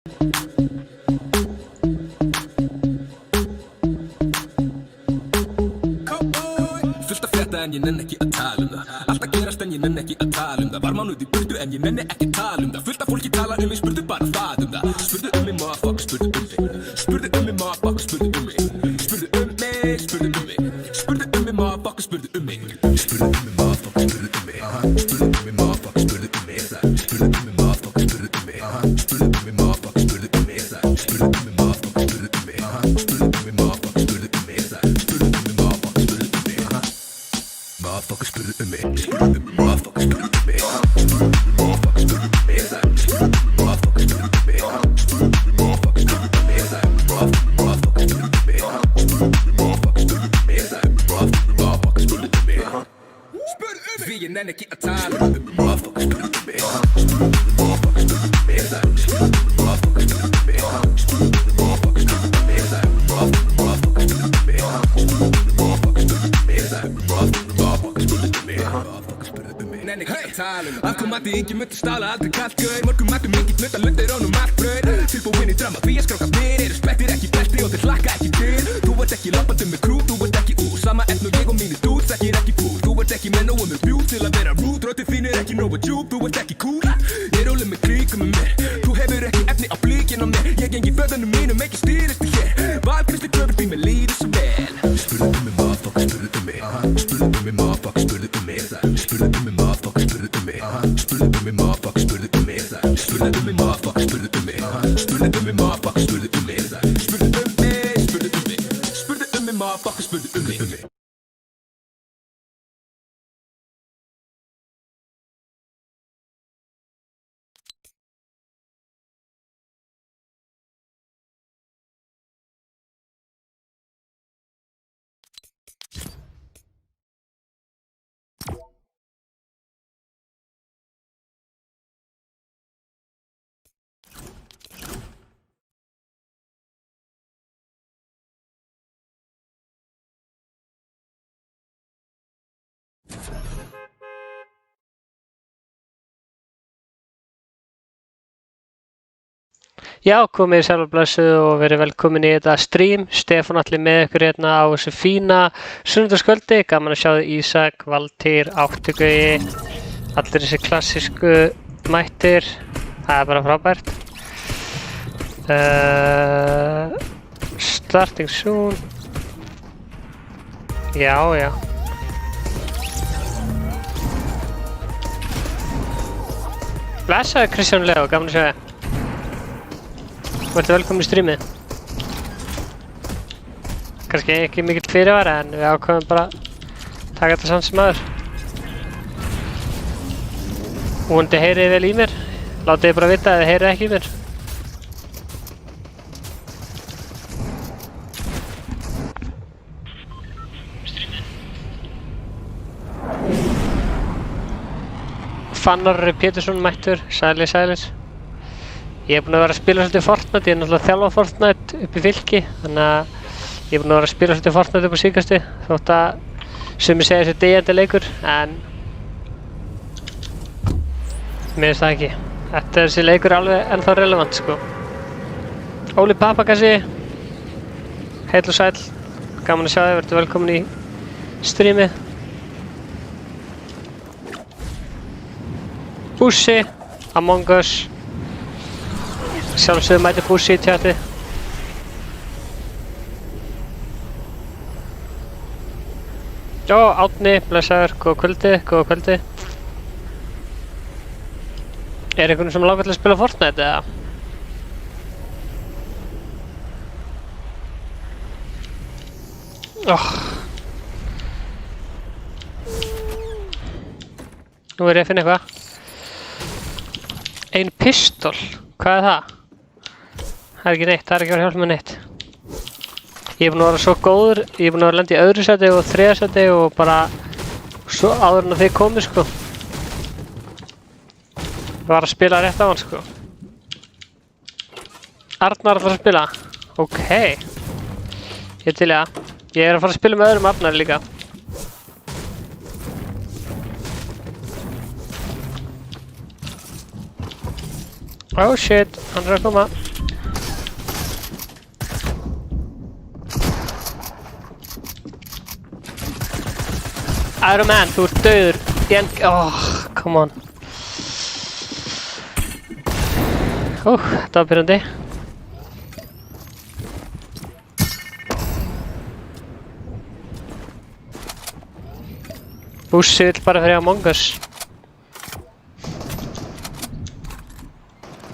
Fullt að frétta en ég nenni ekki að tala það. Allt að gerast en ég nenni ekki að tala það. Var mánuð í burtu en ég nenni ekki að tala það. Fullt að fólki tala mig, spurðu bara það það. Spurðu mig, motherfucker, spurðu mig. Spurðu mig, motherfucker, spurðu mig. Spurðu mig, spurðu mig. Spurðu mig, motherfucker, spurðu mig. Spurðu mig, motherfucker, spurðu mig. Spurðu mig, motherfucker, spurðu mig. Spurðu mig, motherfucker, spurðu mig. Spurðu mig, motherfucker, spurðu mig. Spurðu mig, motherfucker, spurðu mig. Spurðu mig, motherfucker, spurðu mig. Spurðu mig, motherfucker, spurðu mig. Motherfucker, spurðu mig. Spurðu mig, motherfucker, spurðu mig. Spurðu mig, motherfucker, spurðu mig. Spurðu mig, motherfucker, spurðu mig. Spurðu mig, motherfucker, spurðu mig. Motherfucker, spurðu mig. Spurðu mig, motherfucker, spurðu mig. Motherfucker, spurðu mig. Því ég nenni ekki að tala. Motherfucker, spurðu mig. Spurðu mig, motherfucker, spurðu mig. Spurðu mig, motherfucker, spurðu mig. Spurðu mig, motherfucker, spurðu mig. Motherfucker, spurðu mig. Spurðu mig, motherfucker, spurðu mig. Afkomandi yngi myndi stala aldrei kallt gaur. Mörgum mættum yngi hluta lundir ánum allt brauð. Tilbúinn í drama því að skráka mér. Eru spettir ekki belti og þeir hlakka ekki til. Þú ert ekki lappandi með krú, þú ert ekki úr. Sama etn og ég og mínir dúd, þekkir ekki búr. Þú ert ekki með nógu með bjúr til að vera rude. Röddin þín ekki nógu djúp, þú ert ekki cool. Ég róli með kríkum með mér. Þú hefur ekki efni á blíkinn á mér. Ég gengi föðunum mínum, ekki stýrist þig hér. Valkristi kröfur því mér líður svo vel. Spurðu mig, motherfucker, spurðu mig. Spurðu mig, motherfucker, spurðu mig. Spurðu mig, motherfucker, spurðu mig. Spurðu mig, motherfucker, spurðu mig. Spurðu mig, motherfucker, spurðu mig. Spurðu mig, motherfucker, spurðu mig. Spurðu mig, spurðu mig. Spurðu mig, motherfucker, spurðu mig. Já, komið sæl og blessuð og verið velkomin í þetta stream. Stefán Atli með ykkur hérna á þessu fína sunnudagskvöldi. Gaman að sjá þig Ísak, Valtýr, Áttigauji, allir þessi klassísku mættir. Það er bara frábært. Starting soon. Já, já. Blessaður Kristján Leo, gaman að sjá þig. Vertu velkomin í streamið. Kannski ekki mikill fyrirvara en við ákveðum bara að taka þetta samt sem aður. Vonandi heyrið þið vel í mér. Látið þið bara vita að þið heyrið ekki í mér. Fannar Pétursson mættur, sælis. Ég er búinn að vera að spila svolítið Fortnite, ég er náttúrulega að þjálfa Fortnite upp í Fylki, þannig að ég er búinn að vera að spila svolítið Fortnite upp á síðkasti, þótt að sumir segja þessi deyjandi leikur, en mér finnst það ekki. Þessi leikur er alveg ennþá relevant, sko. Óli Papakassi, heill og sæll, gaman að sjá þig, vertu velkomin í streamið. Bussi, Among Us. Sjálfsögðu mæti Bussi í tjati. Jó, Átni, blessaður, góða kvöldi. Er einhvern sem langar til að spila Fortnite eða? Nú er ég að finna eitthvað. Ein pistol, hvað er það? Það er ekki neitt, það er ekki að hjálpa með neitt. Ég er búinn að vera svo góður, ég er búinn að vera að lenda í öðru seti og þriðja seti og bara svo áður en að þið komið, sko. Ég var að spila rétt á hann, sko. Arnar ætlar að spila? Ok. Ég til það. Ég er að fara að spila með öðrum Arnari líka. Oh shit, hann er að koma. Iron Man, þú ert dauður. Come on. Þetta var pyrrandi. Bussi vill bara fyrir Among Us.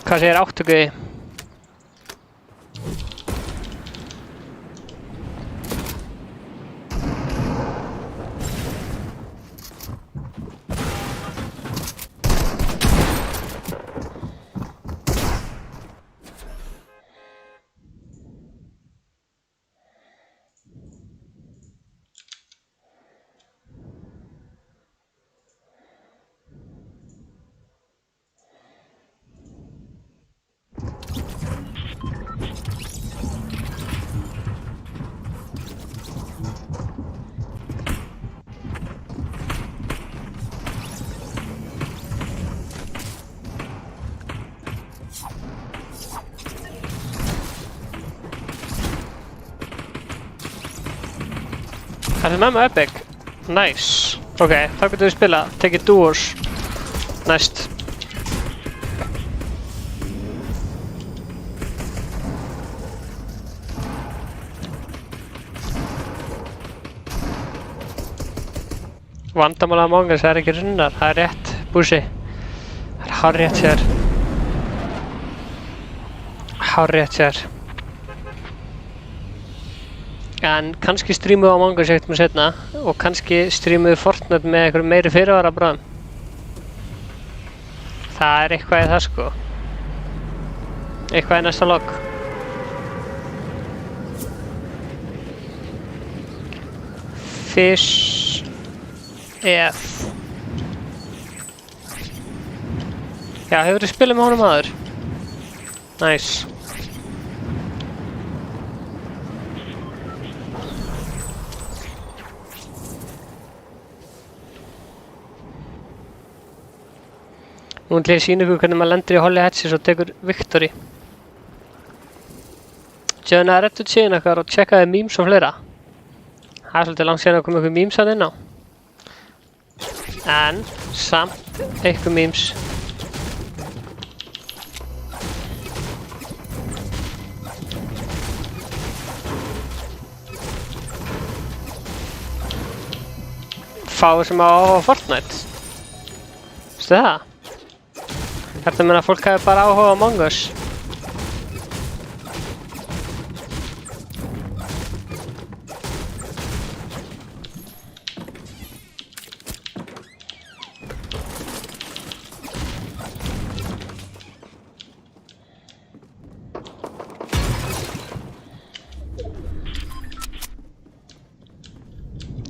Hvað segir áttökuði? Það er með mig Epic. Nice. Ok, þá getum við spila. Tekið duos. Næst. Vandamál Among Us er ekki runnar. Það er rétt, Bussi. Það er hárrétt sér. Hárrétt sér. En kannski streamum við Among Us eitt með setna og kannski streamum við Fortnite með einhverjum meiri fyrirvara bráðum. Það er eitthvað í það sko. Eitthvað í næsta logg. Fish F. Já, hefurðu spilað með honum áður? Nice. Nú ætla ég að sýna ykkur hvernig maður lendir í Holly Hatches og tekur Victory. Joina Reddit síðan okkar og checkaði memes og fleira. Það er svolítið langt síðan að koma ykkur memes að inn á. En samt ykkur memes. Fáið sem á Fortnite. Veistu það? Þetta meina að fólk hafi bara áhuga á Among Us.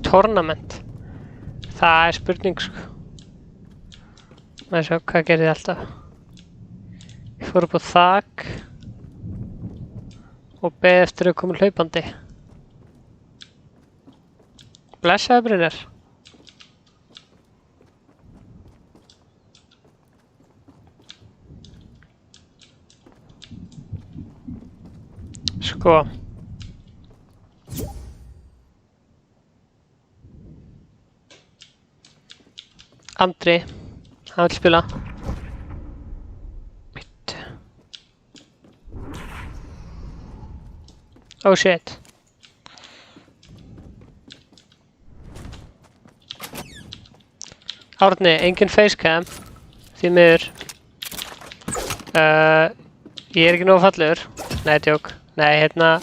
Tournament. Það er spurning sko. Má ég sjá hvað gerði alltaf. Ég fór upp á þak og beði eftir að koma hlaupandi. Blessaði Brynjar. Sko. Andri, hann vill spila. Oh shit. Árni, engin facecam. Því miður. Ég er ekki nógu fallegur. Nei, djók. Nei, hérna.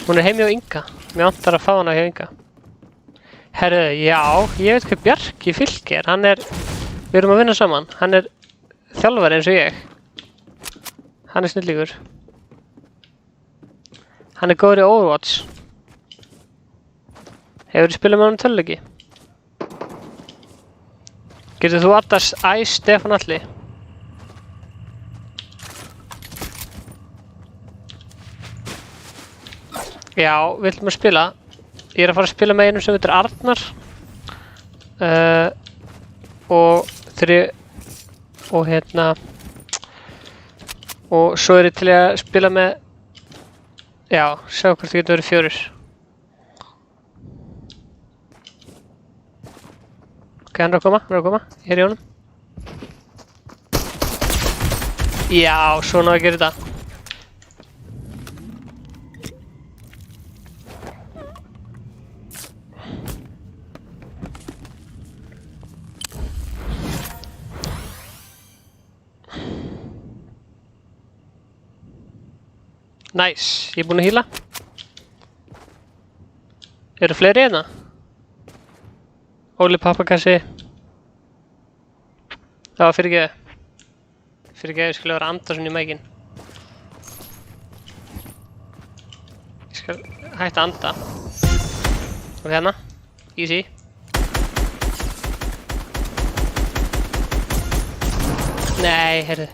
Hún er heim hjá Inga. Mér vantar að fá hana hjá Inga. Herru, já, ég veit hvað Bjarki Fylki er. Hann er, við erum að vinna saman. Hann er þjálfari eins og ég. Hann er snillíkur. Hann er góður í Overwatch. Hefurðu spilað með honum töluleiki? Getur þú addast Ice Stefán Atli? Já, við ætlum að spila. Ég er að fara að spila með einum sem heitir Arnar. Og hérna. Og svo er ég til að spila með. Já, sjá hvort það getur verið 4. Ok, hann er að koma, hér í honum. Já, svona að gera þetta. Nice, ég er búinn að hýla. Eru fleiri hérna? Óli pappakassi. Það var fyrirgeðu. Fyrirgeðu, ég skulle vera að anda svona í mækinn. Ég skal hætta að anda. Og hérna, easy. Nei, heyrðu.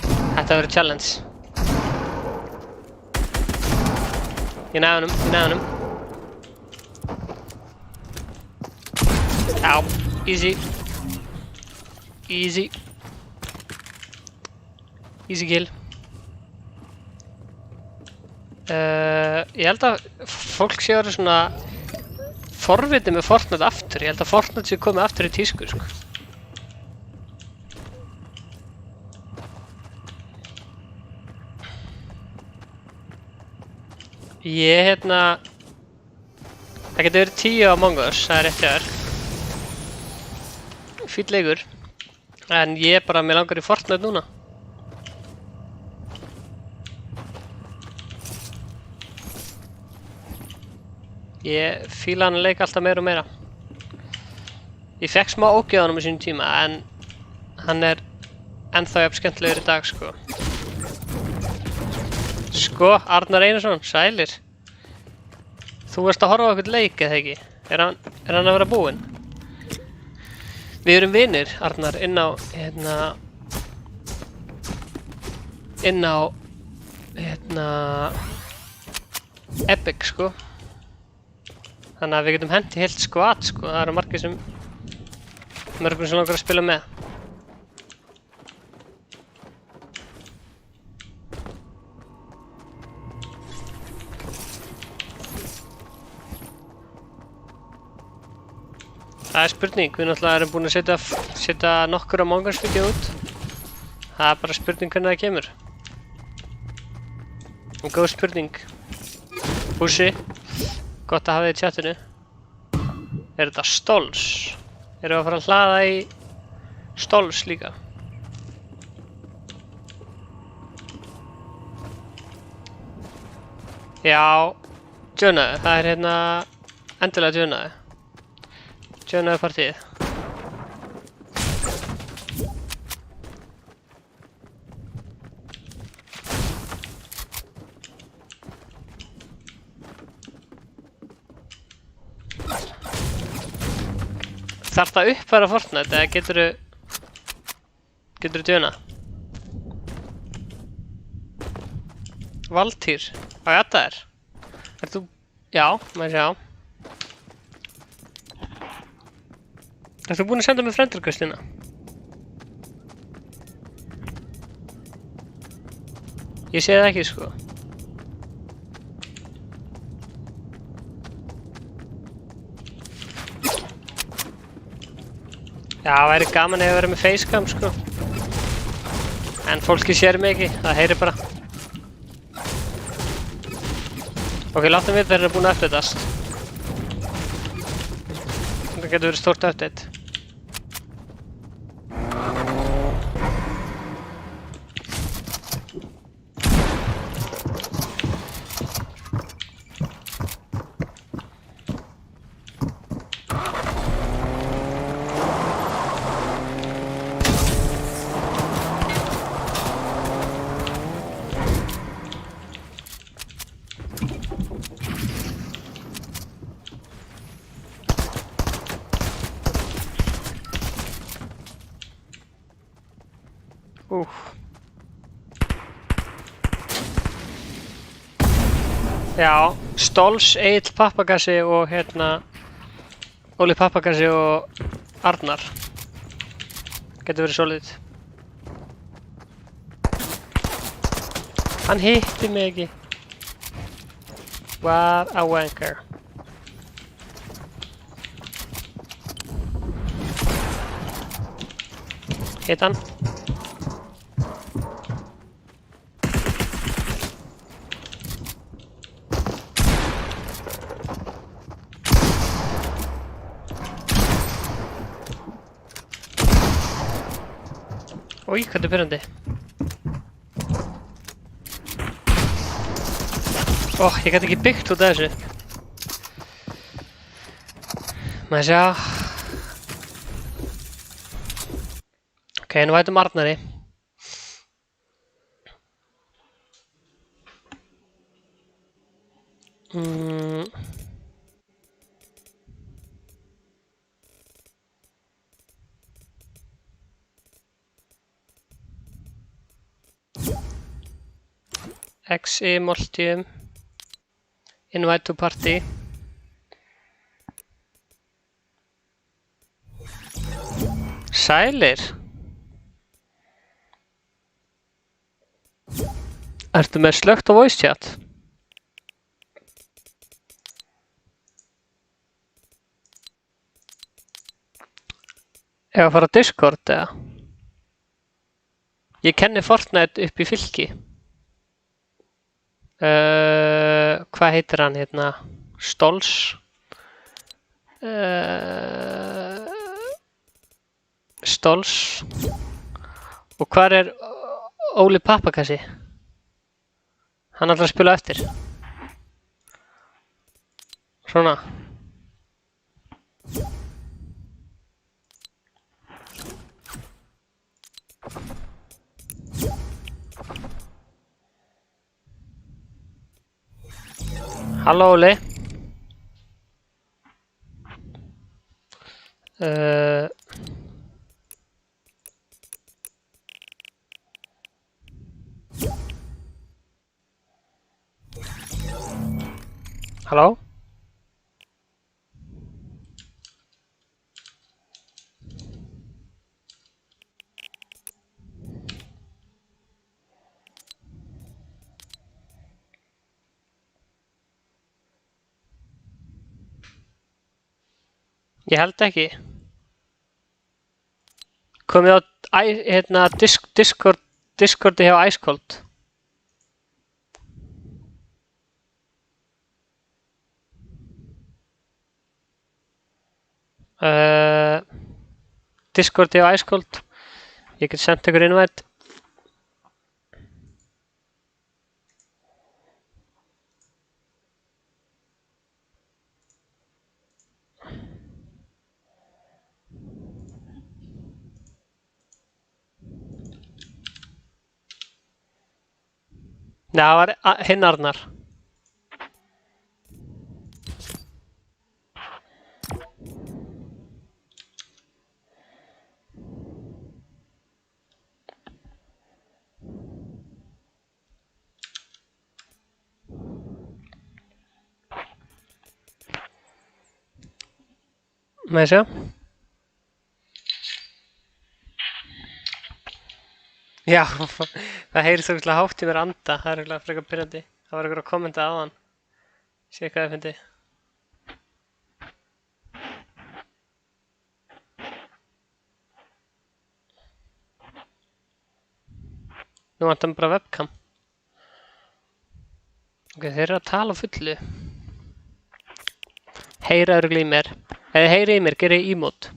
Þetta verður challenge. Ég næði honum. Já, easy. Easy kill. Ég held að fólk sé að vera svona forvitið með Fortnite aftur. Ég held að Fortnite sé komið aftur í tísku, sko. Það getur verið 10 á Among Us, það er rétt hjá þér. Fínn leikur. En ég bara, mér langar í Fortnite núna. Ég fíla hann að leika alltaf meira og meira. Ég fekk smá ógeð á honum í sínum tíma, en hann er ennþá jafn skemmtilegur í dag, sko. Sko, Arnar Einarsson, sælir. Þú varst að horfa á eitthvað leik, eða ekki? Er hann að vera búinn? Við erum vinir, Arnar, inn á Epic, sko. Þannig að við getum hent í heilt squad, sko. Það eru margir sem langar að spila með. Það er spurning, við náttúrulega erum búin að setja nokkur Among Us vídeó út. Það er bara spurning hvernig það kemur. Góð spurning. Bússi, gott að hafa þið í chatinu. Er þetta Stols? Erum við að fara að hlaða í Stols líka? Já, joinaðu, það er hérna endilega joinaðu. Joinaðu partíið. Þarf það að uppfæra Fortnite eða geturðu joinað? Valtýr, á ég aðta þér? Ert þú? Já, maður sjá. Ert þú búinn að senda mér friend-requestina? Ég sé það ekki, sko. Já, það væri gaman ef að vera með facecam, sko. En fólki sér mig ekki, það heyrir bara. Ok, láttum við þeir eru búin að updatast. Það getur verið stórt update. Já, Stols, Egill Pappakassi og hérna Óli Pappakassi og Arnar. Getur verið solid. Hann hitti mig ekki. What a wanker. Hitt hann. Új, hvað er byrjandi? Ég gæti ekki byggt út af þessu. Maður sjá. Ok, nú vætum Arnari. XI Multium. Invite to party. Sælir. Ertu með slökkt á voice chat? Ef að fara á Discord eða? Ég kenni Fortnite upp í fylki. Hvað heitir hann hérna? Stols. Stols. Og hvar er Óli Pappakassi? Hann ætlar að spila eftir. Svona. Halló Óli. Halló? Ég held ekki. Komið á hérna Discordi hjá Icecold. Discordi hjá Icecold. Ég get sendt ykkur invite. Nei, það var hinn Arnar. Má ég sjá? Já, það heyrist ógeðslega hátt í mér anda. Það er eiginlega frekar pirrandi. Það var einhver að kommenta á hann. Sé hvað ég fyndi. Nú vantar mér bara webcam. Ok, þeir eru að tala á fullu. Heyra örugglega í mér. Ef þið heyrið í mér, gerið emote.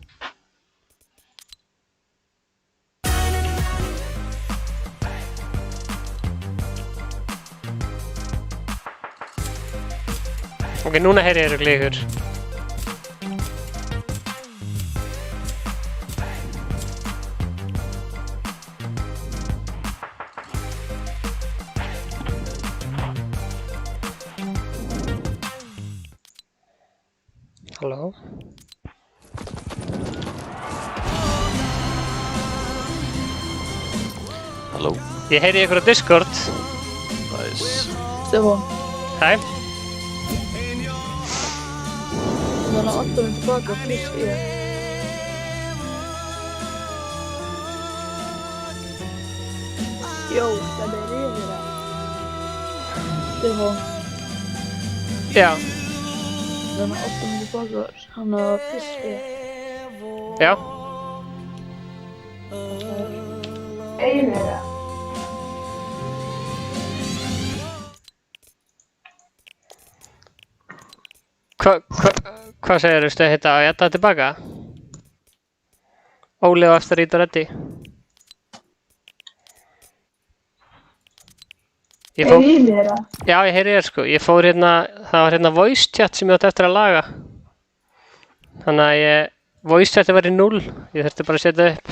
Ok, núna heyri ég örugglega ykkur. Halló? Halló. Ég heyri ykkur á Discord. Nice. Stefán, Hæ? þannig að 8 minn tilbaka pluss ég. Jó, það er yfir það. Stefán, Já. þannig að 8 minn tilbaka hann að pluss ég. Já. Einherja. Hvað segirðu, Stuð, heita að jæta tilbaka? Óli og eftir ít og reddi. Einherja. Já, ég heyri þér sko. Ég fór hérna, það var hérna voice chat sem ég átti eftir að laga. Þannig að voice chati var í 0. Ég þurfti bara að setja upp.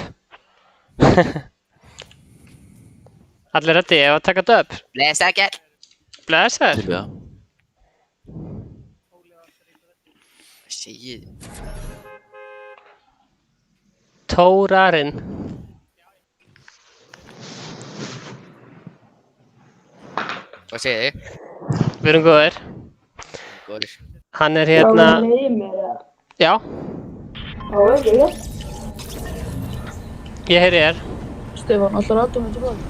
Allir reddi, ef að taka þetta upp. Blessaður. Blessaður. Já. Segið. Tórarinn. Hvað segið þið? Við erum góðir. Góður. Hann er hérna... Já, Einherja. Já, Já, ekki, já. ég heyri þér. Stefán, allar aðdóma tilbaka.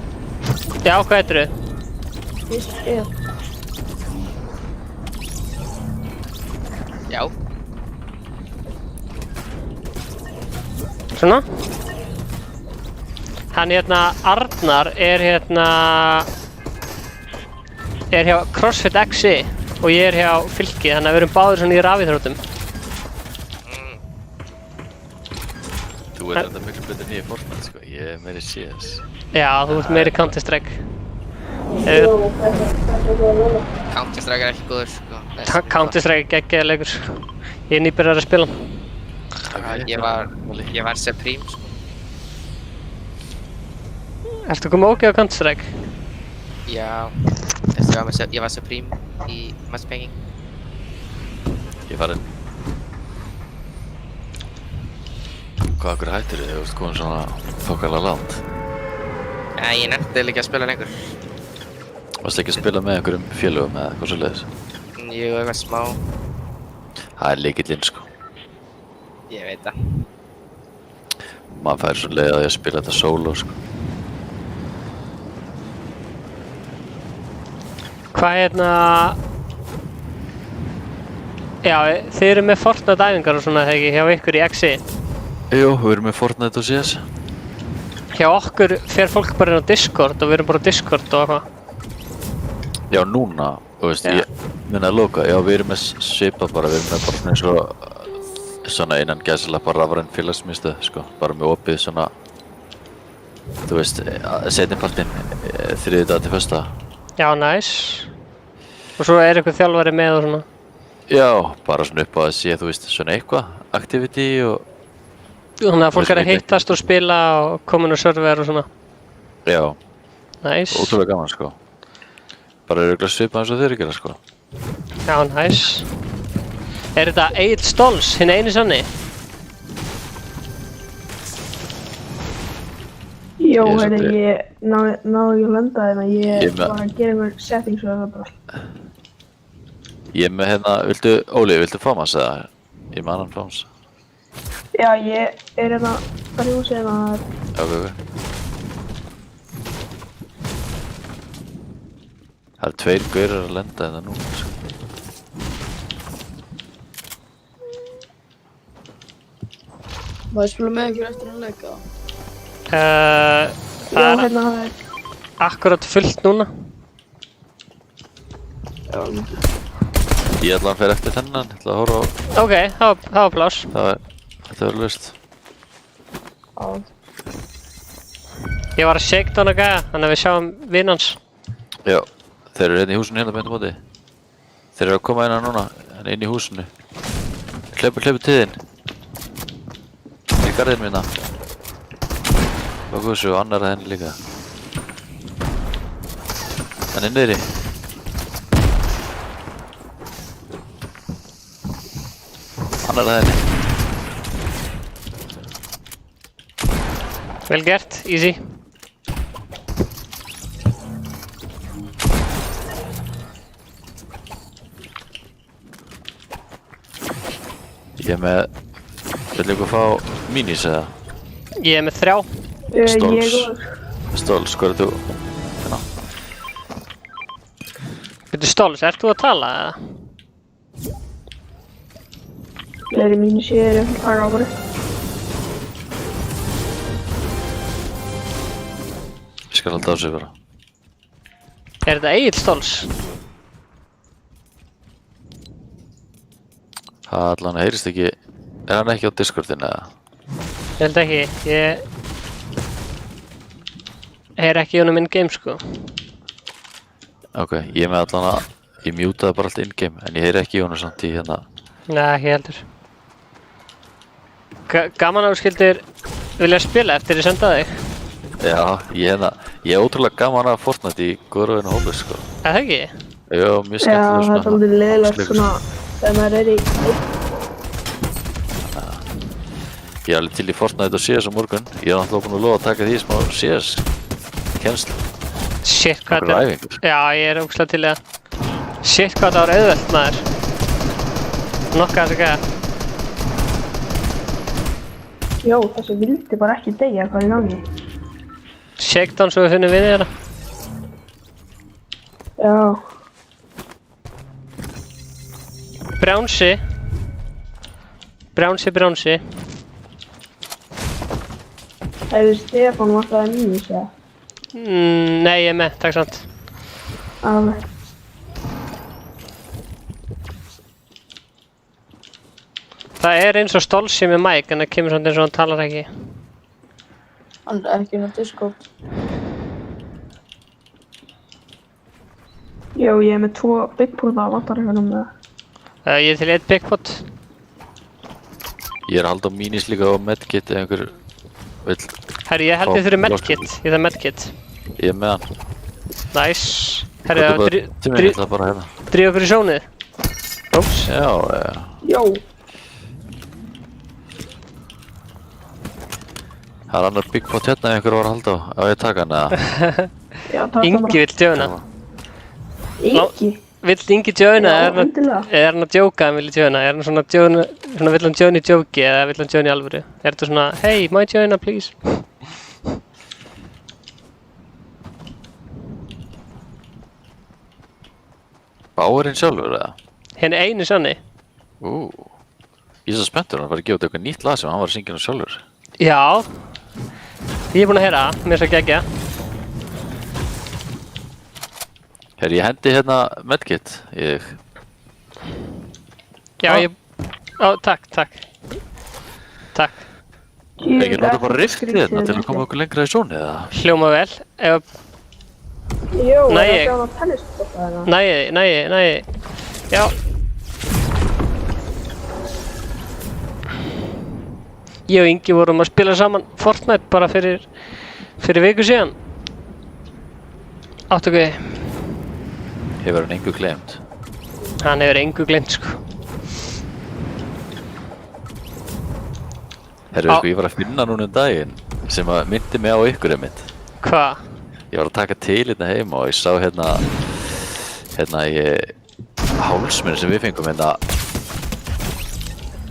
Já, hvað heitir þið? Ég. Já. Svona. Hann hérna, Arnar er hérna... er hjá CrossFit XI og ég er hjá Fylki, þannig að við erum báðir svona í rafíþróttum. Þú ert enda miklu betur nýja Fortnite sko, ég er meiri CS. Já, þú ert meiri Counter-Strike. Counter-Strike er ekki góður sko. Counter-Strike er geggjaður leikur. Ég er nýbyrjar að spila hann. Ég var Supreme sko. Ertu komið ógeð á Counter-Strike? Já. Ég var Supreme í matchmaking. Ég farinn. Hvað akkur hættir þið? Þú ert komin svona þokkalega langt. Nei, ég nefndi ekki að spila lengur. Varstu ekki að spila með einhverjum félögum eða eitthvað svoleiðis? Jú, eitthvað smá. Það er lykillinn sko. Ég veit það. Maður fær svo leið að ég spila þetta solo sko. Hvað hérna... Já, þið eru með Fortnite æfingar og svona, þegar ekki, hjá ykkur í XI. Jú, við erum með Fortnite og CS. Hjá okkur fer fólk bara inn á Discord og við erum bara á Discord og eitthvað. Já, núna, þú veist, Já. ég minna að loka. Já, við erum með svipað bara, við erum með bara eins og svona innan gæsalappa rafræn félagsmiðstöð, sko. Bara með opið svona, þú veist, seinnipartinn, þriðjudag til föstudag. Já, næs. Og svo er eitthvað þjálfari með og svona. Já, bara svona upp á að sé, þú veist, svona eitthvað, activity og... Þannig að fólk er að hittast og spila og komin á server og svona. Já, Næs. ótrúlega gaman, sko. Bara örugglega svipað eins og þeir gera, sko. Já, næs. Er þetta Egill Stolz, hinn eini sanni? Jó, Ég er heyrðu, svolítið- ég náði ekki að lenda þeim að Ég ég með- var að gera einhver settings og það bara. Ég er með hérna, Óli, viltu Fámas eða? Ég með annan Fámas. Já, ég er hérna bara í húsi hérna. Já, ok. Það eru tveir gaurar að lenda hérna núna, sko. Má ég spila með ykkur eftir að leika? Það Já, er hérna það er. akkurat fullt núna. Já, Ég ætla að fyrir eftir þennan, ég ætla að horfa á, Ok, það var pláss. þetta verður laust. já. Ég var að shakedowna gæja, þannig að við sjáum vinans. Já, þeir eru hérna í húsinu hérna beint á móti. Þeir eru að koma hérna núna, hérna inn í húsinu. Hleypu til þín. Í garðinu minna. Og þessu og annar að henni líka. Hann er niðri. Annar að henni. Vel gert, easy. Ég er með, vil ykkur fá minis eða? Ég er með 3. Stóls. Ég og... Stóls, hvað er þú? Hérna. Veitu Stolz, ert þú að tala eða? Fleiri mínu séður ég að taka á bara. skal halda á sig bara. Er þetta Egill Stóls? Það allan heyrist ekki, er hann ekki á Discordin eða? Ég held ekki, ég heyr ekki í honum in-game sko. Ok, ég með allan að, ég mjútaði bara allt in-game, en ég heyri ekki í honum samt í hérna. Nei, ekki heldur. Gaman að þú skildir vilja spila eftir ég senda þig. Já, ég er ótrúlega gaman að Fortnite í góðröðinu hópi, sko. Er það ekki? Já, mjög Já, skemmtilega það er aldrei leiðilegt svona þegar maður er í Ég er alveg til í Fortnite og CS á morgun. Ég er náttúrulega búinn að lofa að taka því smá CS kennslu. Shit, hvað Nokkrar þetta æfingar. Já, ég er ógslag til í það. Shit, hvað þetta var auðvelt, maður. Nokka þessi gæða. Já, þessi vildi bara ekki deyja hvað í gangi. Shakedown svo við finnum við þeirra. Já. Brjánsi. Brjánsi. Hefur Stefán vantaði mínus eða? Nei, ég er með, takk samt. Alveg. Það er eins og Stolsi með mic, en það kemur samt eins og hann talar ekki. Hann er ekki með Discord. Jó, ég er með 2 Bigpota, vantar eitthvað með það. Ég er til í 1 Bigpot. Ég er að halda á minis líka á medkit ef einhver vill. Herri, ég held þið þurfi medkit. Ég þarf medkit. Ég er með hann. Nice. Herri, Komdu bara til mér, ég ætla bara hérna. drífa okkur í sjónið. Óps. Já, Jó. það er annar Big Pot hérna ef einhver var að halda á. Á ég að taka hann eða? Já, takk Ingi vill djöfna. Ingi? Vill Ingi djöfna? Já, Er endilega. hann að djóka en vill djöfna? Er hann svona djöfna, svona vill hann djöfna í djóki eða vill hann djöfna í alvöru? Er þetta svona, hey, má ég djöfna, please? Báirinn sjálfur eða? Henni einu sanni. Ég er svo spenntur, hann var að gefa út eitthvað nýtt lag sem hann var að syngja hann sjálfur. Já. Ég er búinn að heyra það, mér er svo geggja. Herri, ég hendi hérna medkit. Já, ég... Ó, takk. Takk. Ég nota bara riftið hérna til að koma okkur lengra í sóni eða? Hljóma vel. Ef... Jó, Nei, er ég- það að tennisbóta þeirra? Næ. Já. Ég og Ingi vorum að spila saman Fortnite bara fyrir viku síðan. Áttu ekki, Hefur hann engu glemt. hann hefur engu gleymt sko. Herru, Á. sko, ég var að finna núna daginn sem að myndi mig á ykkur einmitt. Hva? Ég var að taka til hérna heima og ég sá hérna í hálsmenni sem við fengum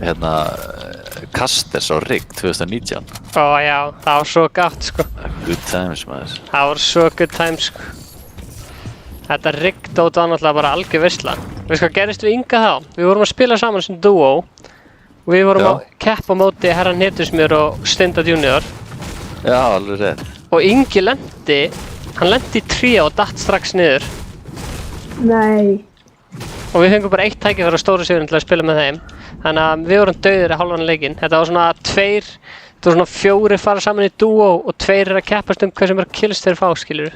hérna Kasters á Rigg 2019. Ó já, það var svo gátt sko. Good times maður. Það var svo good time sko. Þetta riggdót var náttúrulega bara algjör veisla. Veist hvað gerist við Inga þá? Við vorum að spila saman sem duo og við vorum Já. að keppa á móti Herra Hnetusmjör og Steinda Junior Já, alveg rétt. og Ingi lendi í tré og datt strax niður Nei. og við fengum bara 1 tækifæri á stóru sigurinn til að spila með þeim. Þannig að við vorum dauðir í hálfan leikinn. Þetta var svona 4 fara saman í duo og 2 eru að keppast hversu mörg kills þeir fá, skilurðu.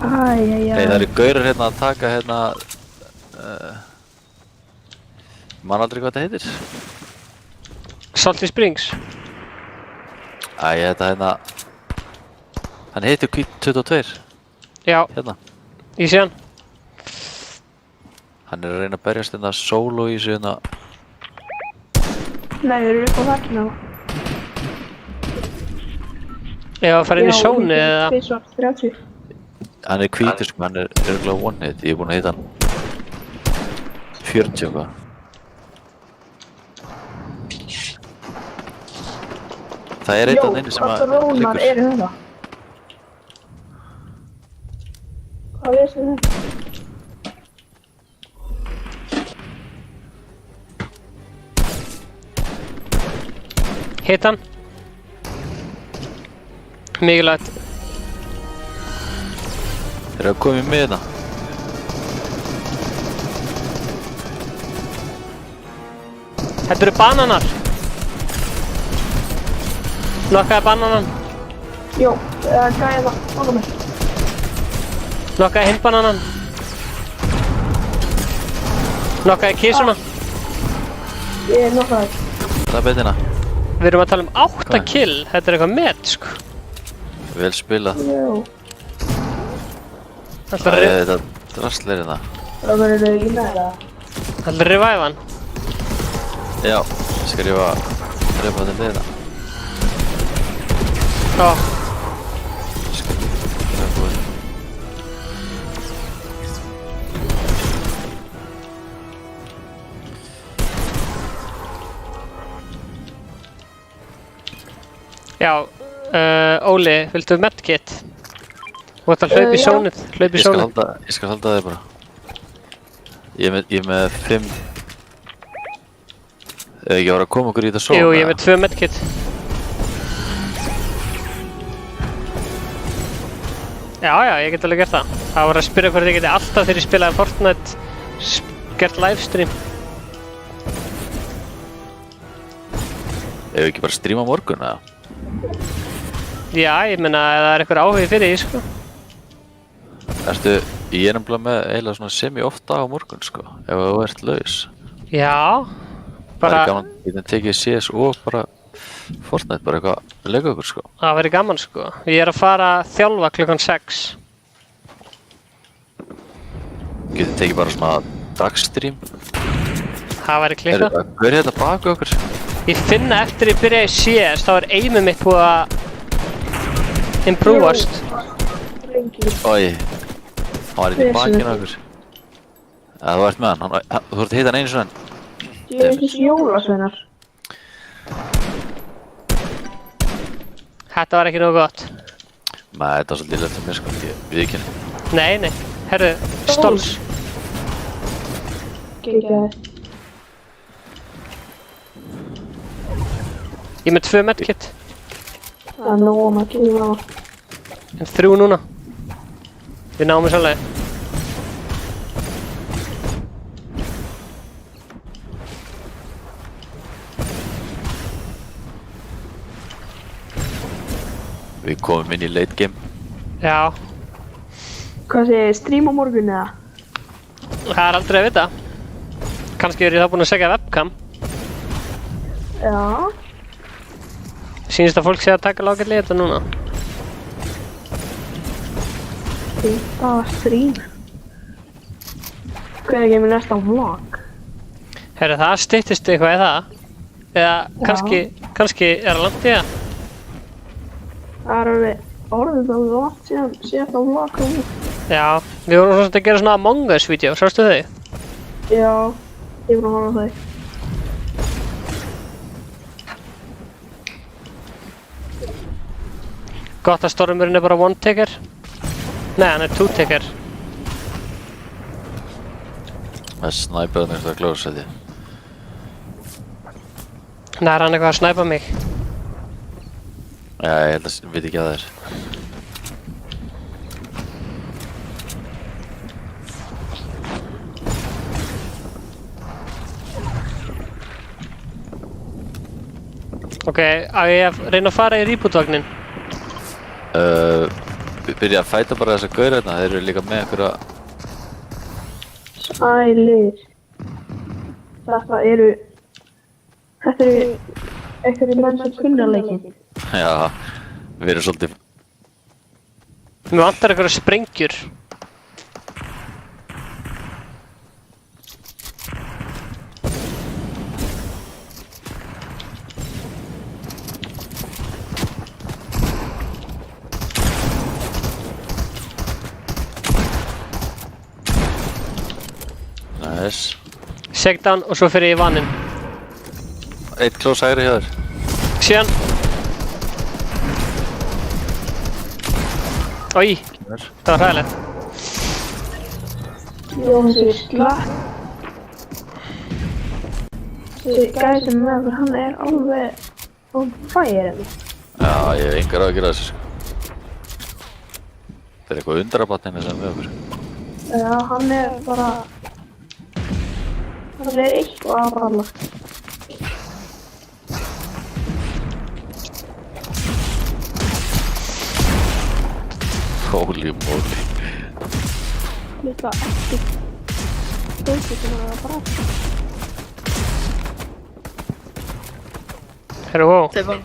Nei, það eru gaurar hérna að taka hérna man aldrei hvað þetta heitir. Salty Springs. Þetta hérna hann heitir Kvít 22 Já, hérna. ég sé hann. Hann er að reyna að berjast hérna solo í sig hérna. Nei, þeir eru upp á vagna. Ég var að fara inn í sónu eða... 30. Hann er hvítur sko, hann er örugglega one hit. Ég er búinn að hitta hann 40 og hvað. Það er einn af þeim sem að Jó, hvað drónar eru þetta? Hvað veist þið þetta? Hitt hann. Mikilvægt. Þeir eru að koma í miðina. Þetta eru bananar. Nokkaði bananan. Jó, gæði það, fanga mér. Nokkaði hinn bananan. Nokkaði kísuna. Ég nokkaði. Það er betina. Við erum að tala um 8 Hvað? kill. Þetta er eitthvað met, sko. Vel spilað. Jó. Ætlar Það að er þetta drastleir hérna. Það verður þau í næra. revive hann. Já, ég skal drepa þetta liðina. Já. Ég skal drepa þetta. Já, Óli, viltu medkit? Þú ætti að hlaupa í Já. sónið, hlaupa í sónið. Ég skal halda þig bara. Ég er með 5. Ef ekki voru að koma okkur í þetta sóna. Jú, ég er með 2 medkit. Já, ég get alveg gert það. Það var að spyrja hvort ég geti alltaf þegar ég spilaði Fortnite gert livestream. Ef ekki bara stríma morgun, eða? Já, ég meina ef það er eitthvað áhugi fyrir því, sko. Ég er nefnilega með eiginlega svona semi-ofta á morgun, sko, ef þú ert laus. Já, Það er bara, gaman, ég tekið CS og bara Fortnite, bara eitthvað að leika okkur, sko. það væri gaman, sko. Ég er að fara að þjálfa klukkan 6. Getið tekið bara svona dagstream. Það væri klikkað. Hver er þetta baka okkur? Ég finna eftir ég byrjaði í CS, þá er aimið mitt búið að improvast. Ói, hann var eitthvað í bakinn á okkur. Ja, þú ert með hann, þú ert að hitta hann einu svona. Ég er þessi jólasveinar. Þetta var ekki nógu gott. Nei, þetta var svolítið lett að mér, sko, ég við ekki henni. Nei, herru, stóls. Gekkjaði. Ég er með 2 medkit, Það er nóg að kemur á. en 3 núna. Við náum við sannlega. Við komum inn í late game. Já, Hvað segir, stream á morgun eða? það er aldrei að vita. Kannski er ég þá búinn að segja webcam. Já. Sýnist að fólk sé að taka lágætlega í þetta núna. Það var stream. Hvernig kemur næsta vlog? Herru, það styttist eitthvað í það. Eða kannski er það langt í það. Það er alveg orðið það langt síðan síðast á vlog kom. Já, við vorum svona að gera svona Among Us vídeo, sástu þau? Já, ég er búinn að horfa á þau. Gott að stormurinn er bara one taker. Nei, hann er two taker. Það er snæperðan eitthvað að glóðs, held ég. Nei, er hann eitthvað að snæpa mig? Já, ég held að ég veit ekki að það er. Ok, á ég að reyna að fara í reboot-vagnin? Byrja að fæta bara þessa gaur hérna, þeir eru líka með einhverja... Sælir. Þetta eru einhverjir menn sem kunna leikinn. Já, við erum svolítið... Mér vantar einhverja sprengjur. Nice. Shakedown og svo fyrir ég í vaninn. Eitt close hægri hjá þér. Síðan. Oj, það var hræðilegt. Jóhansi slatt. Þessi gæði sem er með okkur, hann er alveg on fire. Já, ég hef engar áhyggjur af þessu, sko. Það eitthvað undrabatninu sem við okkur. Já, hann bara... Það eitthvað að bralla. Holy moly. Líka ekki. Stóðsveit sem að bralla. Herru, wow. Þeir var...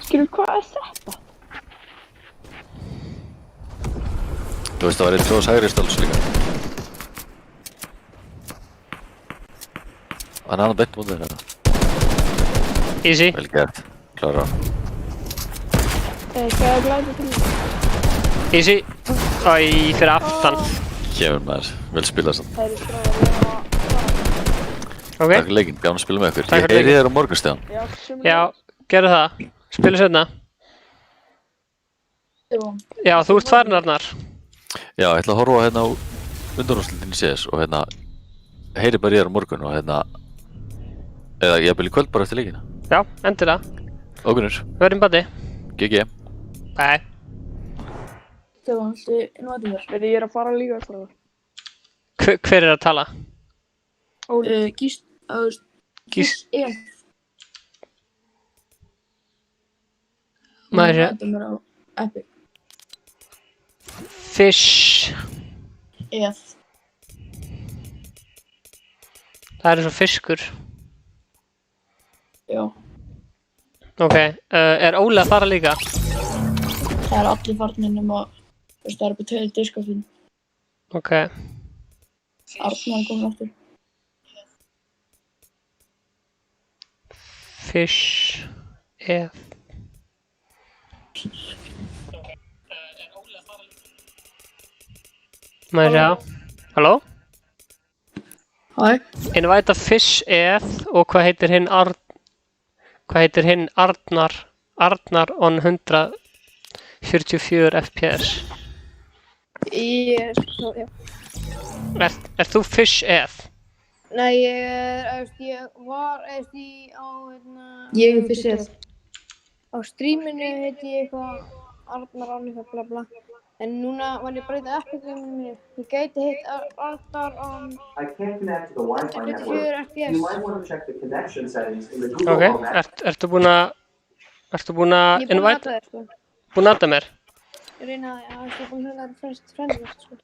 Skilur, hvað þetta? Þú veist það var einn tróðs hægri stóls líka. Hann er beint mútið hérna. Easy. Vel gert. Klára. Hvað er glæðið til því? Easy. Æ, fyrir aftan. Kemur maður. Vel spila samt. Það eru stráðar Ok. Takk fyrir leikinn. Gaman að spila með ykkur. Takk fyrir Ég heyri þér á morgun, Stefán. Já, gerðu það. Spilu seinna. Já, þú ert farin Arnar. Já, ég ætla að horfa hérna á undanúrslitin í CS og hérna heyri bara ég á morgun og hérna eða ég byrja í kvöld bara eftir leikina. Já, endilega. Ókunnur. Verðum bandi. GG. Bye. Stefán, viltu invita mér? Veit ég að fara líka eftir það. Hver er að tala? Gísl Ef. Maður sé. Þetta mér á Epic. Fish. Ef. Það er eins og fiskur. Já. Ok, er Óli að fara líka? Það er allir farnir nema, þú veist, það er bara tveir diskafinn. Ok. Arnar er komin aftur. Fish. Ef. Maður sjá. Halló? Hæ? Invita Fish Ef og hvað heitir hinn Arnar on 144 FPS. Já. Ert þú Fish Ef? Nei, ég var í á, Ég er fyrst Ef. á stríminu heiti ég eitthvað Arnar án eitthvað bla bla. En núna var ég að breyta Epic-inu. Ég gæti heitt Arnar án I can't connect to the Wi-Fi 24 network. FPS. You might want to check the connection settings in the Google Ok, Home app. ertu búin að Ég er búinn að invite? nota þér, sko. Búin að nota mér? Ég reyna að, ég er búinn að hluta þér frendast, sko.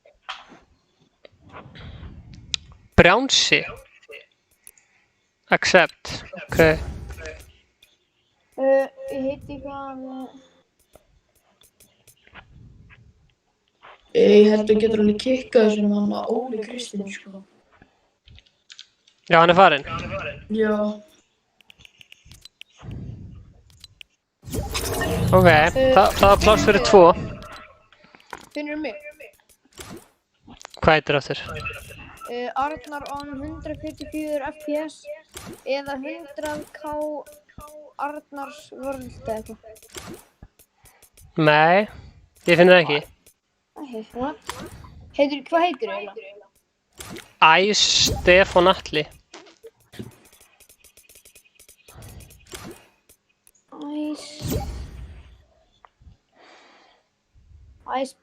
Brjánsi. Accept. Ok. Ég heiti eitthvað, Ég held að getur alveg kikkað þessum hann að Óli Kristinn, sko. Já, hann er farinn. Já. Ok, það var pláss fyrir 2. finnur mig. Hvað heitir aftur? Arnar on 144 FPS eða 100k Arnars World eða eitthvað. Nei, ég finn það ekki. Hvað heitir eiginlega? Stefán Atli.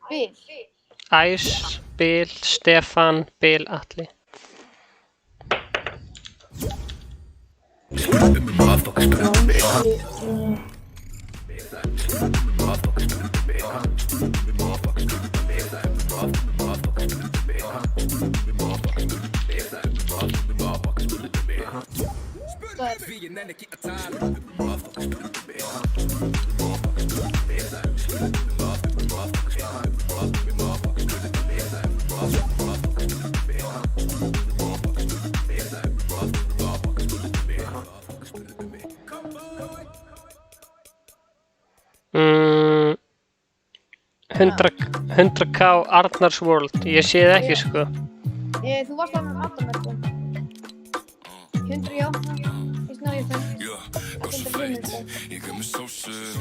Bill. Bill, Stefán, Bill Atli. Mm, 100k Arnars World. Ég sé það ekki, sko. Þú varst að með Adam, sko. 100, já. Ég snáði það. 100 sko.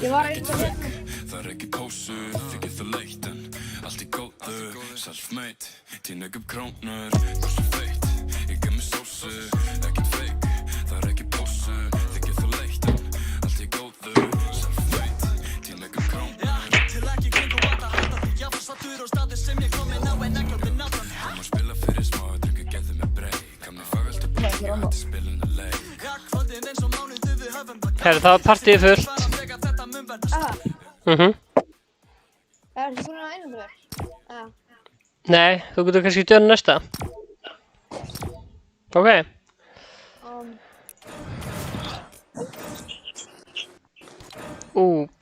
Ég var eitthvað hérna. Það er ekki pósu, þykir það leitt en allt í góðu, self-made, tína upp krónur, hversu feitt, ég gef mig sósu, ekkert feik, það er ekki pósu, þykir það leitt en allt í góðu, self-made, tína upp krónur. Herru, það var partíið fullt. Það er þú búin að einangra þér? Nei, þú getur kannski djörn næsta. Ok.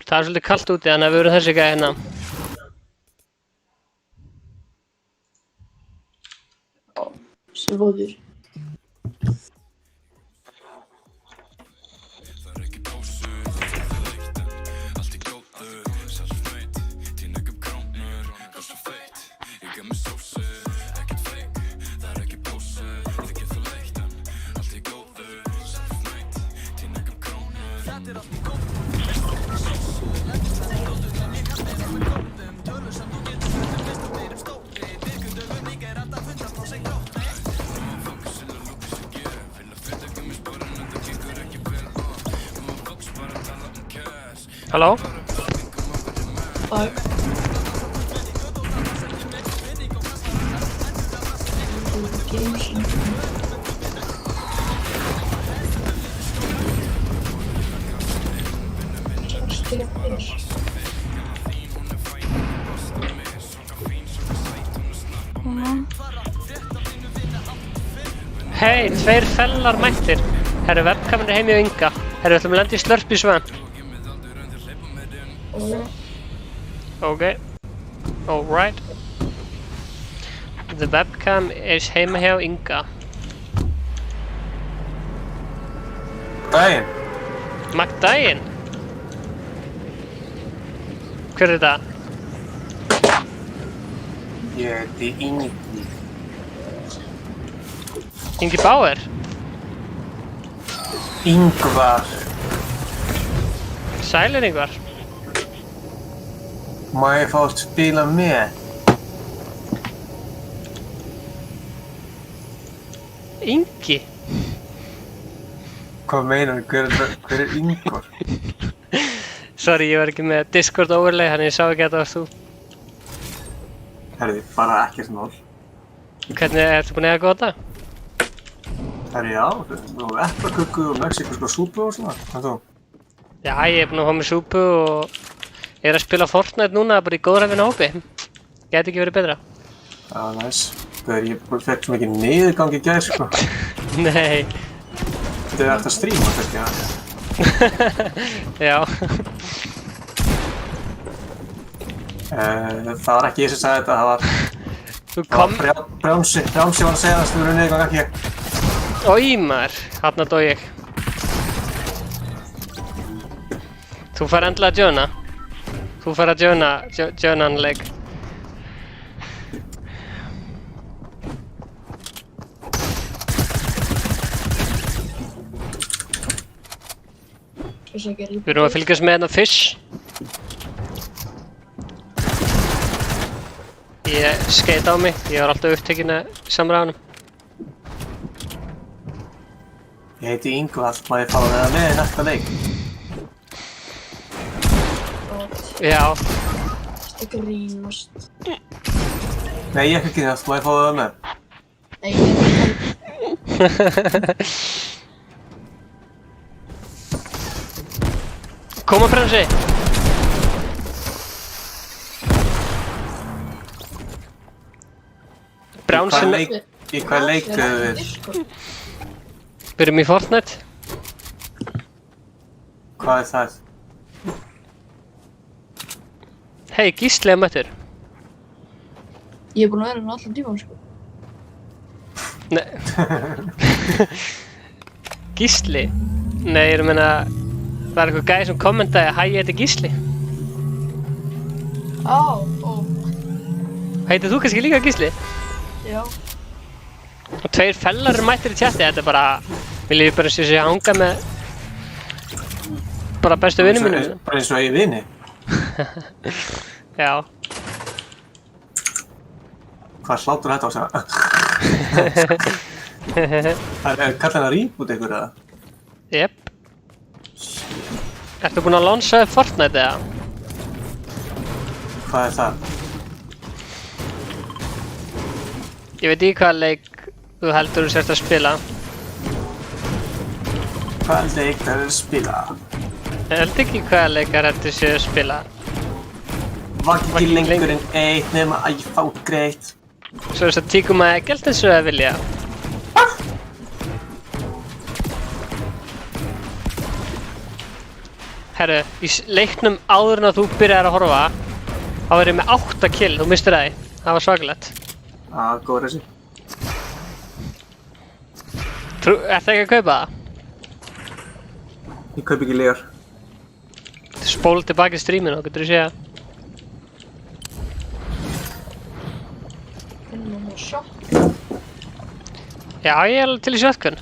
Það er svolítið kalt úti, þannig að við verum þessi gæði hérna. Svoður. Halló? Takk. Hei, 2 fellar mættir. Herru, webcamin heim í Inga. Herru, við ætlum að lenda í Slurpee Sven. Okay. Alright. The webcam is heima hjá Inga. Daginn. Magdaginn? Hver er þetta? Ég heiti Ingi. Ingi Bauer? Ingvar. Sælir Ingvar? Má ég fá að spila með? Ingi? Hvað meinar hver er Ingvar? Sorry, ég var ekki með Discord overlay, þannig ég sá ekki að það varst þú. Herði, bara ekkert mál. Hvernig, ertu búin að eiga góða dag? Herði, já, og eplaköku og mexíkuska súpu og svona. Hvað þú? Já, ég er búin að fá mér súpu og ég er að spila Fortnite núna, bara í góðræfina hópi. Gæti ekki verið betra. Já, næs. Þegar ég fekk svo mikið niðurgang í gær, sko. Nei. Þetta er eftir að stríma, kannski, Já. Það var ekki ég sem sagði þetta, það var... Þú kom... Brjánsi var að segja það, þú verður niðurgang ekki ég. Ói maður, þarna dó ég. Þú fær endilega að joina. Þú fær að joina hann leik. Við erum að fylgjast með hérna Fish. Ég skeit á mig, ég var alltaf upptekinn að samræðanum. Ég heiti Ingvar, má ég fá það með í næsta leik? Já. Þetta grínast. Nei, ég ekki grínast, má ég fá það með? Nei, ég Koma Bremsi! Bremsin... Í hvað leik við? Við erum í Fortnite. Hvað er það? Hei, Gísli er mættur. Ég er búinn að vera hérna allan tímann, sko. Nei. Gísli? Nei, ég er að meina... Það er eitthvað gæði sem kommentaði, hæ, ég heiti Gísli. Ó. Heitir þú kannski líka Gísli? Já. Og 2 fellar eru mættir í chatti, þetta er bara... Vil ég bara sé að hanga með... Bara bestu vinnu mínum. Bara eins og ég vini. Já. Hvað sláttur þetta á sig? Kallar hann að reboot ykkur eða? Jep. Ertu búinn að launcha Fortnite eða? Hvað er það? Ég veit ekki hvaða leik þú heldur þú sért að spila. Hvað leik það er að spila? Held ekki hvaða leikar þetta séu að spila. Vakki lengur en 1 nema að ég fá greitt. Svo þess að tíkum að ekkert eins og að vilja. Herru, í leiknum áður en að þú byrjar að horfa, þá er ég með 8 kill, þú mistir það. Það var svakalegt. Góð reysi. Ertu ekki að kaupa það? Ég kaup ekki legar. Spól tilbaka í streaminu, getur þú séð. Finnum við sjokk. Já, ég er alveg til í shotgun.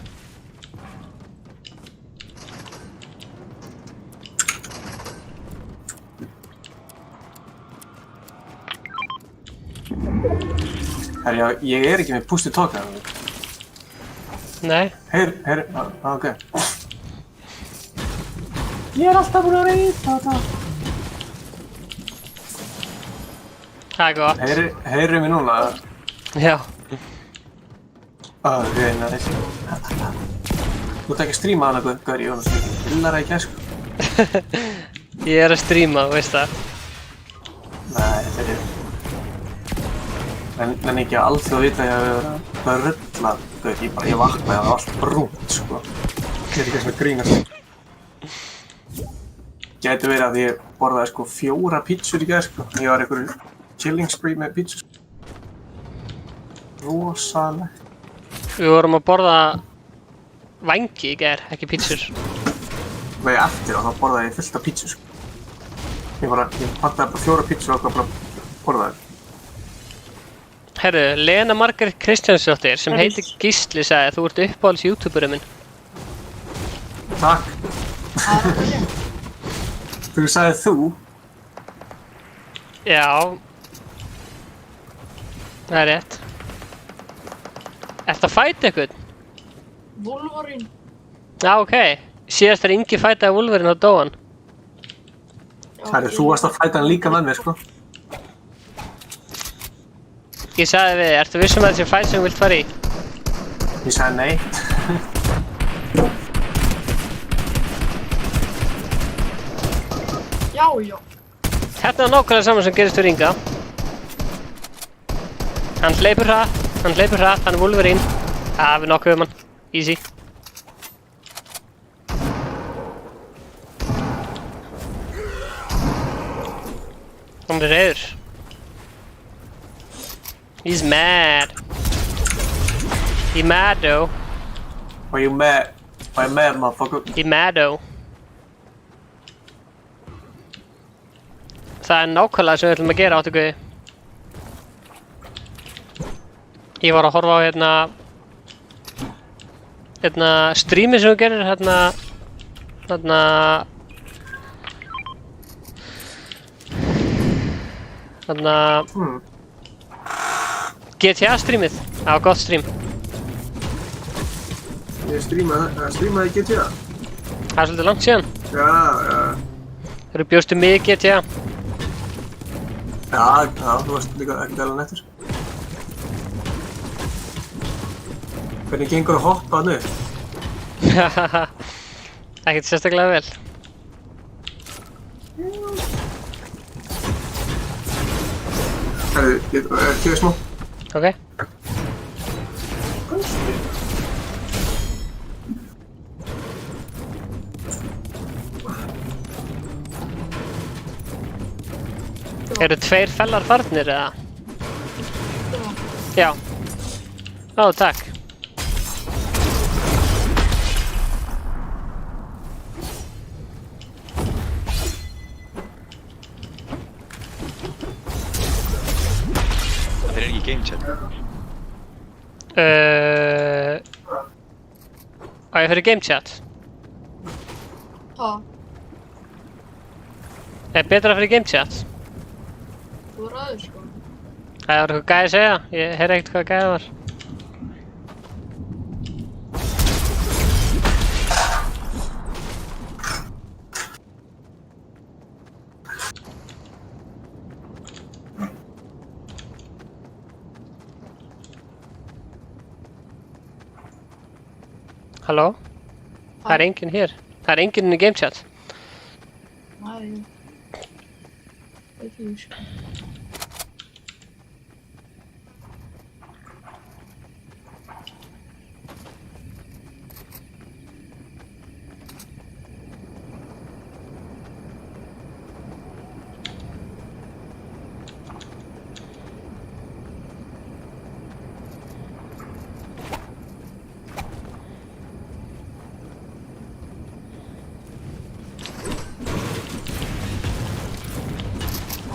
Herra, ég er ekki með push to talk hérna. Nei. Heyr, ok. Ég er alltaf búin að reyta það. Það er gott. Heyrðu mig núna? Já. Ok, nice. Þú ert ekki að stríma hana, Gaur, ég var að segja. Villar ekki, sko. Ég er að stríma, þú veist það. Nei, þetta er... En ekki að alþjóð vita að ég hef verið að börla, Gaur, ég vaknaði að það var allt brúnt, sko. Ég er ekki svona að grínast. Gæti verið að ég borðaði, sko, 4 pítsur í gær, sko. Ég var einhverju chilling spree með pítsur. Rosalegt. Við vorum að borða vangi í gær, ekki pítsur. Nei, eftir og þá borðaði ég fullt af pítsur, sko. Ég pantaði bara 4 pítsur og ákvað bara borðaði. Herru, Lena Margrét Kristjánsdóttir sem heitir Gísli sagði að þú ert uppáhalds youtuberinn minn. Takk. Þú sagði þú? Já. Það er rétt. Ertu að fæta eitthvað? Wolverine. Já, ok. Síðast þegar Ingi fætaði Wolverine á dóan. Herru, þú varst að fæta hann líka með mér, sko. Ég sagði við þig, ertu vissum að þessi fæt sem þú vilt fara í? Ég sagði nei. Já. Þetta er nákvæmlega saman sem gerist fyrir Inga. Hann hleypur hratt, hann er Wolverine. Það við nokkuð hann. Easy. Hann er reyður. He's mad. He mad though. Why you mad? Why you mad, motherfucker? He mad though. Það er nákvæmlega sem við ætlum að gera áttu guði. Ég var að horfa á streami sem þú gerir GTA streamið, það var gott stream. Ég streamaði GTA. Það er svolítið langt síðan. Já. Þú bjóstu mig í GTA. Já, þú varst líka ekkert alveg nettur. Hvernig gengur að hoppa hann upp? Ekkert sérstaklega vel. Herru, ég smá. Ok. Eru 2 fellar farnir eða? Já. Ó, takk. Það er ekki game chat. Á ég fyrir game chat? Ha, Er betra að fyrir game chat? þú er aður, sko. Það var eitthvað gæði að segja, ég heyrði ekkert hvað gæði var. Halló? Það er enginn hér. Það er enginn í game chat. 10 sko.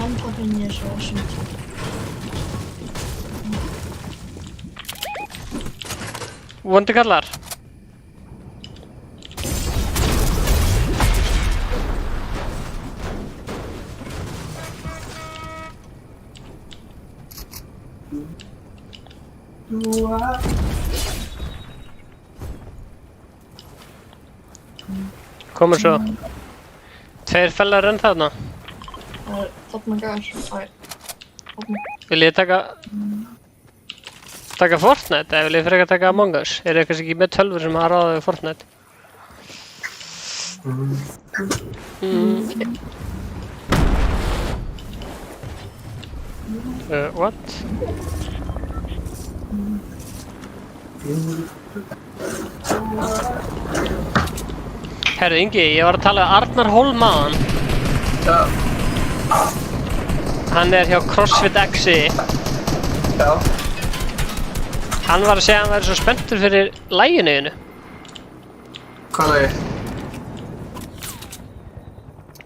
Enda finn ég svo sumt. Vondu kallar. Komur svo. Tveir fellar enn þarna. Það þarna gæðar. Vil ég taka Fortnite eða vil ég frekar taka Among Us? Er það kannski ekki með tölvur sem hafa ráðið við Fortnite? What? Herru Ingi, ég var að tala við Arnar Hólmaðan. Já. Hann er hjá CrossFit Xi. Já. Hann var að segja að hann væri svo spenntur fyrir laginu þínu. Hvað lagi?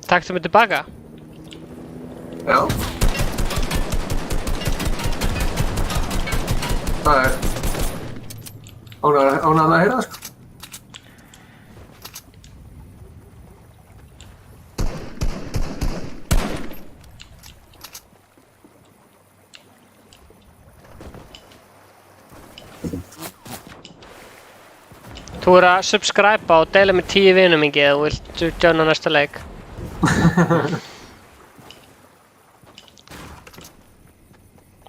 Taktu mig tilbaka. Já. Það er ánægðan að heyra það sko. Þú er að subscriba og deila með 10 vinum Ingi eða þú vilt joina næsta leik.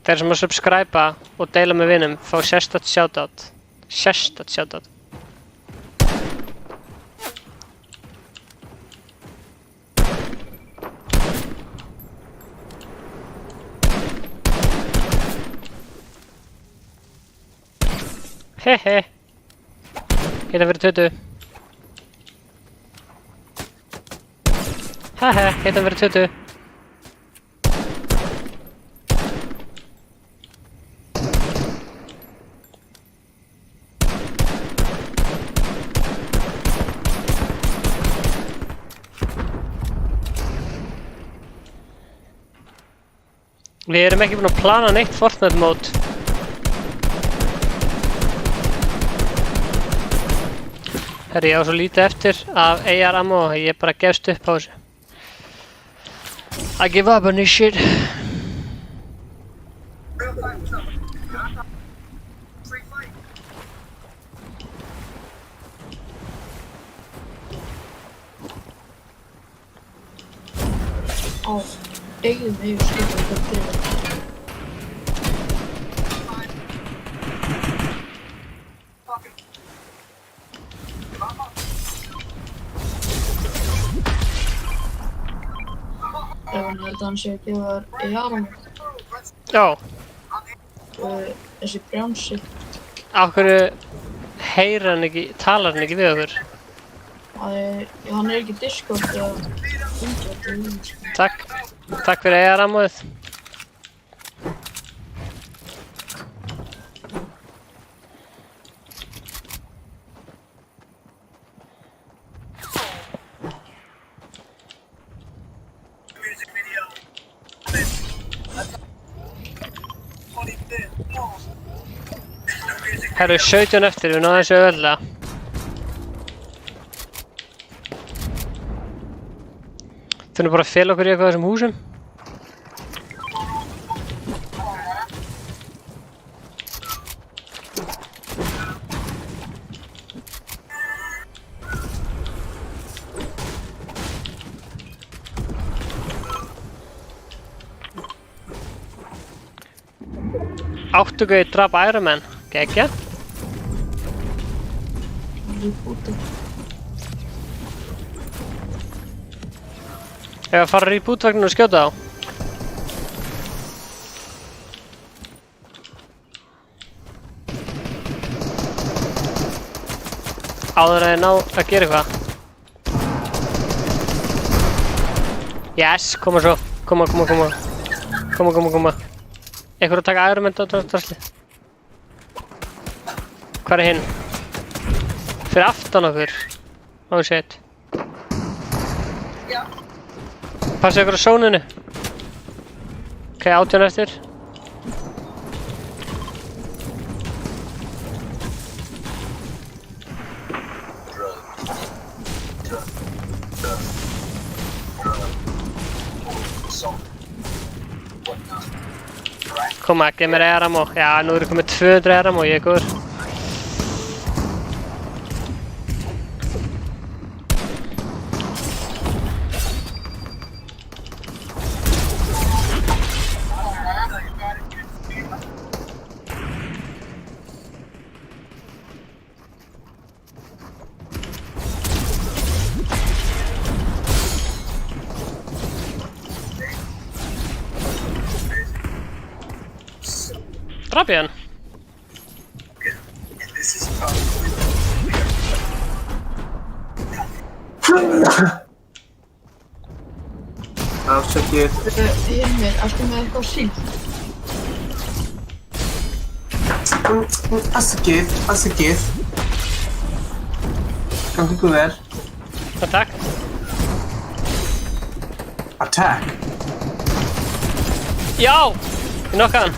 Þeir sem að subscriba og deila með vinum fá sérstakt shoutout. Sérstakt shoutout. Hehe. Hérna fyrir 20. Haha, hérna fyrir 20. Við erum ekki búin að plana neitt Fortnite mót. Herri, ég á svo lítið eftir af AR ammo og ég bara gefst upp á þessu. I give up on this shit. Á, eigum við skipað þetta til. Hann sé að gefa þér AR-ammo. Já. Þessi brjánsi. Af hverju heyrir hann ekki, talar hann ekki við okkur? Hann er ekki Discord eða Discord. Takk. Takk fyrir AR-ammoið. Herru, 17 eftir, við náðum þessu auðvitað. Þurfum bara að fela okkur í eitthvað þessum húsum. Áttugauð drap Iron Man. Gekkja. Ef að fara í reboot-vagninu og skjóta á. Áður að þið ná að gera eitthvað. Yes, koma svo. Koma. Einhver að taka agrumend á drasli. Hvar hinn? Fyrir aftan okkur. Oh shit. Passa ykkur á sóninu. Ok, 18 eftir. Koma, gef mér air-ammo. Já, nú eru komið 200 air-ammo, ég er góður. Drap ég hann? Afsakið. Hilmir, ertu með eitthvað síld? Afsakið. Gangi ykkur vel. Attack. Attack. Já! Ég nokkaði hann.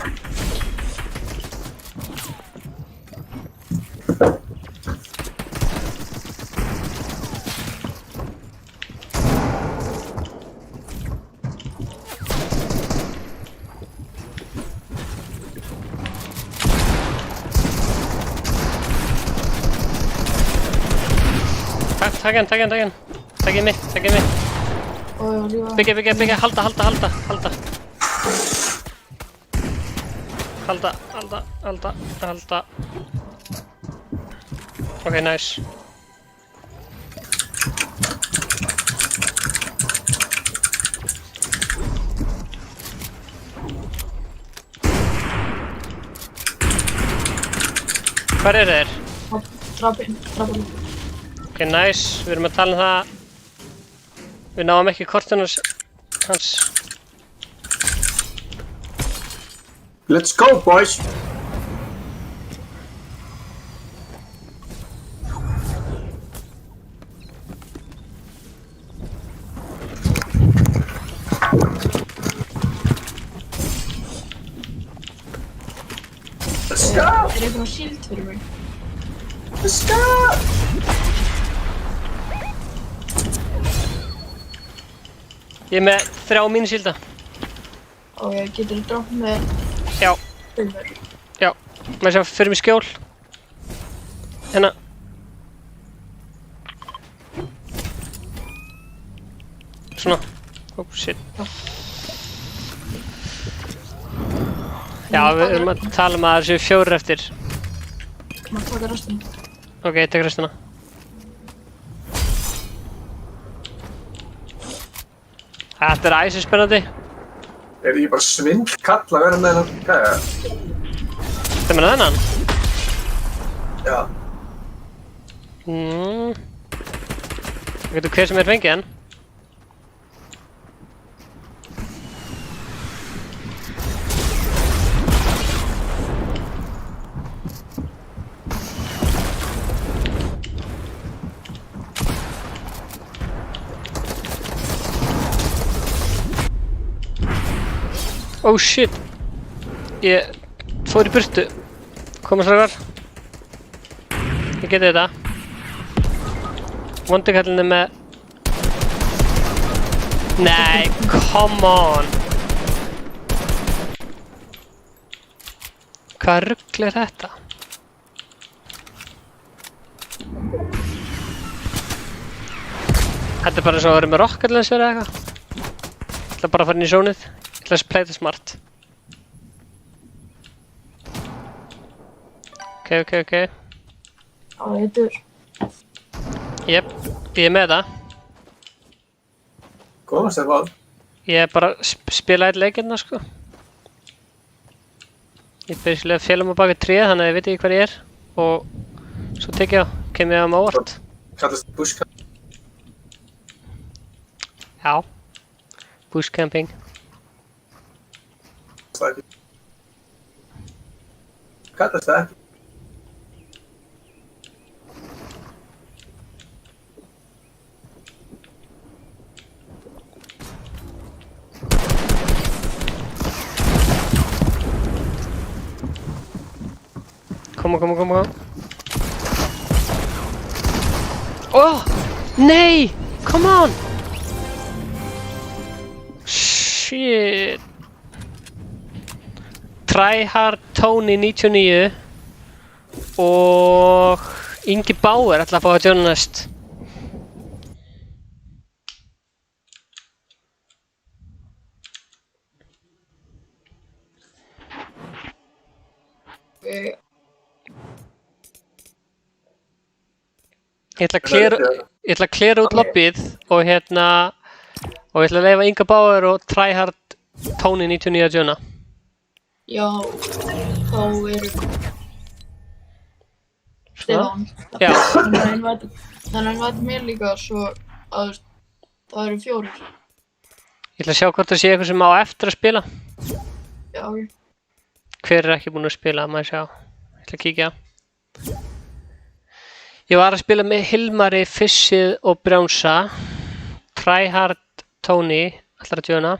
Takk hann. Takk ég mitt. Byggja, halda. Ok, nice. Hvar þeir? Drapinn. Ok, nice. Við erum að tala það. Við náum ekki kortinu hans. Let's go, boys. Let's go. Eitthvað síld fyrir mig? Let's go. Ég er með 3 mínusilda. Ok, getur þú dropp með Já. Hilmir? Já. Maður sjá fyrir mig skjól. Hérna. Svona. Oh shit. Já, við erum að tala um að það séu 4 eftir. Maður taka restina. Ok, tek restina. Þetta er æsispennandi. Er ég bara svindkall að vera með hennan gæja? Það meina þennan? Já. Það getur hver sem er fengið hann. Oh shit. Ég fór í burtu. Koma strákar. Ég geti þetta. Vondikallin er með... Nei, come on. Hvað rugl er þetta? Þetta er bara eins og að vera með rocket launcher eða eitthvað. Ég ætla bara að fara inn í zónið. Let's play the smart. Ok. Já, ég dur. Jep, ég er með það. Komast þér hvað? Ég er bara að spila eitt leikirna, sko. Ég byrjulega fjölum á baki 3, þannig að ég veit ekki hver ég er. Og svo tek ég á. Ok, kem ég á óvart. Kallast bushcamping. Já. Bushcamping. Það ekki. Kallast það ekki. Koma. Oh! Nei! Come on! Shit! Tryhard Tony 99 og Ingi Bauer ætla að fá að joina næst. Ég ætla að klera út lobbyið og ég ætla að leyfa Inga Bauer og Tryhard Tony 99 að joina. Já, þá Stefán. Já. Þannig að hann væti mér líka svo að það eru 4. Ég ætla að sjá hvort það sé eitthvað sem á eftir að spila. Já, ok. Hver ekki búinn að spila, maður sjá. Ég ætla að kíkja. Ég var að spila með Hilmari, Fissið og Brjánsa. Tryhard Tony ætlar að joina.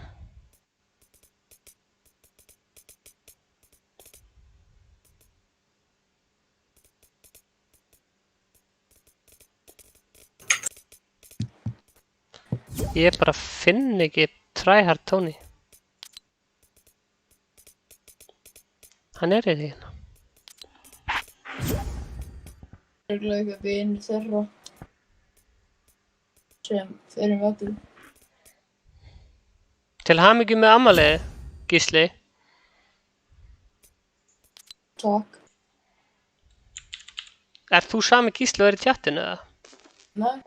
Ég bara finn ekki Tryhard Tony. Hann í því hérna. Örugglega eitthvað vinur þeirra sem þeir vatið. Til hamingju með afmælið, Gísli. Takk. Ert þú sami Gísli og er í tjattinu eða? Nei.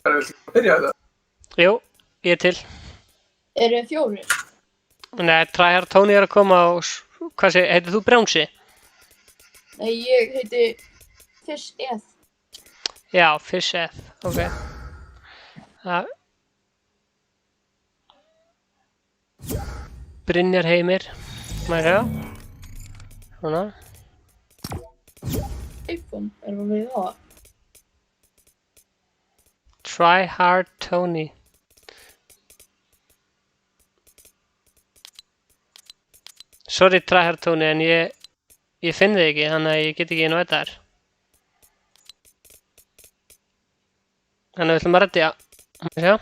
Það er að byrja þetta. Jú, ég er til. Eru þið 4? Nei, Tryhard Tony er að koma og... Hvað segir, heitir þú Brjánsi? Nei, ég heiti Fissið. Já, Fissið, ok. Brynjar Heimir. Maður sjá. Svona. iPhone, erum við það? Tryhard Tony. Sorry Tryhard Tony, en ég finn þig ekki, þannig að ég get ekki inn á þetta þar. Þannig að við ætlum að redda, sjá.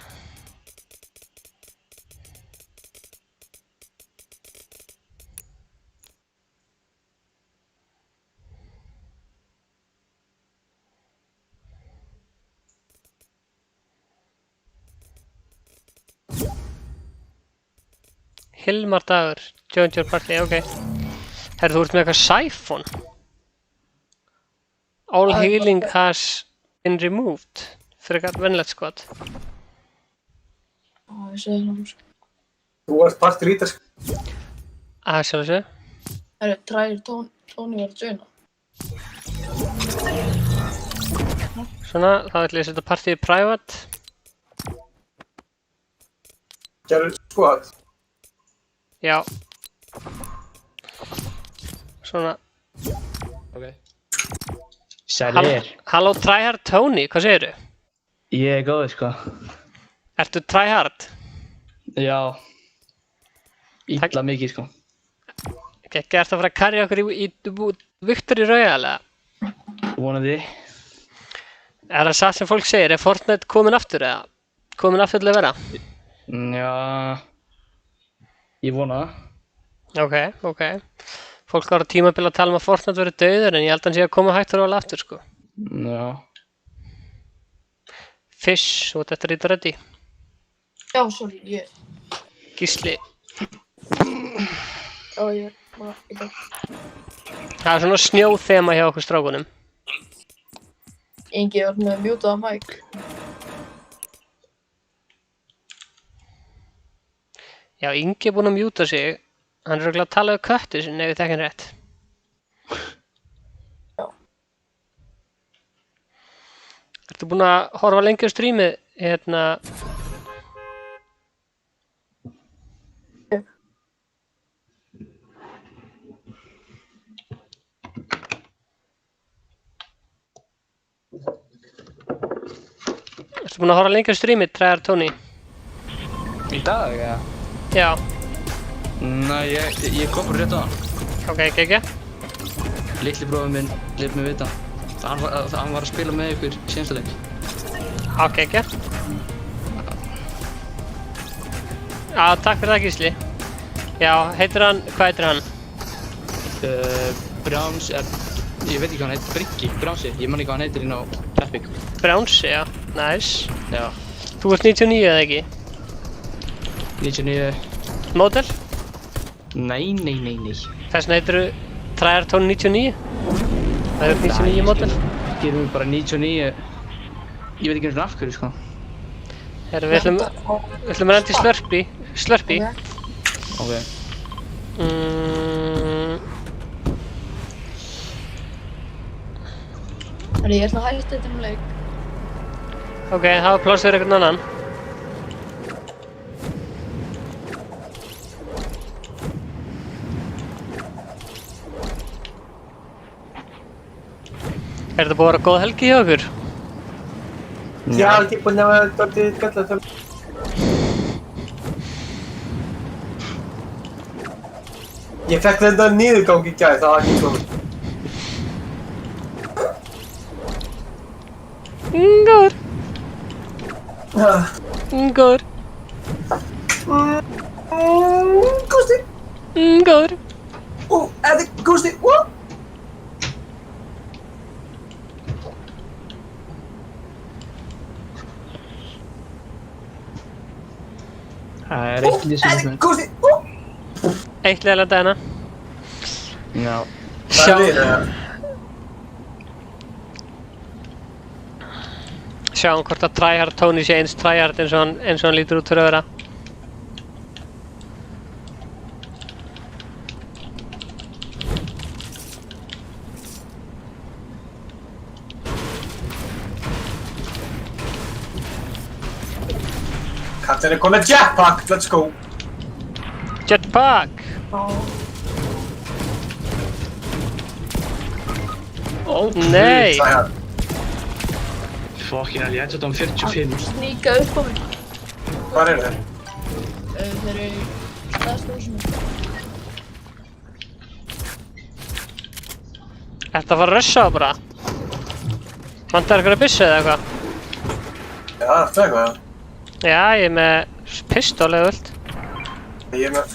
Hilmar Dagur, join your party, ok. Herru, þú ert með eitthvað Siphon. All healing has been removed. Frekar venlegt skot. Ég segi það. Þú varst partur í þetta. Sjálfsög. Tryhard Tony var að joina. Svona, þá ætlum ég að setja partíið private. Gerðu squad. Já. Svona. Ok. Sælir. Halló Tryhard Tony, hvað segirðu? Ég er góður sko. Ertu Tryhard? Já. Illa mikið sko. Ekki ertu að fara að karja okkur í Victory Royale eða? Vonandi. Er það satt sem fólk segir, er Fortnite komin aftur eða? Komin aftur til að vera? Já. Ég vona það. Ok. Fólk var á tímabil að tala um að Fortnite verið dauður en ég held að hann sé að koma hægt og rólega aftur sko. Já. Fish, þú ert eftir að rýta reddi. Já, sorry, ég. Gísli. Já, ég bara Það er svona snjóþema hjá okkur strákunum. Ingi var með mjútað á mic. Já, Ingi er búinn að mjúta sig. Hann er örugglega að tala við köttu sinni ef ég þekki hann rétt. Já. Ertu búinn að horfa lengi á strímið? Ertu búinn að horfa lengi á strímið, Tryhard Tony? Í dag, eða? Já. Nei, ég kom bara rétt á hann. Ok, ekki. Litli bróðir minn lét mig vita. Hann var að spila með ykkur síðasta leik. Ok, ekki. Já, takk fyrir það, Gísli. Já, hvað heitir hann? Brjáns ég veit ekki hvað hann heitir, Bryggi, Brjánsi. Ég man ekki hvað hann heitir inn á Epic. Brjánsi, já. Nice. Já. Þú ert 99 eða ekki? 99. Módel? Nei. Þess vegna heitirðu Tryhard Tony 99? Það er 99 módel? Gerum við bara 99. Ég veit ekki eins og af hverju, sko. Herru, við ætlum að renda í Slurpee. Ok. Ég ætla að hætta þetta leik. Ok, það var pláss fyrir einhvern annan. Er þetta búið að vera góð helgi hjá okkur? Já, ég er búinn að vera dálítið skemmtilegt. Ég fekk þetta niðurgang í gær, það var ekki svona. Góður. Gústi! Góður. Þetta er Gústi! Það er eitt lýsing með. Gústi! Eitt leiðilega dagina. Já. Sjáum hvort að Tryhard Tony sé eins tryhard eins og hann lítur út fyrir að vera. Kapten er komið jetpack, let's go! Jetpack! Nei! Fokkin hell, ég ætti þetta 45. Sníka upp á mig. Hvar eru þeir? Þeir eru í staðstofsinu. Ertu að fara að rusha það bara? Vantar einhverja byssu eða eitthvað? Já, það er eitthvað. Já, ég er með pistól eða völd. Ég er með...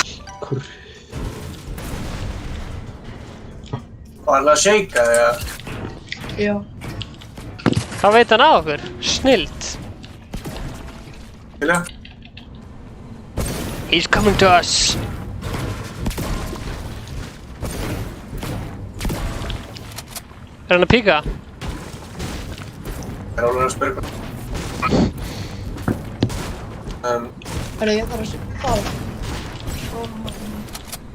Var hann að shaka þig, eða? Já. Hvað veit hann á okkur? Snillt. Vilja? He's coming to us. Er hann að píka? Er alveg að spyrja hvað? Herru, ég þarf að fara.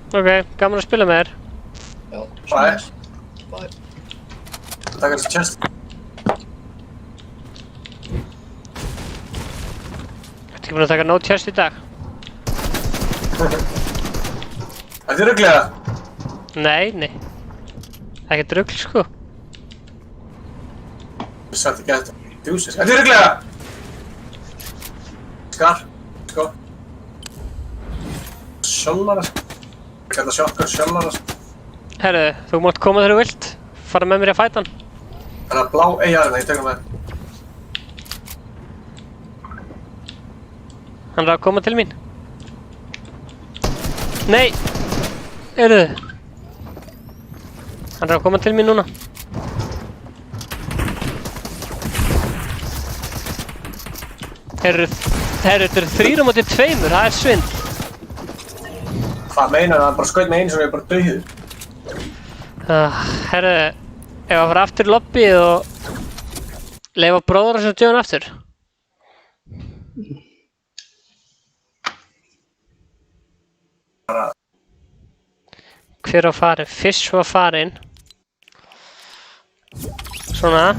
Ok, gaman að spila með þér. Já. Bye. Bye. Takk fyrir chest. Ertu ekki búinn að taka no chest í dag? Ertu rugglega? Nei. Ekkert rugl, sko. Ég satt ekki eftir. Djúsis. Ertu rugglega? Skar. Sko. Sjálfara. Ég gæti að sjokka sjálfara. Herru, þú mátt koma þegar þú vilt. Fara með mér í að fæta hann. Það er blá eigarinn, ég tekur með. Hann er að koma til mín. Nei! Heyrðu. Hann er að koma til mín núna. Heyrðu, þetta eru 3 á móti 2, það er svindl. Hvað meinar það? Hann bara skaut með einu sem ég bara dauður. Herru, ef að fara aftur í lobbyið og Leifa bróður sem djöðun aftur. Hver var farin? Fish var farin. Svona.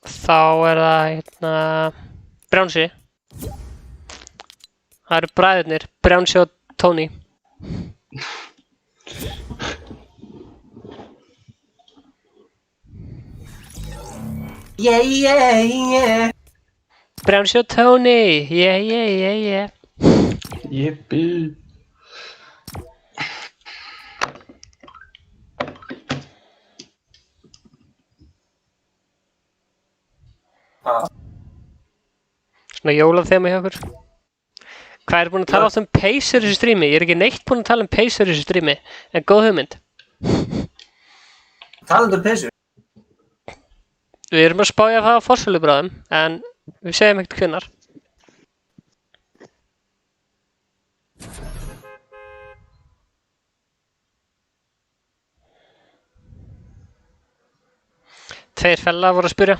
Þá er það hérna Brjánsi. Það eru bræðurnir, Brjánsi og Tony. Yeah. Brjánsi og Tony, yeah. Jippi. Svona jólaþema hjá okkur. Hvað er búin að tala oft um peysur í þessu strími? Ég er ekki neitt búin að tala um peysur í þessu strími, en góð hugmynd. Talandi um peysur. Við erum að spája að það á forsölubráðum, en við segjum ekkert hvenær. Tveir fella voru að spyrja.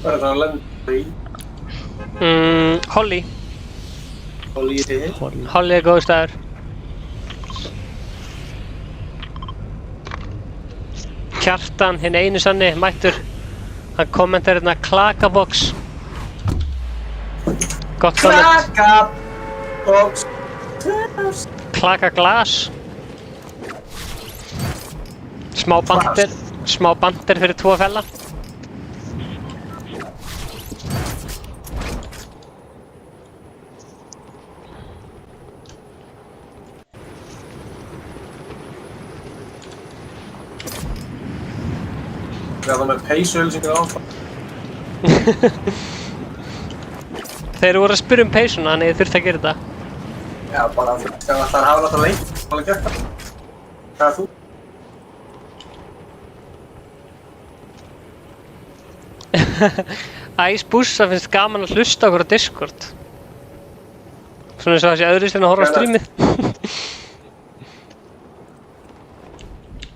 Hvað er það að lenda í? Holly. Holly í þig? Holly er góð staður. Kjartan, hinn einu sanni, mættur. Hann kommentar hérna klakabox. Gott komment. Klakabox. Klakaglas. Smá bandir fyrir 2 fella. Það var með peysuölsingar áfram. Þeir voru að spyrja um peysuna, þannig ég þurfti að gera þetta. Já, bara það ætlar að hafa þetta lengt. Alveg gert það. Hvað er þú? Æsbússa finnst gaman að hlusta okkur á Discord. Svona eins og það sé öðruvísi en að horfa á strímið.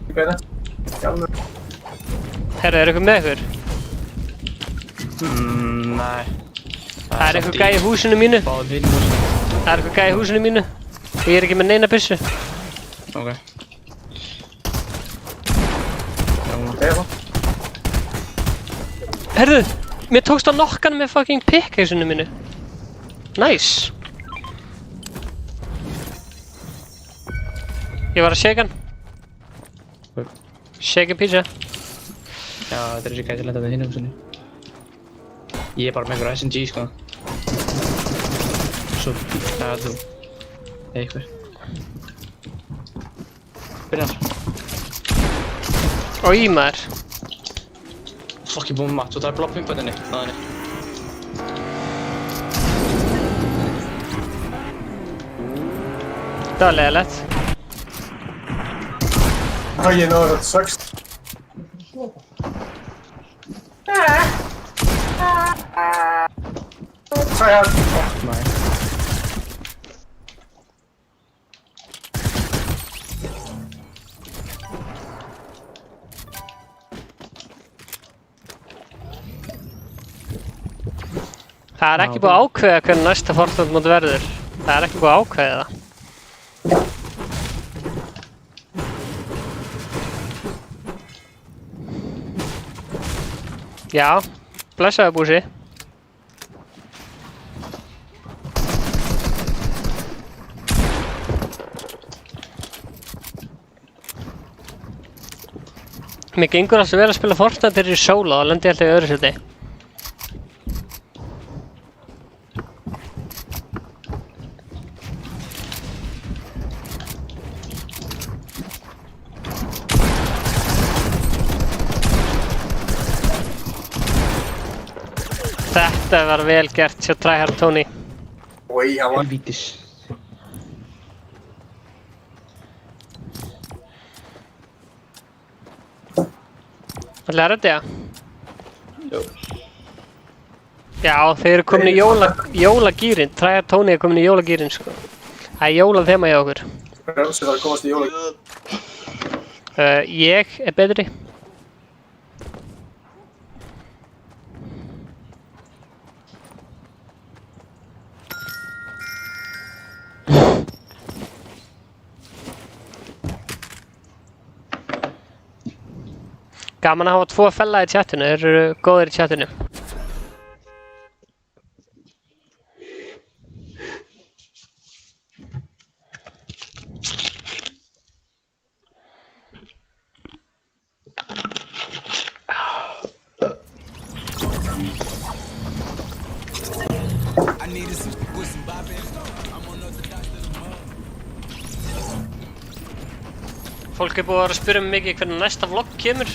Hvað er það? Sjálfur. Herru, er eitthvað með ykkur? Nei. Það er eitthvað gæi í húsinu mínu. Báðum við í húsinu. Það er eitthvað gæi í húsinu mínu. Ég er ekki með neina byssu. Ok. Herru, mér tókst að nokka hann með fucking pickaxeinu mínu. Nice. Ég var að shake hann. Shake pizza. Já, þetta er þessi gæti lendað við hinn húsinu. Ég er bara með einhver SNG, sko. Svo, þú. Einhver. Byrjar. Oj, maður. Fuck, ég búið með mat, svo það er blá pumpa þenni. Náðinni. Það var leiðilegt. Ég náður þetta sögst. Try out. Nei. Það er ekki búið að ákveða hvernig næsta Fortnite mót verður. Það er ekki búið að ákveða það. Já, blessaðu Búsi. Mér gengur alltaf vel að spila Fortnite þegar ég er í solo og lendi ég alltaf í öðru seti. Þetta var vel gert hjá Tryhard Tony. Oi, hann var... Helvítis. Ætlaðu að redda það? Jú. Já, þeir eru komin í jólagýrin. Tryhard Tony er komin í jólagýrin, sko. Það er jólaþema hjá okkur. Hver er það að komast í jóla? Ég er betri. Gaman að hafa 2 fella í chatinu, þeir eru góðir í chatinu. Fólk er búið að vera að spyrja mig mikið hvernig næsta vlogg kemur.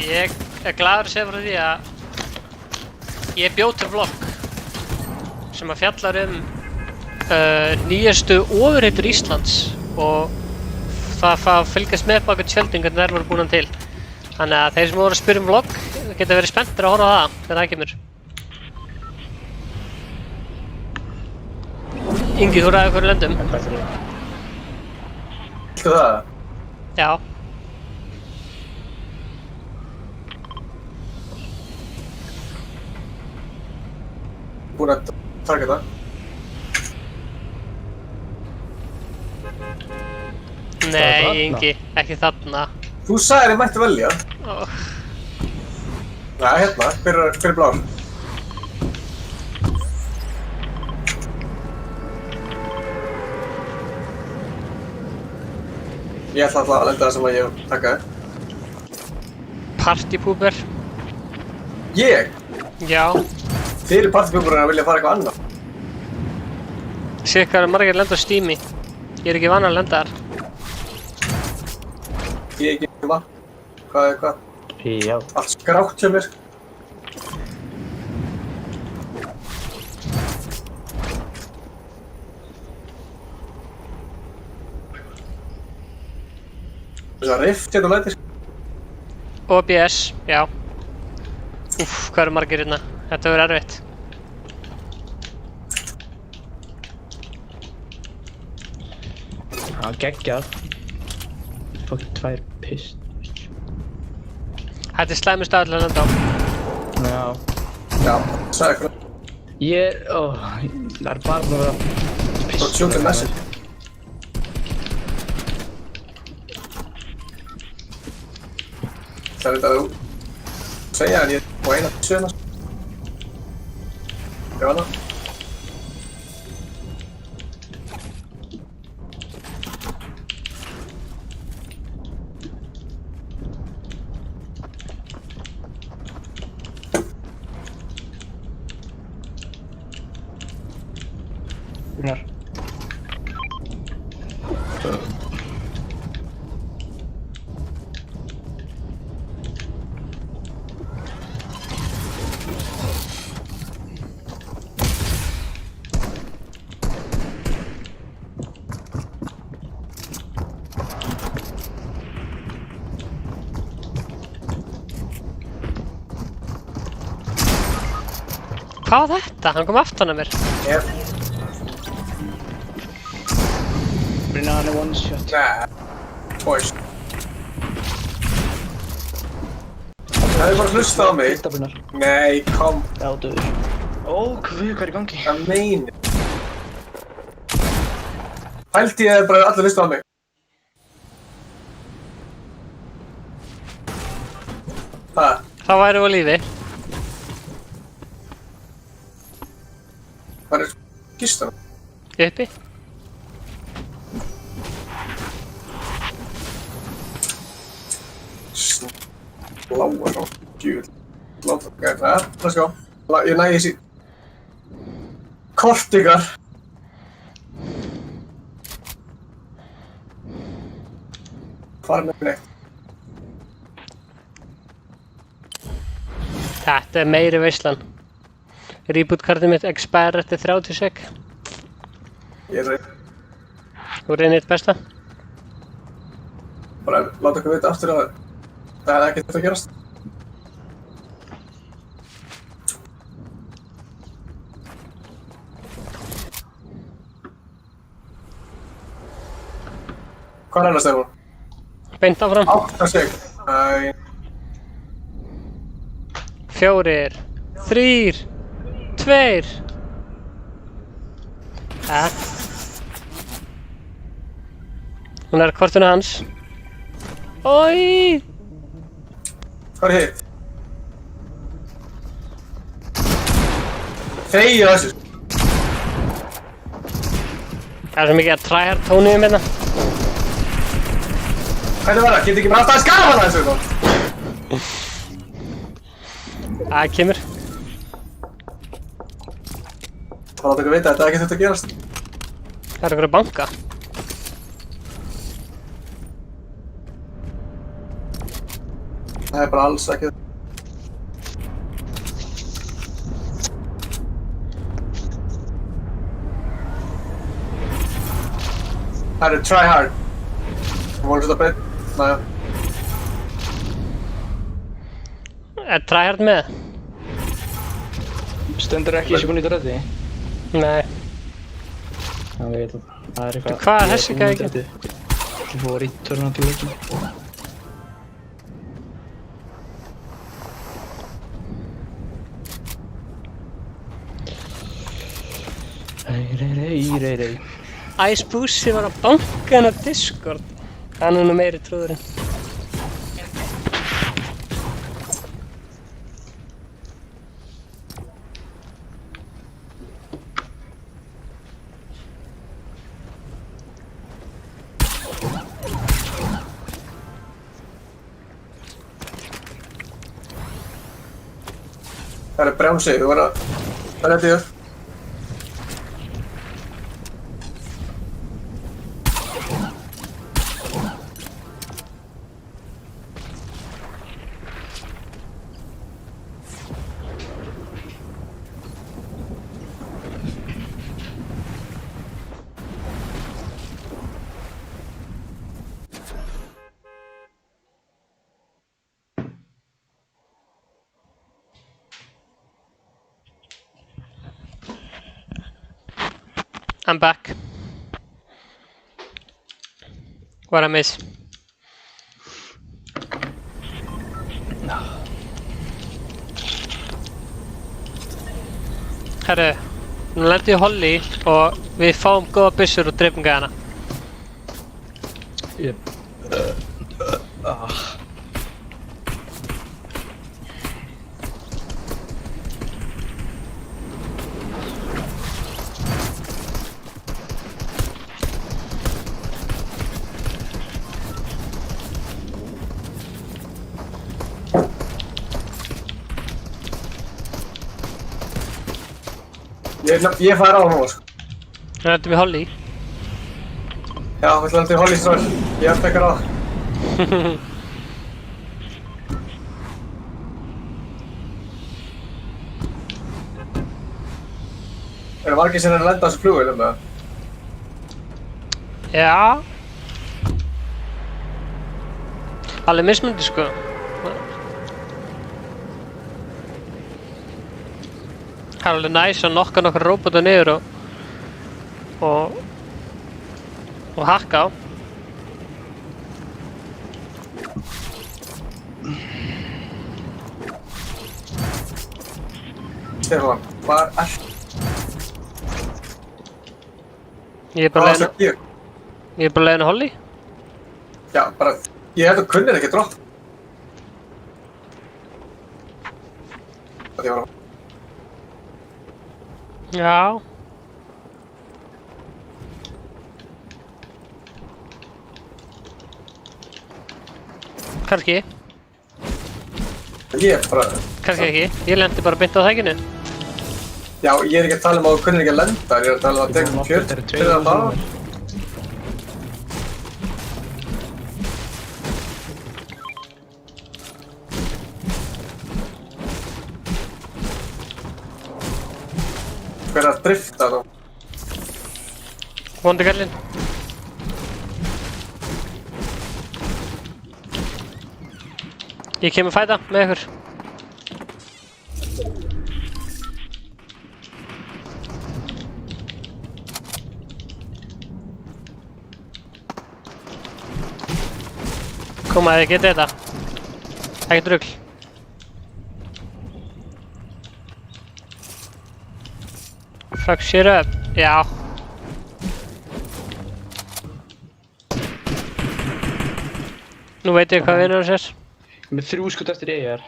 Ég er glaður að segja frá því að ég bjó til vlogg sem að fjallar nýjastu ofurheitur Íslands og það fylgast með baka tjöldin hvernig þær voru búin til. Þannig að þeir sem voru að spyrja vlogg geta verið spenntir að horfa á það þegar það kemur. Ingi, þú ræður hverju löndum? Viltu það? Já. Búin að taka það? Nei, Ingi, ekki þarna. Þú sagðir ég mætti velja. Nei, hérna, hver er blár? Ég ætla alltaf að lenda það sem að ég takaði. Partypooper. Ég? Já. Þið eru partypooperinn að vilja fara eitthvað annað. Sér hvað margir lenda á Steami. Ég er ekki vanur að lenda þar. Ég er ekki vann. Hvað er hvað? Já. Allt skrátt hjá mér. Það er rift hérna og lætir. OBS, já. Úff, hvað eru margir hérna. Þetta verður erfitt. Það geggjað. Fokkin 2 pist. Þetta er slæmur stað til að lenda á. Já. Já, sagði eitthvað. Það er bara að vera piss. Svo tjókið message. Það er þetta að segja en ég var eina söguna. Ég var það. Gunnar. Hvað var þetta? Hann kom aftan að mér. Yep. Brynja, hann er one shot. Nei. Twice. Það er bara að hlusta á mig. Fyrsta Brynjar. Nei, kom. Já, döður. Ó, hvað er í gangi? Hvað meinir? Hældi ég bara allir hlusta á mig. Það, Þá værum við á lífi. hvað er kistan? Uppi. Lága svo, djúvill. Láta, ok, let's go. Ég næði þessi kort ykkar. Farið með neitt. Þetta er meiri veislan. Reboot-kartið mitt expire eftir 30 sek. Ég reynd. Þú reynir þitt besta. Bara láta okkur vita aftur að það hefði ekkert að gerast. Hvað er ennast þegar hún? Beint áfram. 8 sek. 4, 3, 2. Hún er kortinu hans. Oj! Hvað er hitt? Þegið þessu. Það er svo mikið að tryhard tóniðum hérna. Hvernig var það? Getur ekki bara alltaf að skafa það þessu þá? Það kemur. Það láta ykkur vita að þetta ekkert þetta að gerast. Það er ykkur að banka. Það er bara alls ekki. Það er try hard. Það voru þetta breytt. Næja. Er tryhard með? Stendur ekki þessi búin í drætti? Nei. Já, ég veit það. Það er eitthvað... Hvað er þessi gæði? Það fór í törnum til leikin. Rei. Ice Pussy var að banka hennar Discord. Hann er nú meiri trúðurinn. Það er brjámsi, þú verður að... Það er þetta. I'm back. What I miss? Herru, nú lendum við Holly og við fáum góða byssur og dreifum gæðana. Jep. Ég fær á nú, sko. Nú lendum við Holly. Já, við lendum í Holly strax. Ég fekkar á. Eru margir sem er að lenda á þessu flugvélum, eða? Já. Alveg mismunandi, sko. Það er alveg næs að nokka nokkra róbota niður og hakka á. Stefán, hvað er... Ég er bara leiðin að Holly. Já, bara... Ég held að kunnir ekki drótt. að ég var Já. Kannski. Ég er bara... Kannski ekki. Ég lendi bara beint á þækinu. Já, ég er ekki að tala um að þú kunnir ekki að lenda, ég er að tala um að tekur 40 fyrir að það. Hver er að drifta þá? Vondi kallinn. Ég kem að fæta með ykkur. Koma, þið getið þetta. Ekkert rugl. Fuck shit up. Já. Nú veit ég hvað vinur hans er. Með 3 skot eftir ER.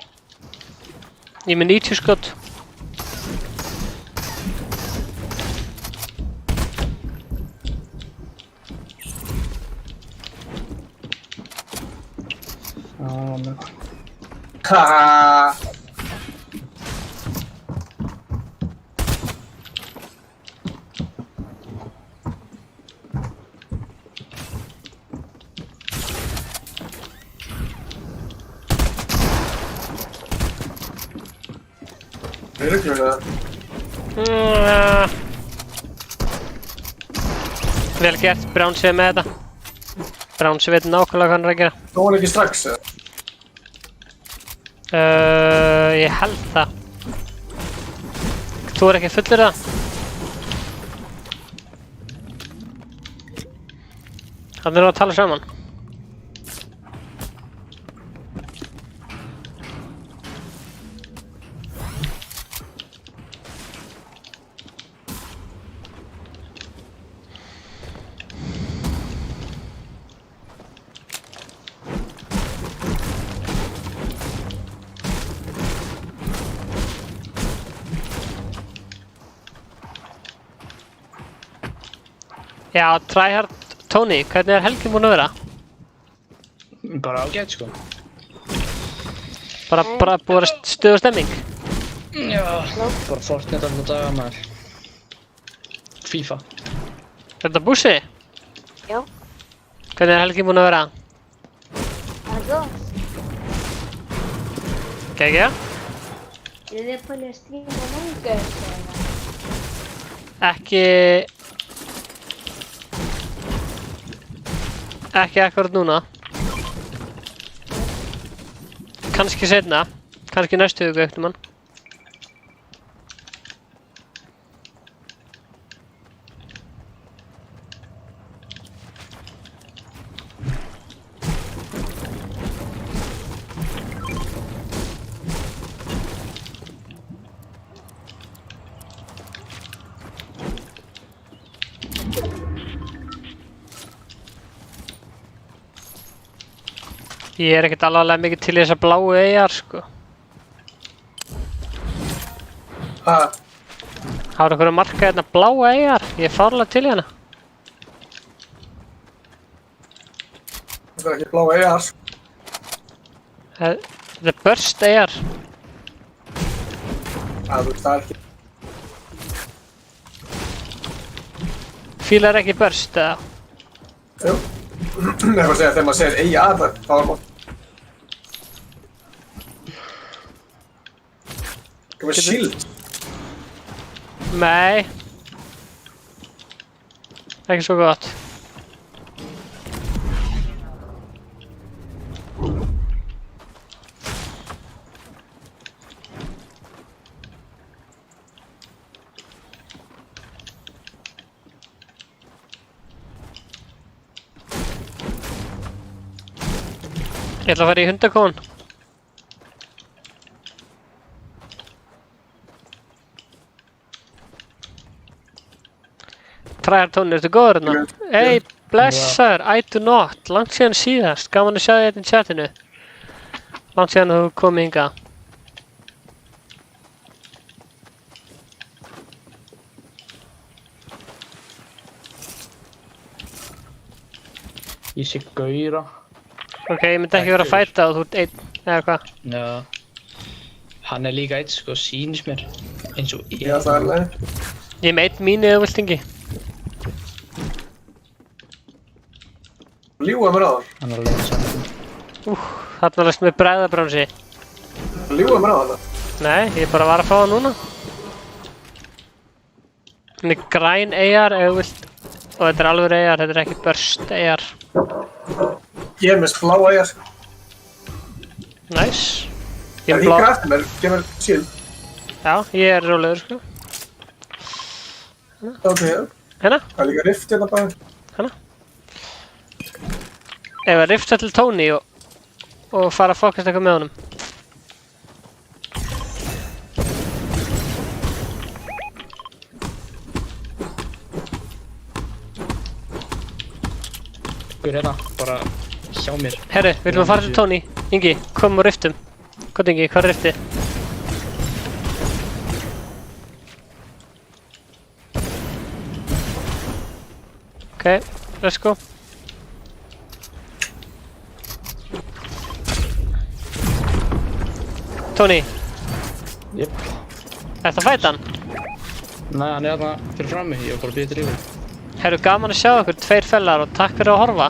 Ég er með 90 skot. Haha. Við ruglum það. Vel gert, Brownsið með þetta. Brownsið veit nákvæmlega hvað hann er að gera. Nó hann ekki strax, eða? Ég held það. Þú er ekki fullur það? Þannig erum við að tala saman. Já, tryhard Tony, hvernig er helgin búin að vera? Bara ágætt sko. Bara búið að vera stuð og stemming? Já, bara Fortnite alltaf daga maður. FIFA. Er þetta Bussi? Já. Hvernig er helgin búin að vera? Það er góð. Gegja? Ég er að pæla að stríma manga Ekki akkurat núna. Kannski seinna. Kannski næstu viku eftir mann. Ég er ekkert alveg mikið til í þessa bláu eyjar, sko. Ha? Hafðu einhverju að marka hérna bláu eyjar? Ég er fárlega til í hana. Það er ekki blá ER. Þetta er burst eyjar. Það er ekki. Fílar ekki burst, eða? Jú. Ég var að segja, þegar maður segir ER, þá er maður... Hvað með shield? Nei. Ekki svo gott. Ég ætla að fara í hundakón. Tryhard Tony, ertu góður hérna? Hey, blessar, I do not. Langt síðan síðast. Gaman að sjá þig hérna í chatinu. Langt síðan þú komið hingað. Ég sé Gaura. Ok, ég myndi ekki vera að fæta og þú ert einn, eða hvað? Já. Hann er líka einn sko, sýnist mér. Eins og ég. Já, það er leið. Ég er með einn mínu eða vilt ekki. Ljúga mér á það. Hann er að leiða saman. Þarna lest með bræðabránsi. Ljúga mér á það. Nei, ég bara var að fá það núna. Hann er græn AR eða þú vilt. Og þetta er alveg AR, þetta er ekki burst AR. Ég er með blá eiga, sko. Nice. Það er híkar eftir mér, gef mér shield. Já, ég er rólegur sko. Ok, já. Hérna? Það er líka rift hérna bara. Hérna? Ef að rifta til Tony og fara að fokast eitthvað með honum. Gaur hérna, bara hjá mér. Herru, við viljum að fara til Tony. Ingi, kom og riftum. Hvað Ingi, hvað er riftið? Ok, let's go. Tony, Jep. ertu að fæta hann? Nei, hann er hérna fyrir frammi, ég var bara að býða til lífið. Herru, gaman að sjá okkur, 2 fellar og takk fyrir að horfa.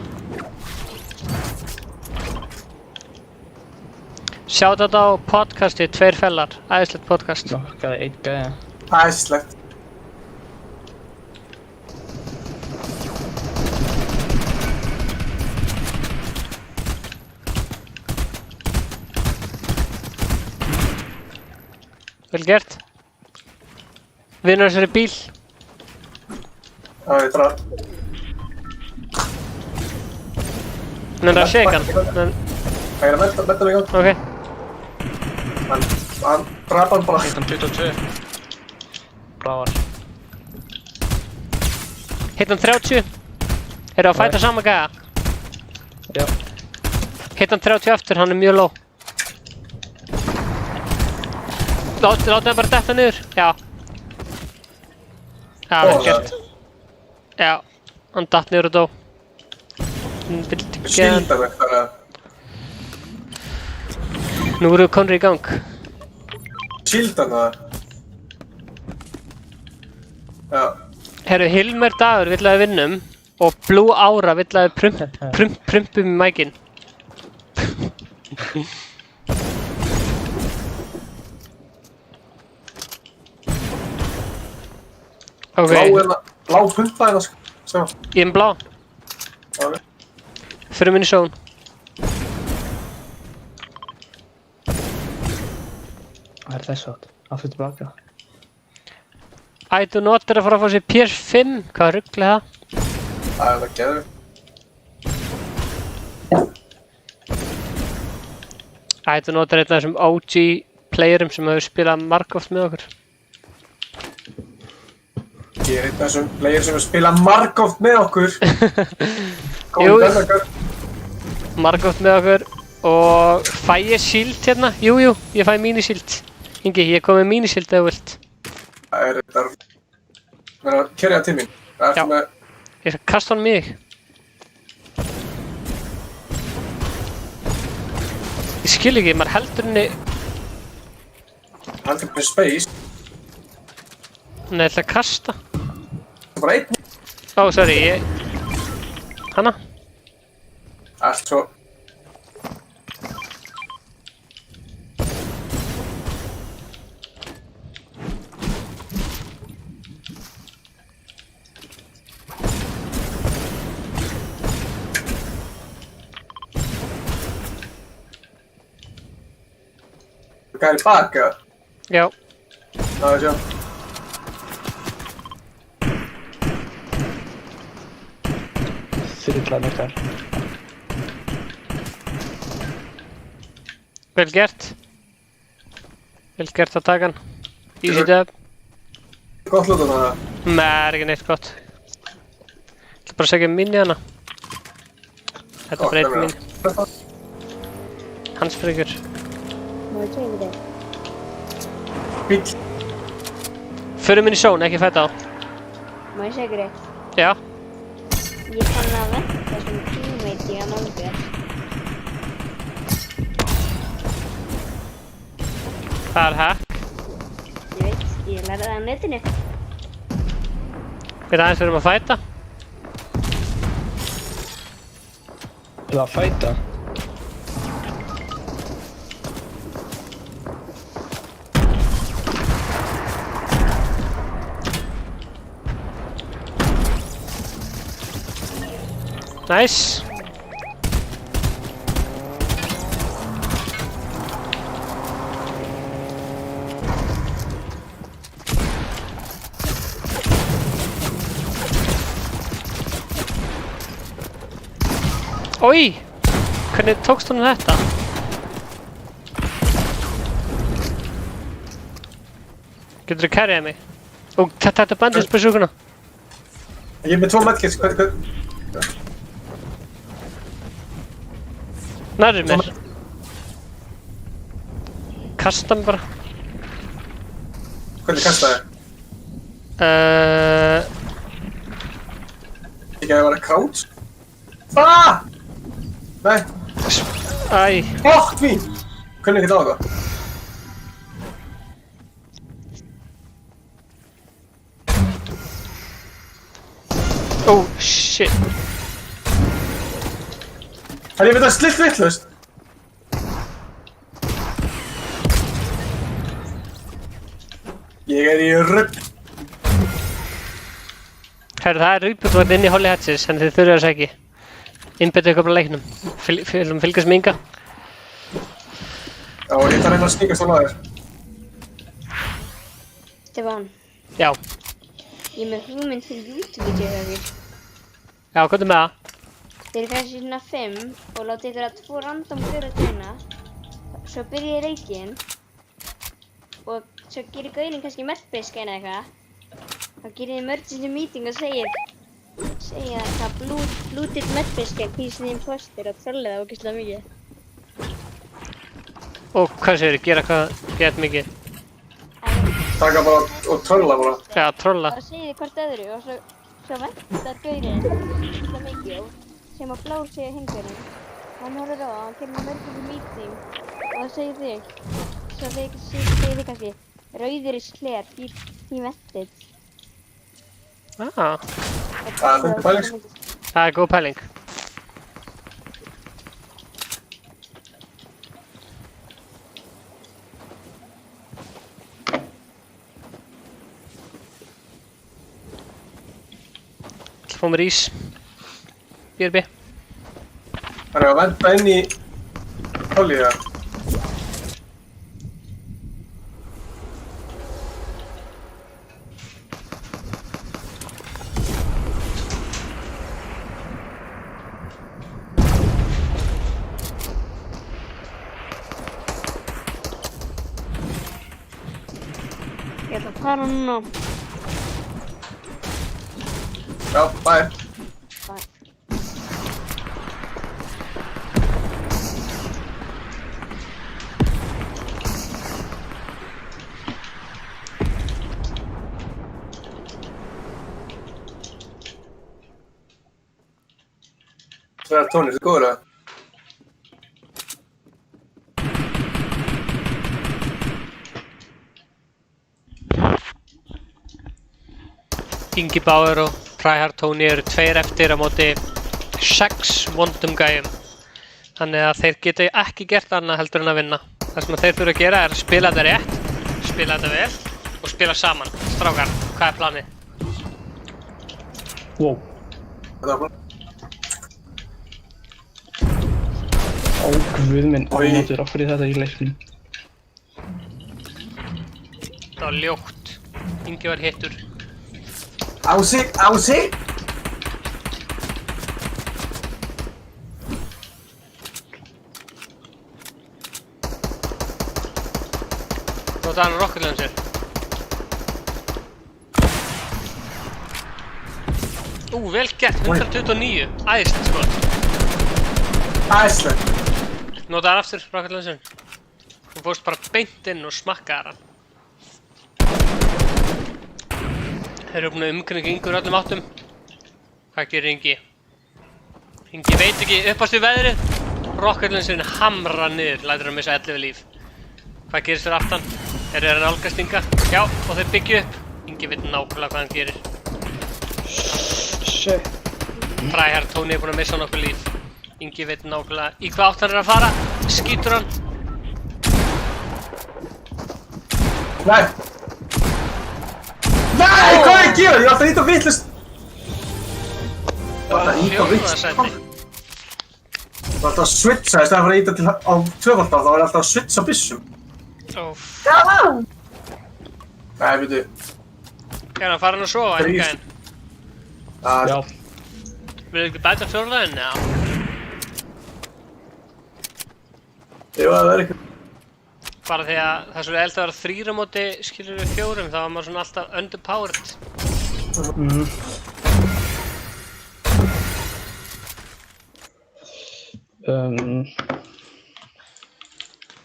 Shoutout á podcasti, 2 fellar, æðislegt podcast. Nokkaði einn gæði. Æslegt. Vel gert. Vinnur þessari bíl. Já, ég draf. Hann er að shake hann. Það er að melda mig í gang. Ok. Hann draf hann bara. Hittan 22. Bráðar. Hitt hann 30. Eru að fæta sama gæja? Já. Hitt hann 30 aftur, hann er mjög low. Láttu hann bara detta niður. Já. Já, vel gert. Já, hann datt niður og dó. Hann vildi ekki að... Skilda mig þar að... Nú erum við konur í gang. Skilda hann það. Já. Herru, Hilmar Dagur vill að við vinnum og Blue Aura vill að við prumpum í mækinn. Ok. Blá pumpa hérna, sko. Sjá. Ég er með blá. Ok. Förum inn í zone. Hvað er þessu átt? Aftur tilbaka. I do not er að fara að fá sér PS5. Hvað rugl er það? Það er það geður. I do not er einn af þessum OG playerum sem hefur spilað margoft með okkur. Ég er einn af þessum player sem spila margóft með okkur. Jú, margoft með okkur og fæ ég shield hérna? Jú, ég fæ mínishield. Ingi, ég kom með mínishield eða þú vilt. Það er þetta... Mér er að kerja til mín. Það er með... Ég skal kasta hann mig. Ég skil ekki, maður heldur henni... Heldur með space. Nei, ég ætla að kasta. Það er bara einn. Ó, sorry, ég... Hanna? Allt svo... Hvað er í bak, eða? Já. Það er sjá. Þyrlan okkar. Vel gert. Vel gert að taka hann. Easy dub. Gott lúta það. Nei, er ekki neitt gott. Ég ætla bara að segja minni hana. Þetta er bara einn mín. Hans fryggur. Bíl. Förum inn í zone, ekki fæta á. Má ég segja eitt? Já. Ég fann að venda sem teammate Það er hack. Ég veit, ég lærði það á netinu. Við aðeins verðum að fæta. Það að fæta? Nice. Oj! Hvernig tókst hún þetta? Getur þú carryað mig? Og þetta er bandisbúsuguna. Ég er með 2 medkits, Nærri mér. Kasta mig bara. Hvernig kastaði? Ekki að það var að crouch? Nei. Æ. Fokk mín! Hvernig ekki á það? Oh, shit. Það ég veit að slilt vitlaust. Ég er í rugg. Herru, það er rýput inn í Holly Hatches, en þið þurfið þess ekki. Innbyttu ykkur bara leiknum. Fylgjast með Inga. Já, ég þarf að sníkast á þér. Stefán. Já. Ég er með hugmynd fyrir YouTube-vídeó hjá þér. Já, hvað er með það? Þeir kannski svona 5 og láta ykkur að 2 random gera treyna. Svo byrja ég leikinn. Og svo gerir gaurinn kannski medbisc eða eitthvað. Þá gerir þið emergency meeting og segja það blútir medbisc en hvísið impostor og trolla það ógeðslega mikið. Og hvað segir þið? Gera hvað? Gera mikið? Taka bara og trolla bara. Já, trolla. Og segja þið hvort öðru og svo ventar gaurinn ógeðslega mikið og sem að blási hengurinn. Hann horfir á það, hann gerir emergency meeting og það segir þig. Svo segir þið kannski rauður is clear, he vetted. Ah. Það er pæling. Það er góð pæling. Fá mér ís. BRB. Það er að venda inn í Holly það. Ég ætla að fara núna. Já, bye. Bye. Það er tónlist, er góður það? Ingi Bauer og Tryhard Tony eru 2 eftir á móti 6 vondum gæjum. Þannig að þeir geta ekki gert annað heldur en að vinna. Það sem þeir þurfa að gera er að spila þetta rétt, spila þetta vel og spila saman. Strákar, hvað er planið? Wow. Þetta var plan. Ó, guð minn, ámáttur, af hverju þetta í leiknum? Það var ljótt. Ingi var hittur. Ási, Ási! Nú það er rocket launcher. Vel gert, 129. Æðislegt skot. Æðislegt. Nú það er aftur rocket launcher. Þú fórst bara beint inn og smakkaðar hann. Þeir eru búin að umkringa Ingu úr öllum áttum. Hvað gerir Ingi? Ingi veit ekki uppást við veðrið. Rocket launcherinn hamrar niður, lætur hann missa 11 líf. Hvað gerist fyrir aftan? Þeir eru að nálgast Inga. Já, og þeir byggja upp. Ingi veit nákvæmlega hvað hann gerir. Shit. Tryhard Tony er búinn að missa nokkuð líf. Ingi veit nákvæmlega í hvað átt hann er að fara. Skýtur hann. Nei! Nei, hvað er að gera? Ég er alltaf ít á vitlust. Það var alltaf ít á vitlust. Sæti. Það var alltaf að switcha í stæðan fyrir að íta til á tvöfaldar, þá var alltaf að switcha byssum. Óf. Nei, veitu. Er hann farin að sofa, Ingaðinn? Já. Viltu ekki bæta fjórðaðinn, eða? Jú, það er eitthvað. Bara því að það er svo eld að vera 3 á móti, skilur við 4, þá var maður svona alltaf underpowered.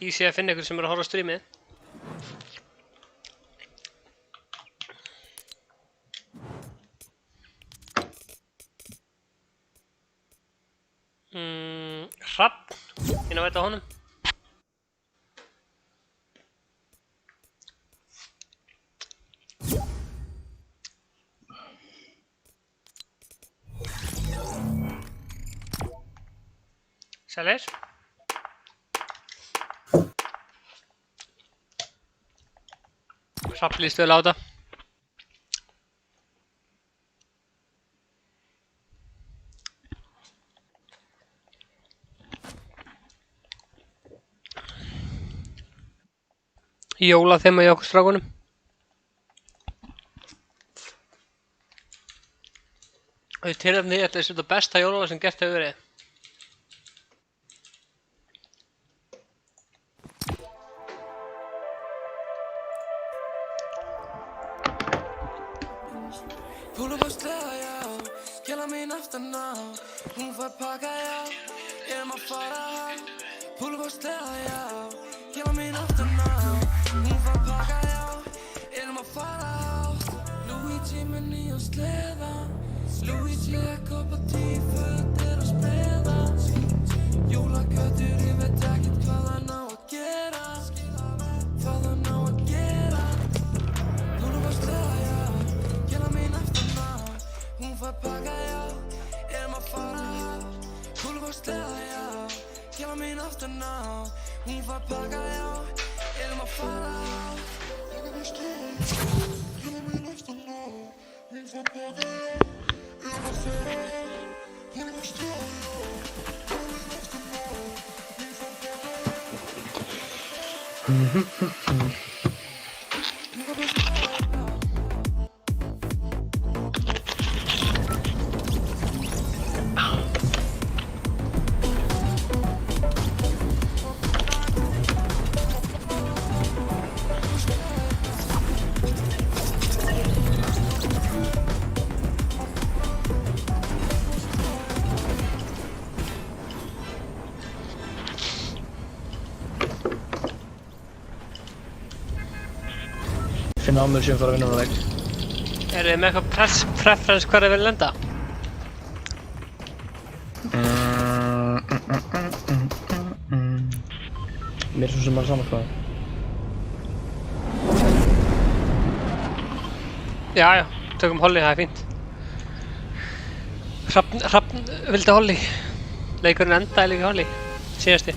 Easy að finna ykkur sem er að horfa á streamið. Hrafn, inn að veita honum. Sælir. Hrafn líst vel á þetta. Jólaþema í okkur strákunum. Og í tilefni þetta er þetta besta jólalag sem gert hefur verið. Púla på slæder, ja. Gælder min aften, hun får pakker, ja. Hjem og fara, púla på slæder, ja. Gælder min aften, hun får pakker, ja. Hjem og fara, Luigi med nye slæder. Luigi går på 10 føtter og spreder. Jólagötur, ég veit ekkert hvað hann á að gera. Hvað hann á að gera. Púla på slæder, ja. Gælder min aften, hun får pakker, ja. Hjem og fara, púla på slæder, ja. Gælder min aften, hun får pakker, ja. Hjem og fara, púla på slæder, gælder min aften, hun får pakker, ja. Hjem og fara, púla på slæder, gælder min aften, hun får pakker, Finna á mér sem fara að vinna á leik. Eru þið með eitthvað preference hvar þið vil lenda? Mér er svo sem bara saman hvað. Já, tökum Holly, það er fínt. Hrafn vildi Holly. Leikurinn endaði líka Holly. Síðasti.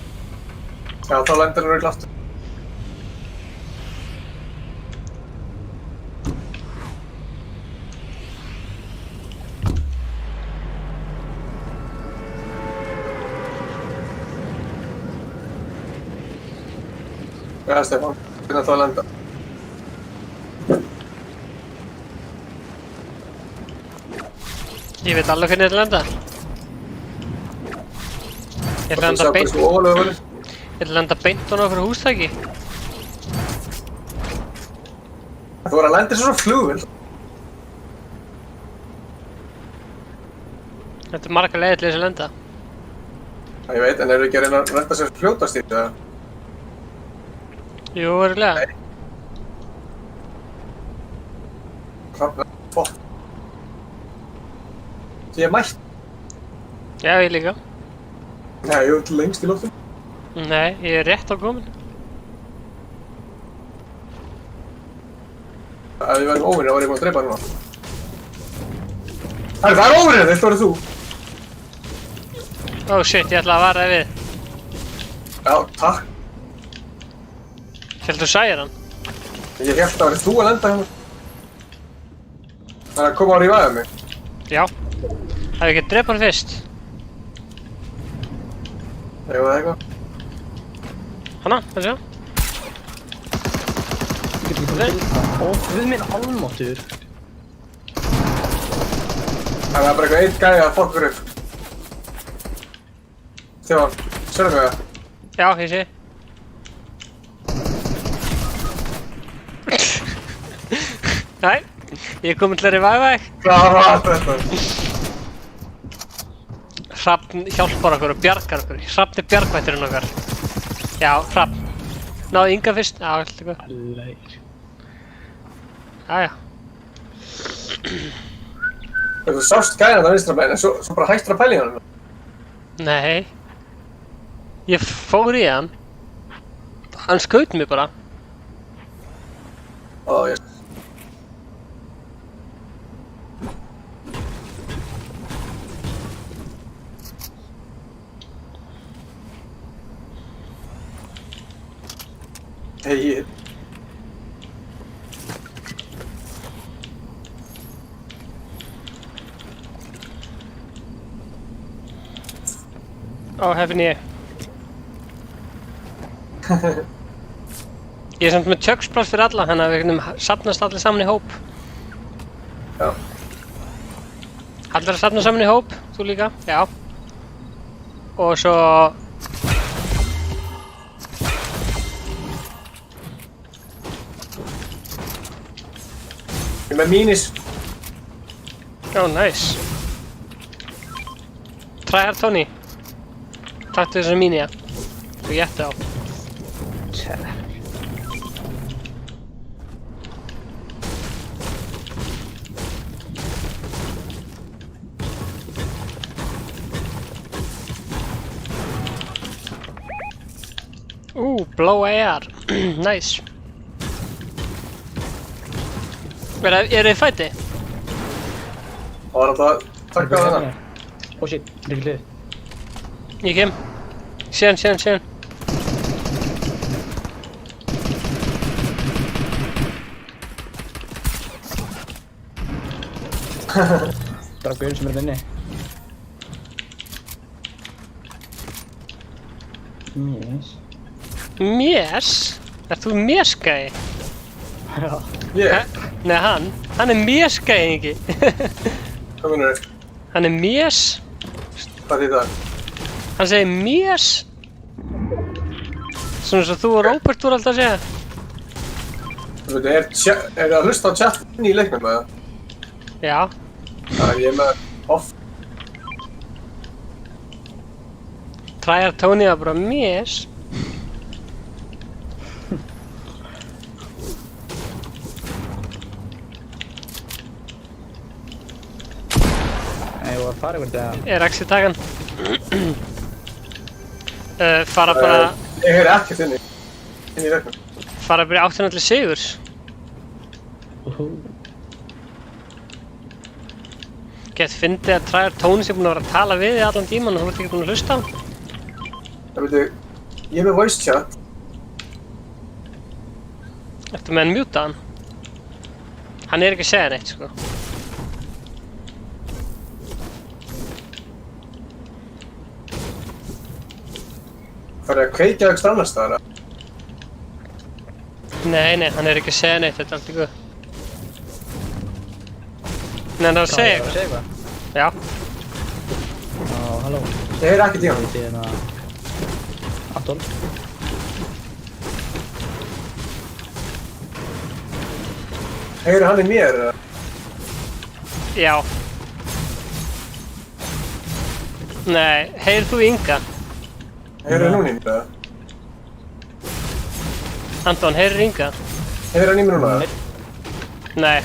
Já, þá lendir hann örugglega aftur. Já, Stefán, hvernig þá að lenda? Ég veit alveg hvernig þetta lenda. Ég ætla að lenda beint. Ég ætla að lenda beint á nokkur hústæki. Þú voru að lenda í svona flugvél. Þetta er margar leiðir til þess að lenda. Já, ég veit, en eru ekki að reyna að retta sér fljótastýrt, eða? Jú, verulega. Hrafn, flott. Því ég er mætt. Já, ég líka. Nei, ég er til lengst í loftum. Nei, ég er rétt á komin. Ef við verðum óvinni, þá var ég búinn að dreipa hann núna. Það er óvinni, þetta voru þú. Oh shit, ég ætla að vara við. Já, takk. Héldu þú sæir hann? Ég held að það væri þú að lenda hérna. Það er að koma og rífaði mig. Já. Það ekki að drepa hann fyrst. Eða eitthvað. Hanna, hvað sé? Ó, við minn almáttur. Það er bara eitthvað einn gæði að fokk fyrir upp. Stefán, sérðu mig það? Já, ég sé. Nei, ég er komin til að reviva þig. Hvað var þetta? Hrafn hjálpar okkur og bjargar okkur. Hrafn er bjargvætturinn okkar. Já, Hrafn. Náðu Inga fyrst? Já, allt eitthvað. Jæja. Þú sást gæðan að vinstra meginn, en svo bara hættir að pæla í hann. Nei. Ég fór í hann. Hann skaut mig bara. Ó, ég... Hei. Ó, hefði ég. Ég er samt með tjöksplás fyrir alla, þannig að við getum safnast allir saman í hóp. Já. Allir að safna saman í hóp, þú líka? Já. Og svo... Ég er með mínis. Ó, nice. Tryhard Tony. Taktu þessar mínja. Þú gætti á. Blow AR. Nice. Er þið í fæti? Það var þetta að taka það þarna. Ó shit, líka hlið. Ég kem. Síðan. Bara gauðin sem inni. Yes. Més? Ert þú mésgæi? Já. Ég? Nei, hann er mésgæi ekki. Hvað minnur þið? Hann er més. Hvað þýð það? Hann segir més. Svona svo þú og Róbert voru alltaf að segja. Þú veit, er það að hlusta á chat inn í leiknum eða? Já. Það er ég með off. Tryhard Tony var bara més. Nei, ég var að fara yfir þetta. Er Axi tagan? Fara bara... Ég heyri ekkert inn í leiknum. Fara bara í áttina til sigurs. Gett fyndið að Tryhard Tony sé búinn að vera að tala við þig allan tíman og þú ert ekki búinn að hlusta á hann. Það veitu, ég er með voice chat. Ertu með hann mjúta hann? Hann er ekki að segja neitt, sko. Það er að kveikja eitthvað annars staðar. Nei, hann er ekki að segja neitt, þetta er allt í guð. Nei, hann er að segja eitthvað. Já. Já, halló. Ég heyri ekkert í hann. Þetta er hérna... Anton. Heyri hann í mér? Já. Nei, heyrðu þú Inga? Heyri hann núna í mér? Anton, heyrðu Inga? Heyri hann í mér núna? Nei.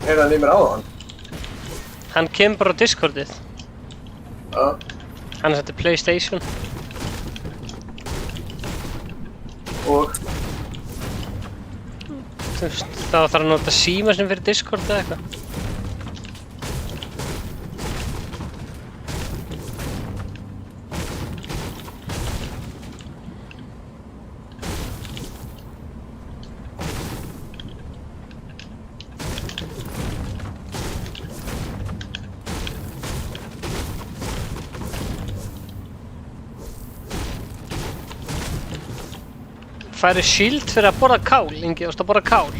Heyri hann í mér áðan? Hann kemur bara á Discordið. Já. Hann er þetta PlayStation. Og? Þú veist, þá þarf að nota síma sem fyrir Discord eða eitthvað. Færi shield fyrir að borða kál, Ingi, þú veist að borða kál.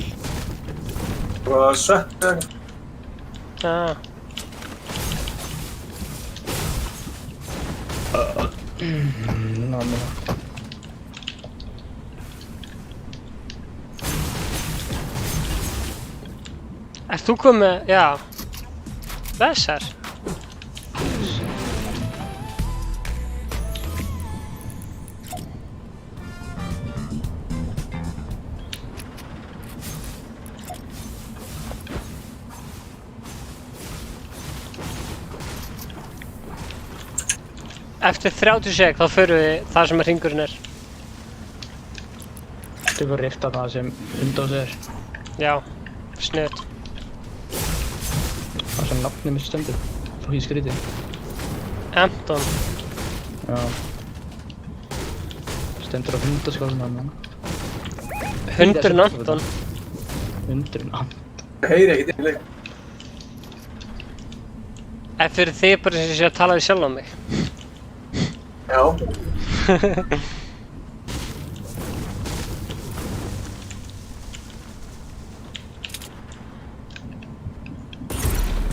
Og sött eða eitthvað. Já. Ert þú komið, já. Blessar. Eftir 30 sek þá förum við þar sem hringurinn er. Þú fyrir rifta það sem Windows er. Já, sniðut. Það sem nafnið mitt stendur. Þú hýr skrítið. Anton. Já. Stendur á hundaskálum hann. Hundurinn Anton. Hundurinn Anton. Ég heyri ekkert inn í leik. Ef fyrir þig bara sem ég sé að tala við sjálf á mig. Já.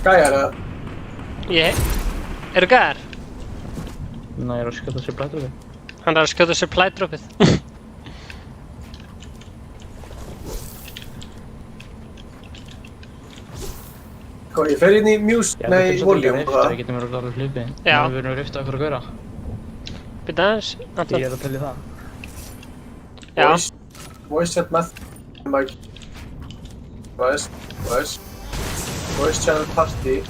Gæjar eða? Eru gæjar? Nei, ég er að skjóta supply dropið. Hann er að skjóta supply dropið. Hvað, ég fer inn í muse, nei, volume og það. Ég getur mér að klára hlupið. Já. Við verðum að rifta okkur að gauðra. Býta aðeins, Anton. Ég er að tellja það. Já. Voice chat math, mic. Voice. Voice channel party.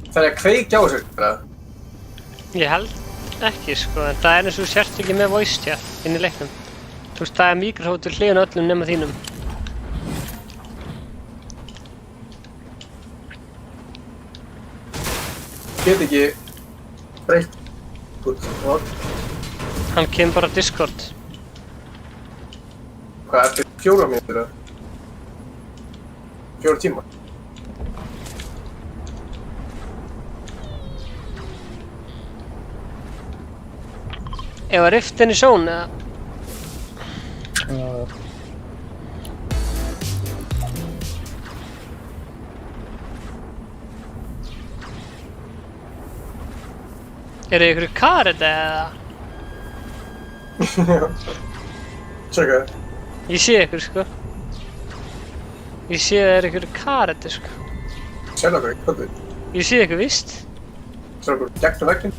Það er að kveikja á þessu, eða? Ég held ekki, sko, en það er eins og þú sért ekki með voice chat inn í leiknum. Þú veist, það er mikrofót við hliðin á öllum nema þínum. Get ekki breytt út, og Hann kemur bara á Discord. hvað, eftir 4 mínútur eða? 4 tíma? Ef að riftin í zone, eða? Já. Eru ykkur karet eða? Tjekka. Ég sé ykkur, sko. Ég sé að það er ykkur kareti, sko. Sérðu okkur, hvað er? Ég sé ykkur víst. Sérðu okkur gegnum vegginn?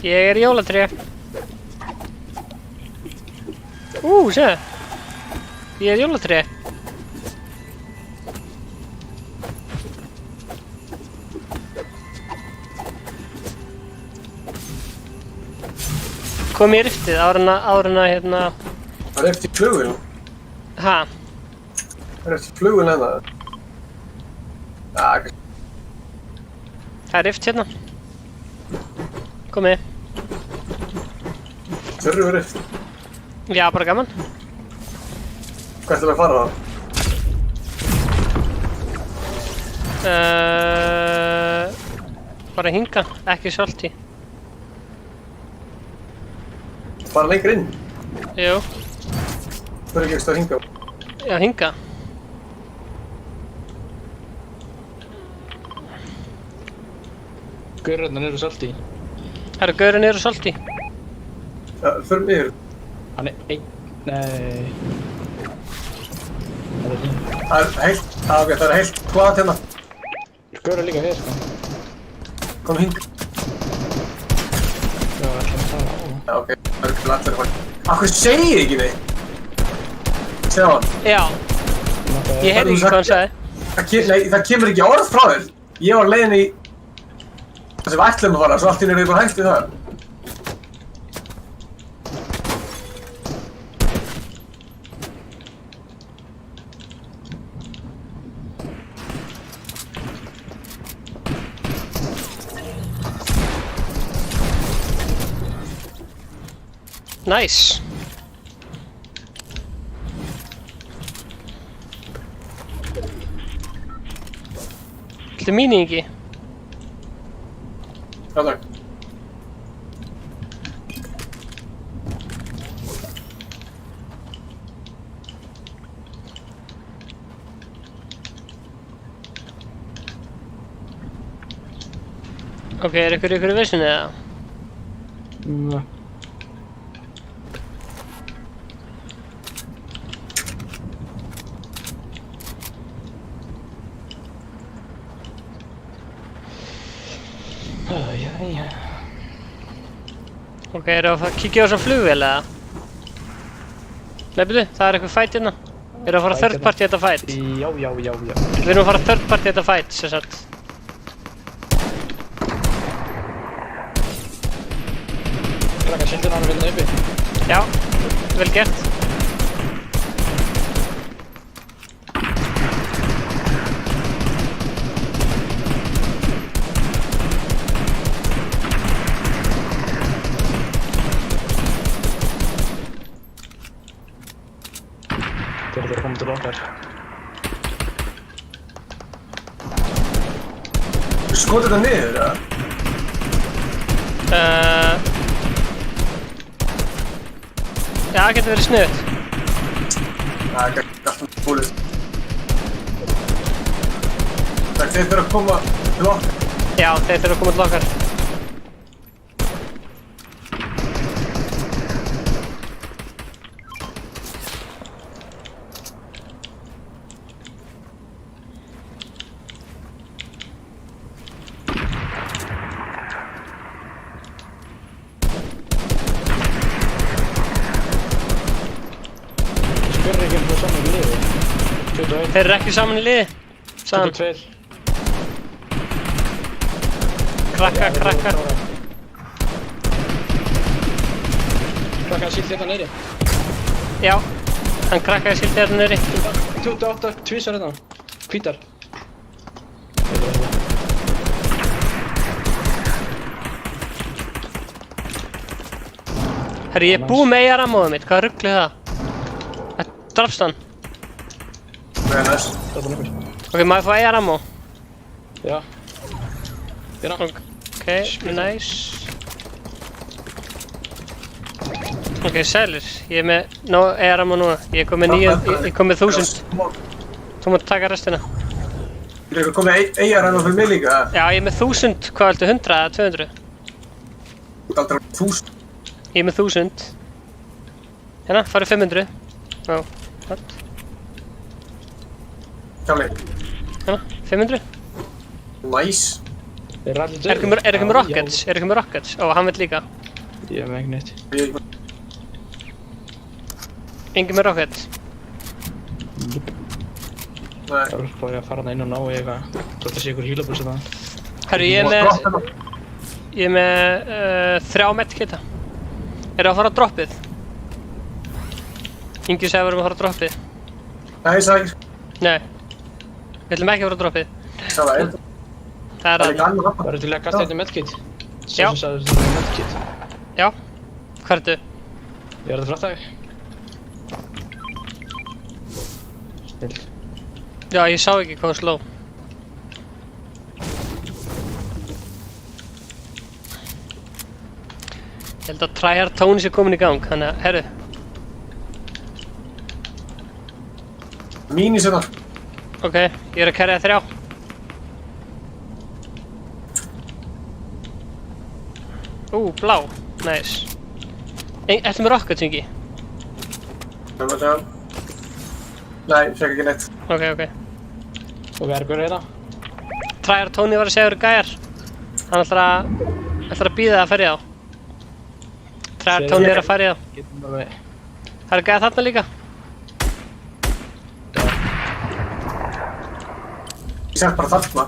Ég er jólatré. Sé. Ég er jólatré. Kom í riftið áður en að hérna... Það er eftir flugvil. Ha? Það er eftir flugvil en það. Það er rift hérna. Komið. Þurru við rift. Já, bara gaman. Hvað ætlum við að fara það? Bara hinga, ekki salty. Fara lengur inn? Jú. Þurru ekki eftir að hinga? Já, hinga. Gaurarnir eru salty. Það eru gaurinn niður og salty. Já, förum yfir. Hann er einn... Nei... Það er heilt, ok, það er heilt hvað hérna. Gaurar líka við, sko. Kom hing. Já, ok, það er allir að fara. Akkur segir ekki neitt? Sjá hann. Já. Ég heyrði ekki hvað hann sagði. Nei, það kemur ekki orð frá þér. Ég var leiðin í það sem við ætlum að fara, svo allt í einu er ég bara hægt við það. Nice. Viltu mínu ekki? Já, takk. Ok, er ykkur í vissinni eða? Nei. Ok, eru að kíkja á þessa flugvél eða? Nei, byrju, það er eitthvað fight hérna. Eru að fara third party þetta fight? Já. Við erum að fara third party þetta fight, sem sagt. Krakkar, sýndu hann vilja uppi. Já, vel gert. Þeir eru að koma til okkar. Skotið það niður, eða? Já, það getur verið sniðugt. Það er ekki alltaf búlið. Þeir þurfa að koma til okkar. Já, þeir þurfa að koma til okkar. Þeir eru ekki saman í liði. Saman. 22. Krakkar. Krakkar, sílt hérna neyri. Já, hann krakkaði síldið hérna niðri. 28, tvísar hérna. Hvítar. Herri, ég er búinn með AR-ammóðið mitt. Hvað rugl er það? Drafst hann? Nei, næst. Ok, maður fá AR-ammó? Já. Hérna. Ok, nice. Ok, sælir. Ég er með AR-ammó núna. Ég er komið 1000. Þú mátt taka restina. Þú eru komið AR-ammó fyrir mig líka? Já, ég er með 1000. Hvað viltu, 100 eða 200? Þú ert aldrei 1000. Ég er með 1000. Hérna, farið 500. Já, hvað? Hjá mig. Hérna, 500. Nice. Þeir eru allir Er ekki með rockets? Er ekki með rockets? Ó, hann vill líka. Ég hef með ekki neitt. Engin með rocket. Nei. Það er bara að fara inn og ná í eitthvað. Þótt að sé ykkur hílabús þetta. Herru, ég er með 3 medkita. Eru að fara á droppið? Ingi sagði að við erum að fara á droppið. Nei, ég sagði ekki. Nei. Við ætlum ekki að fara á droppið. Það er einn. Það er ekki annað rappa. Það eru til að kasta einnig medkit. Já. Sem sagði þetta er medkit. Já. Hvað ertu? Ég er þetta frættæg. Snill. Já, ég sá ekki hvað hún sló. Ég held að tryhard Tony sé komin í gang, þannig að, herru. Mín í sinna. Ok, ég er að carrya 3. Blá. Nice. Ertu með rockets, Ingi? Það var það. Nei, ég fekk ekki neitt. Ok. Og við erum hérna. Tryhard Tony var að segja þér gæjar. Hann ætlar að bíða að ferja á. Træðar Tóni að fara í það. Getum alveg. Það gæði þarna líka. Ég sett bara þarna.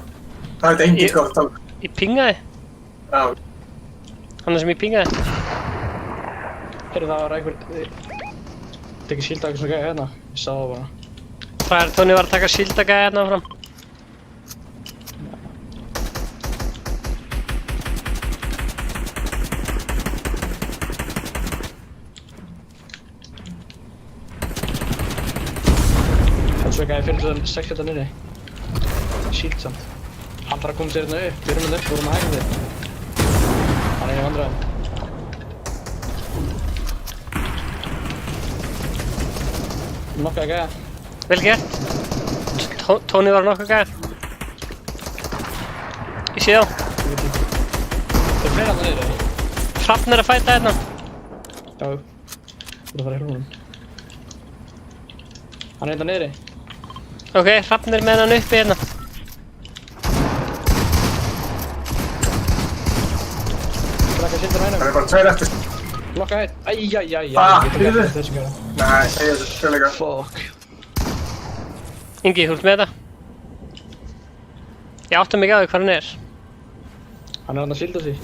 Það veit enginn hvað það tala. Ég pingaði. Já. Hann sem ég pingaði. Heyrðu, það var einhver... Tekið sílda eitthvað svona gæði hérna. Ég sá það bara. Træðar Tóni var að taka síldagæði hérna fram. Svo gæði fyrir svona 6 hérna niðri. Síld samt. Hann þarf að koma sér hérna upp. Við erum hérna upp, vorum að hægja þig. Hann í vandræðum. Nokkaði gæða. Vel gert. Tóni var nokkuð gæði. Ég sé þá. Það er fleiri hérna niðri. Hrafn að fæta hérna. Já. Þú ert að fara í hlunum. Hann hérna niðri. Ok, Hrafn með hann uppi hérna. Laka síldar hænum. Það er bara 2 eftir. Lokka hætt. Æjæjæjæ. Býðu. Nei, segja þessu sjöleika. Fuck. Ingi, þú ert með þetta? Ég átta mig á því hvað hann er. Hann er hann að sílda sig.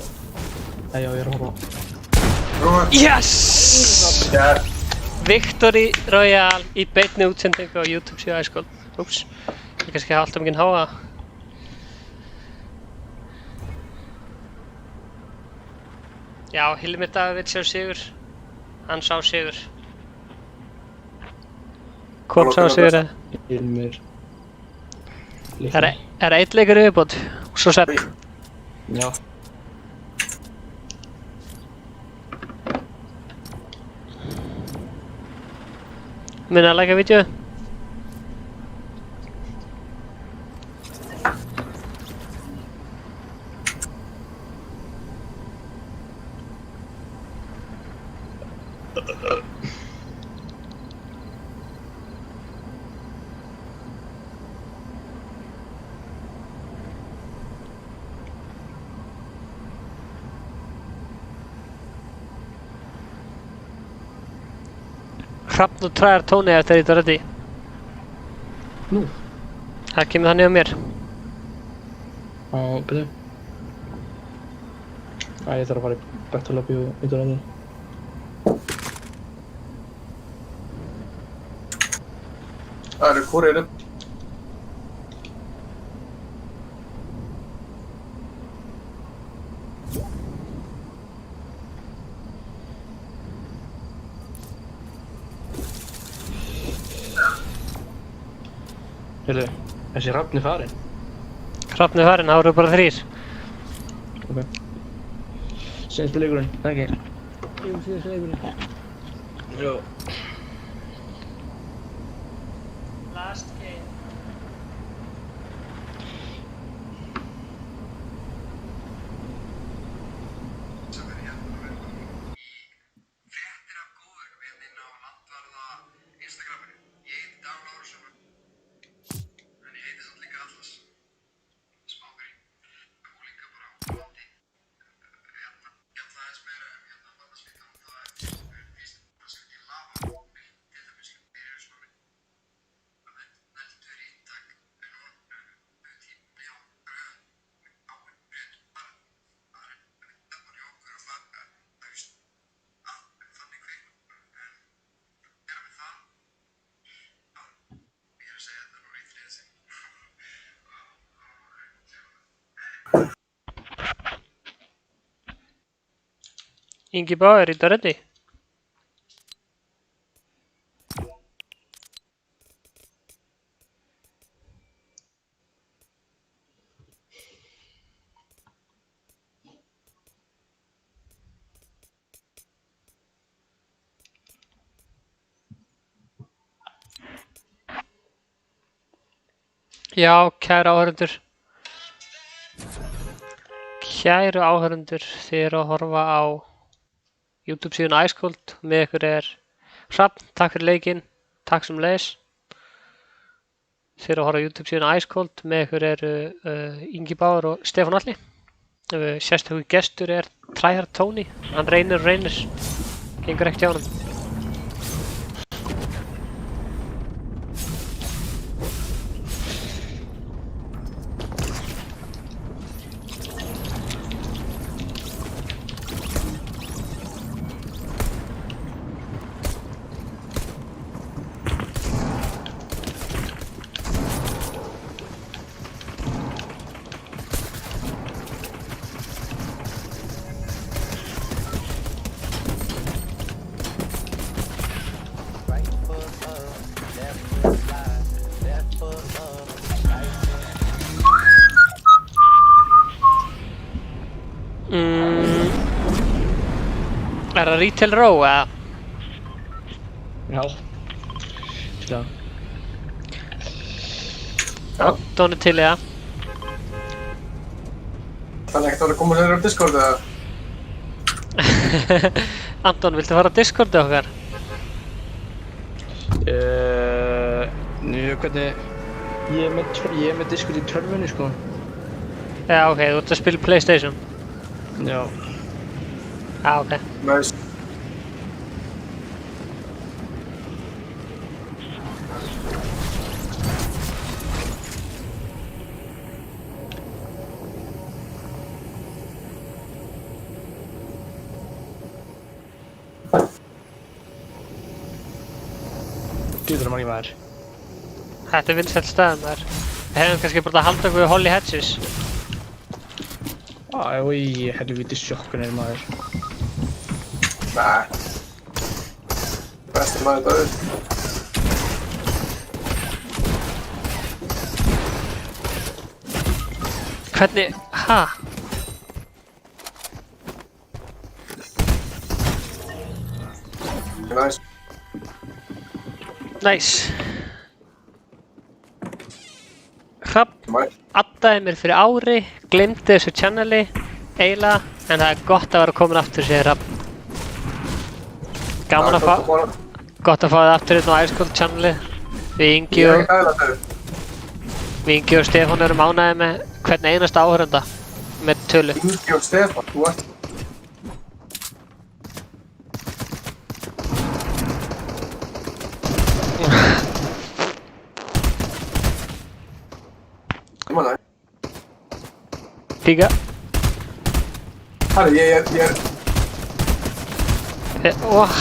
Nei, já, ég er að horfa. Yes! Yeah. Victory Royale í beinni útsendingu á YouTube síðu Icecold. Úps, ég kannski hafa alltaf mikinn háa. Já, Hilmir Davíð vill sjá sigur. Hann sá sigur. Kom sá sigur eða? Hilmir. Það er eitt leikur yfirbót, og svo sepp. Já. Minna að læka vídeo. Hrafn og Træðar Tóni eftir þetta reddi. Nú? Það kemur þannig á mér. Á, byrju. Æ, ég þarf að fara í Battle Lobby og út á reddi. Það eru kúriðinu. Heyrðu, þessi Hrafn er farinn. Hrafn er farinn, það voru bara 3. Ok. Seinstu leikurinn, það ekki? Jú, síðast leikurinn. Jó. Last game. Ingi Bauer, er þetta reddi? Já, kæru áhörundur. Kæru áhörundur, þið eru að horfa á YouTube síðan Icecold. Með ykkur er Hrafn, takk fyrir leikinn, takk sem leiðis. Þið eru að horfa á YouTube síðan Icecold. Með ykkur eru Ingi Bauer og Stefán Atli. Sérstöku gestur er Træðar Tóni, hann reynir. Gengur ekkert hjá honum. Er það Retail Row eða? Já. Til það. Anton er til í það. Þannig ekkert að koma sér á Discord eða? Anton, viltu fara á Discordu okkar? Hvernig... Ég er með Discord í tölvunni, sko. Já, ok, þú ert að spila PlayStation. Já. Já, ok. Nice. Djúður manni maður. Þetta er vinsæll staður maður. Við hefum kannski bara að halda okkur við Holly Hedges. Æ, helvíti sjokkunir maður. Nei. Besti maður döður. Hvernig, ha? Nice. Nice. Hrafn Nice. addaði mér fyrir ári, glemdi þessu channeli, eiginlega, en það er gott að vera komin aftur, segir Hrafn. Gaman að fá, gott að fá það aftur inn á Ice Cold channeli. Við Ég er ekki aðeins að Ingi og Stefán erum ánægðir með hvern einasta áhörunda með tölu. Ingi og Stefán, þú ert... Ég man það. Píka. Herri, ég er... What?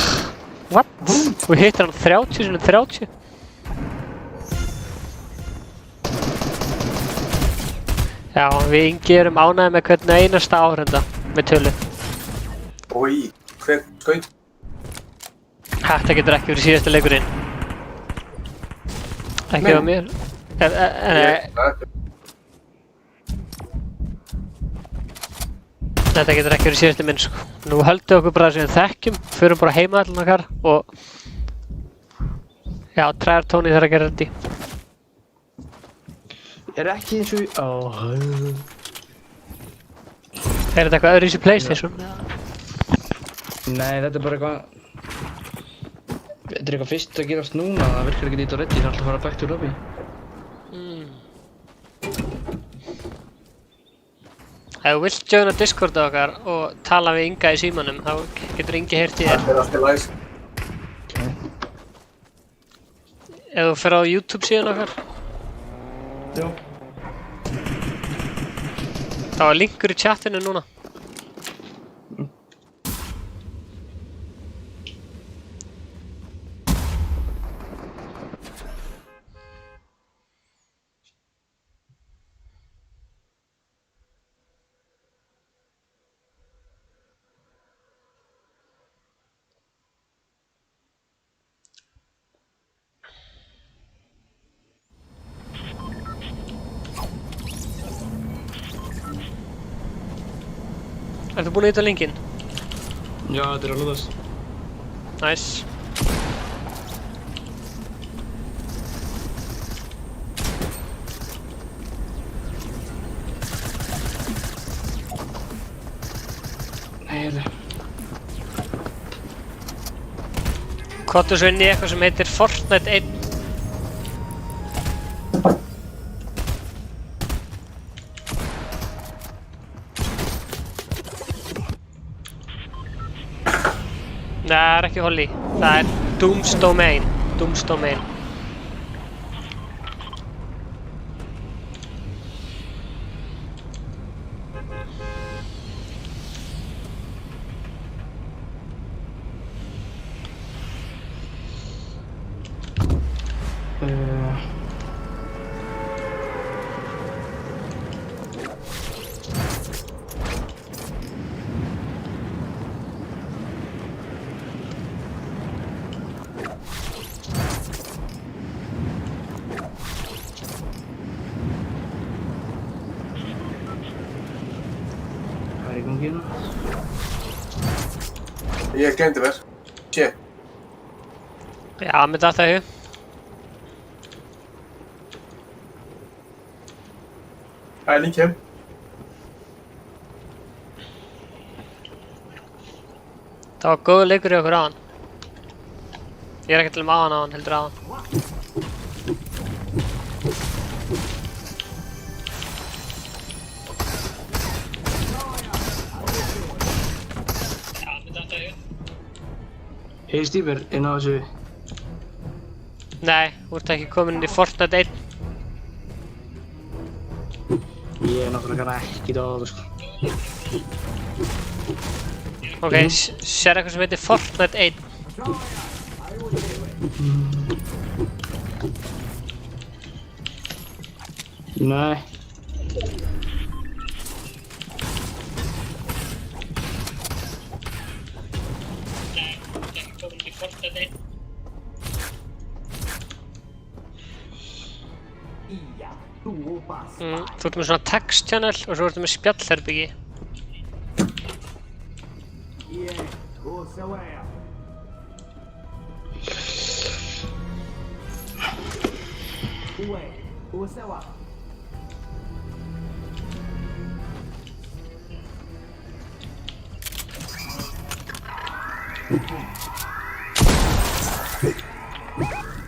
Þú hittir hann 30 sinni 30? Já, við Ingi erum ánægðir með hvern einasta áhörunda með tölu. Ói, hver skaut? Þetta getur ekki verið síðasta leikurinn. Ekki á mér. Þetta getur ekki verið síðasti minn, sko. Nú höldum okkur bara sem við þekkjum, förum bara heima allan okkar og... Já, træðar Tony þarf að gera þetta. Er ekki eins og... Er þetta eitthvað öðru í PlayStation? Nei, þetta er bara eitthvað... Þetta er eitthvað fyrst að gerast núna, það virkar ekki ít á reddi, það er alltaf að fara back to lobby. Ef þú vilt joina Discordu okkar og tala við Inga í símanum, þá getur Ingi heyrt í þér. Það er alltaf læs. Ef þú fer á YouTube síðan okkar, Já. þá er linkur í chatinu núna. Ertu búinn að hita linkinn? Já, þetta er að lúðast. Nice. Nei, heyrðu. Kottu svo inn í eitthvað sem heitir Fortnite 1. Það er ekki Holly. Það er Doom's Domain. Doom's Domain. Hvað er í gangi hérna? Ég glemdi mér. Shit. Já, mér datt það í hug. Link heim. Það var góður leikur í okkur áðan. Ég er ekki til að maður áðan, heldur áðan. Hey Stýper, inn á þessu. Nei, þú ert ekki komin inn í Fortnite 1. Ég er náttúrulega ekki á það, sko. Ok, sér eitthvað sem heitir Fortnite 1. Nei. Þú ert með svona text channel og svo ertu með spjallherbyggi.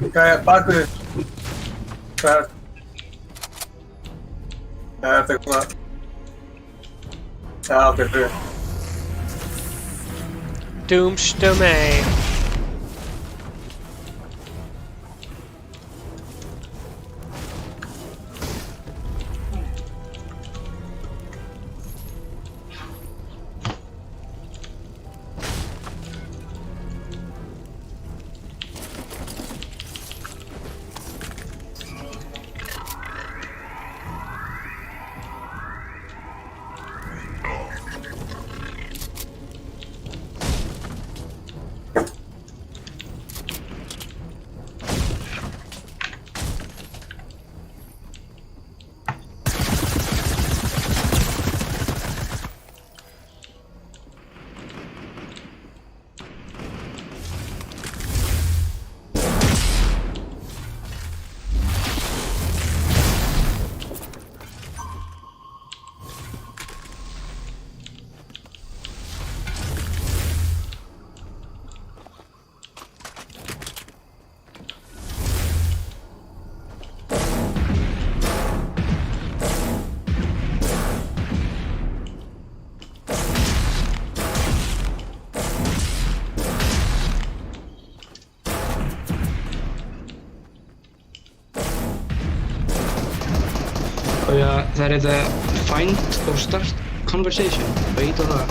Hvað er bakur þið? Hvað er? Þetta er eitthvað... Já, ok, fyrir. Doom's Domain. Og já, það er þetta find og start conversation. Það ít á það.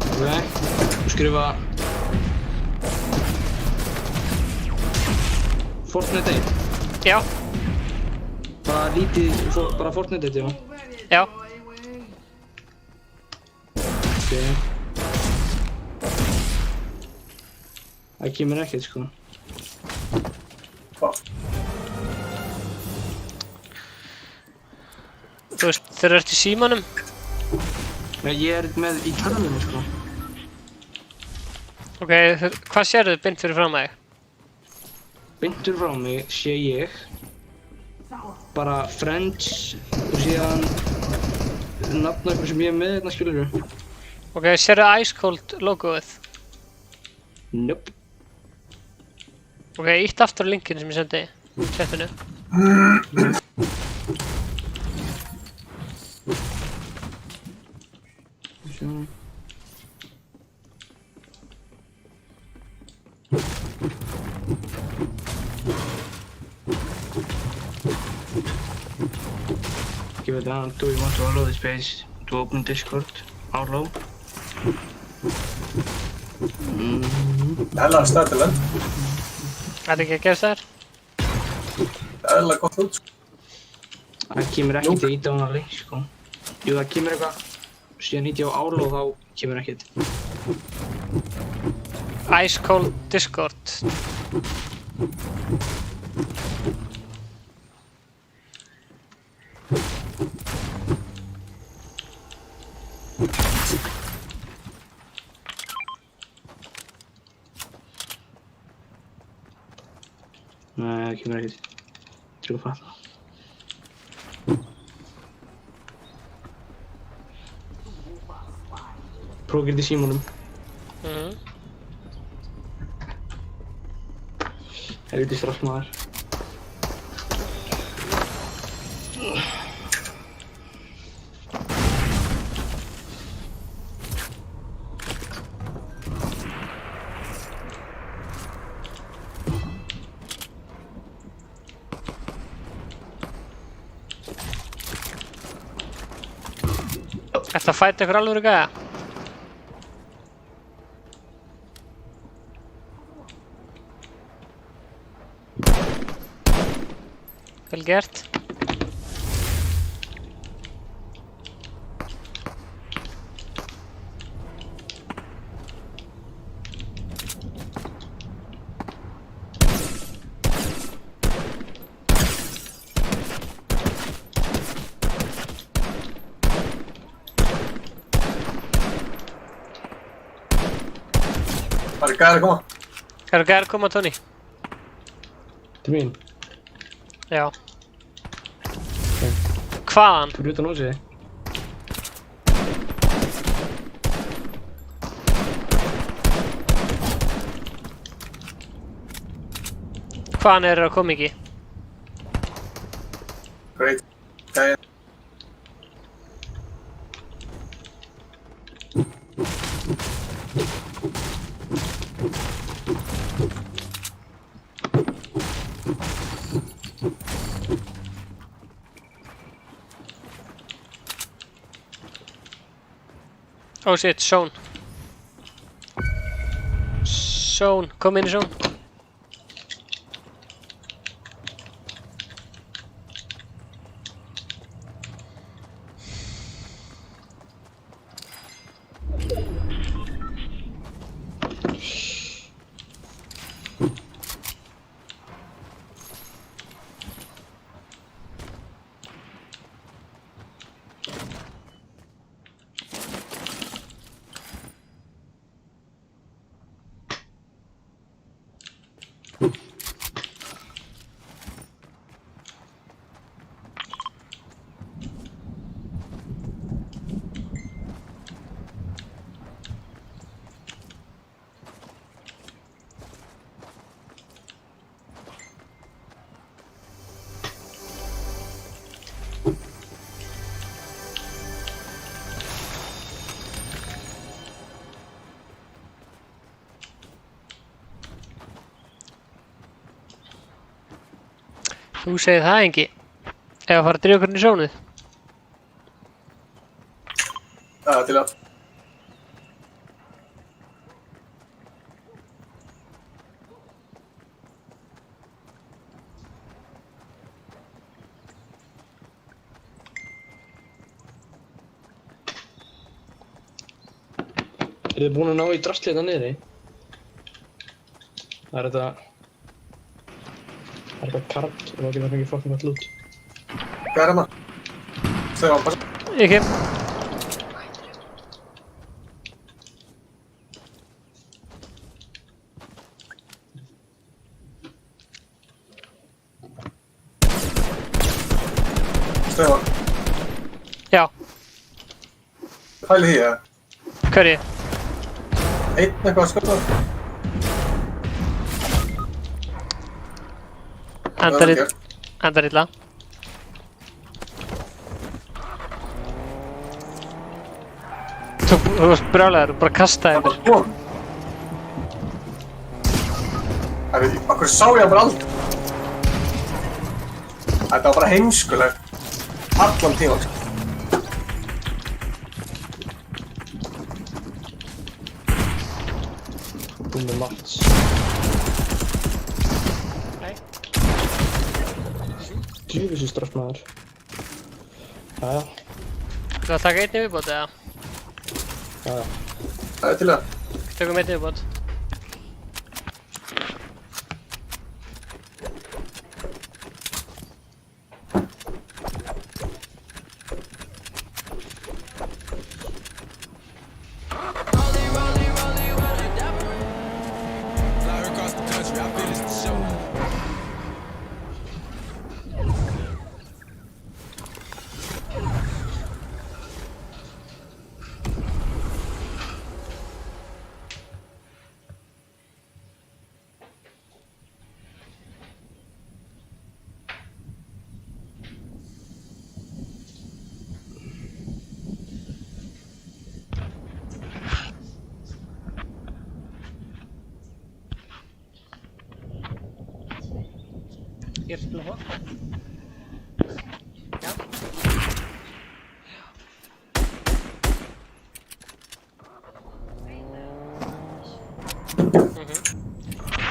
Ok, þú skrifa Fortnite 1. Já. Bara lítið, bara Fortnite 1, já. Já. Ok. Það kemur ekkert, sko. Þú veist, þeir eru eftir símanum. Nei, ég er með í tölvunni, sko. Ok, hvað sérðu beint fyrir fram að þig? Beintur frá mig sé ég bara friends og síðan nafn eitthvað sem ég er með hérna, skilurðu. Ok, sérðu Ice Cold logoið? Nope. Ok, ítt aftur á linkinu sem ég sendi í chatinu. give it down. Do you want to allow the space to open Discord? Allow? Hella stað til lönd. Þetta ekki að gerast þær? Hella gott út, sko. Það kemur ekkert að íta á hana lengi, sko. Jú, það kemur eitthvað. Síðan hýtti ég á Allow þá kemur ekkert. Ice Cold Discord. Nei, það kemur ekkert. Trú að fatta. Prófa að gera þetta í símanum. Helviti strax maður. Ertu að fæta ykkur alvöru gæja? Vel gert. Það gæðir að koma. Eru gæjar að koma, Tony? Til mín. Já. Hvaðan? Fyrir utan húsið. Hvaðan eru að koma ekki? Great. Gæðir. Oh shit, zone. Zone, kom inn í zone. Þú segir það engi. Ef að fara að drífa okkur inn í sónuð. Það til að. Er þið búin að ná í drastlið þetta niðri? Það er þetta... Það er eitthvað kart og það getur fengið fucking gott loot. Hvað er það? Segðu á, passa. Ekki. Segðu á. Já. Pæli því, eða? Hverju? Einn eitthvað að skjóta. Endar illa. Þú varst brjálæður, þú bara kastaði mér. Akkur sá ég bara aldrei. Þetta var bara heimskulegt. allan tíma. Búmið Mats. Nei. Djúfisins straffmaður. Jæja. Þú að taka einni viðbót eða? Jæja. Það er til það. Tökum einni viðbót. Fly across the country, I finished the show. Ég er spila hótt. Já. Það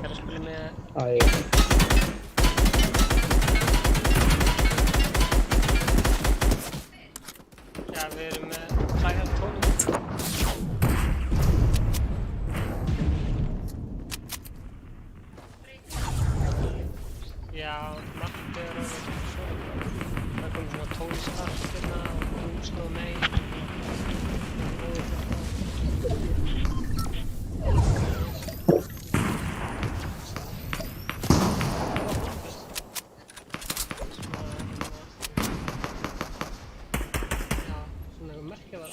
er að spila með... Já, við erum með træhælt tónum. Já, margt er að vera svona. Það kom svona tónstart hérna og brúst og mei. Já, svona eitthvað merkja var.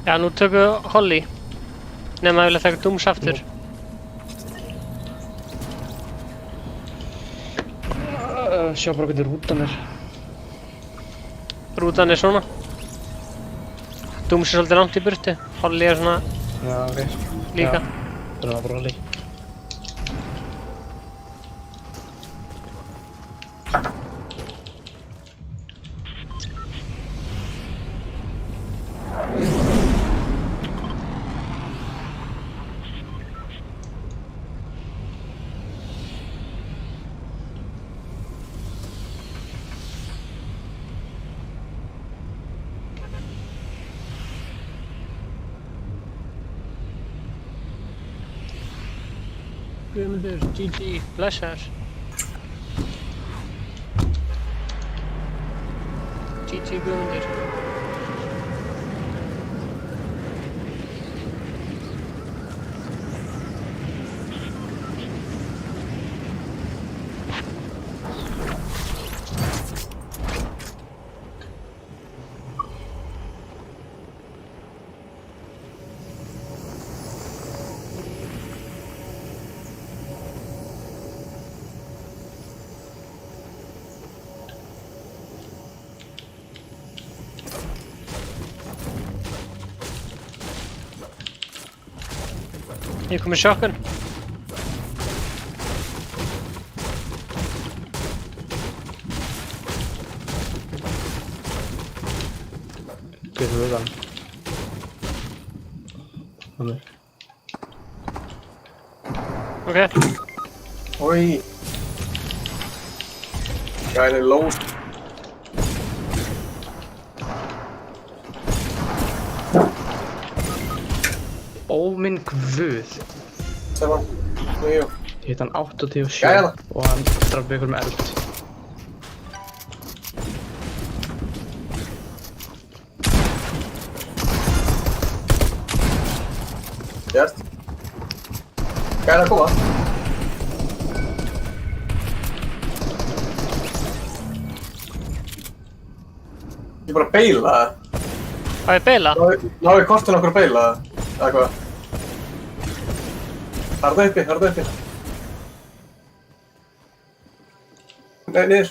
Já, nú tökum við Holly. Nefn að vilja taka Dooms aftur. Sjá bara hvernig rútan er. Rútan er svona. Dooms er svolítið langt í burtu. Holly er svona Já, ok. líka. Það var bara Holly. Guðmundur, GG, blessaður. GG Guðmundur. Ég kom með sjokkun. Getur við það? Þannig. Ok. Oi. Gæðin er lóst. Ó minn guð. Sem hann. Jú. Ég hitt hann 87 Jæja. og hann draf ykkur með eld. er að koma. Ég bara beila það. Á ég beila? Náðu í kortinu okkur að beila það. Eða hvað? Harða uppi. Nei, niður.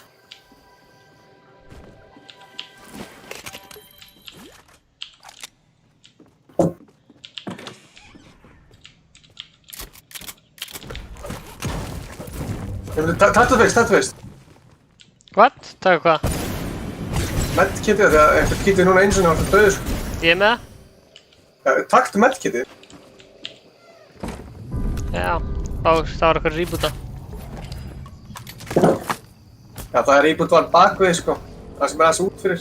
Taktu fyrst. What? Takk hvað? Medkitið, því að einhvern kitið núna eins og það var döður sko. Ég er með það? Taktu medkitið. Já. Það var eitthvað reboota. Já, það er reboot var bakvið sko. Það sem er aðeins út fyrir.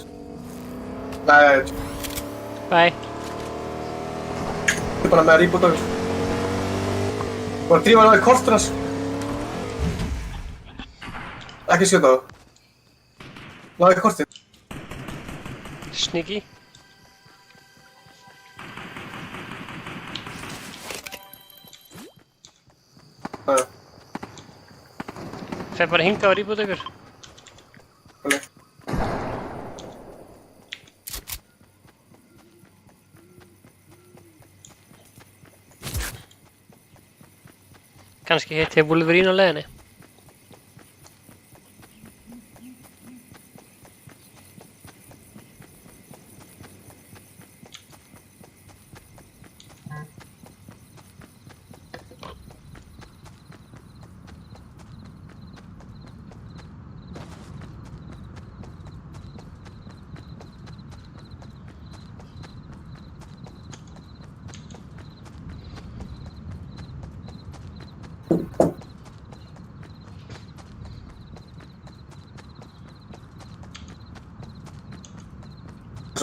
Nei. Bye. Ég er bara með reboot okkur. Bara drífa hann á í kortunas. Ekki skjóta á það. Náðu í kortið. Sneaky. Næja. Fer bara hingað og reboota ykkur. Ok. Kannski hitti ég Wolverine á leiðinni.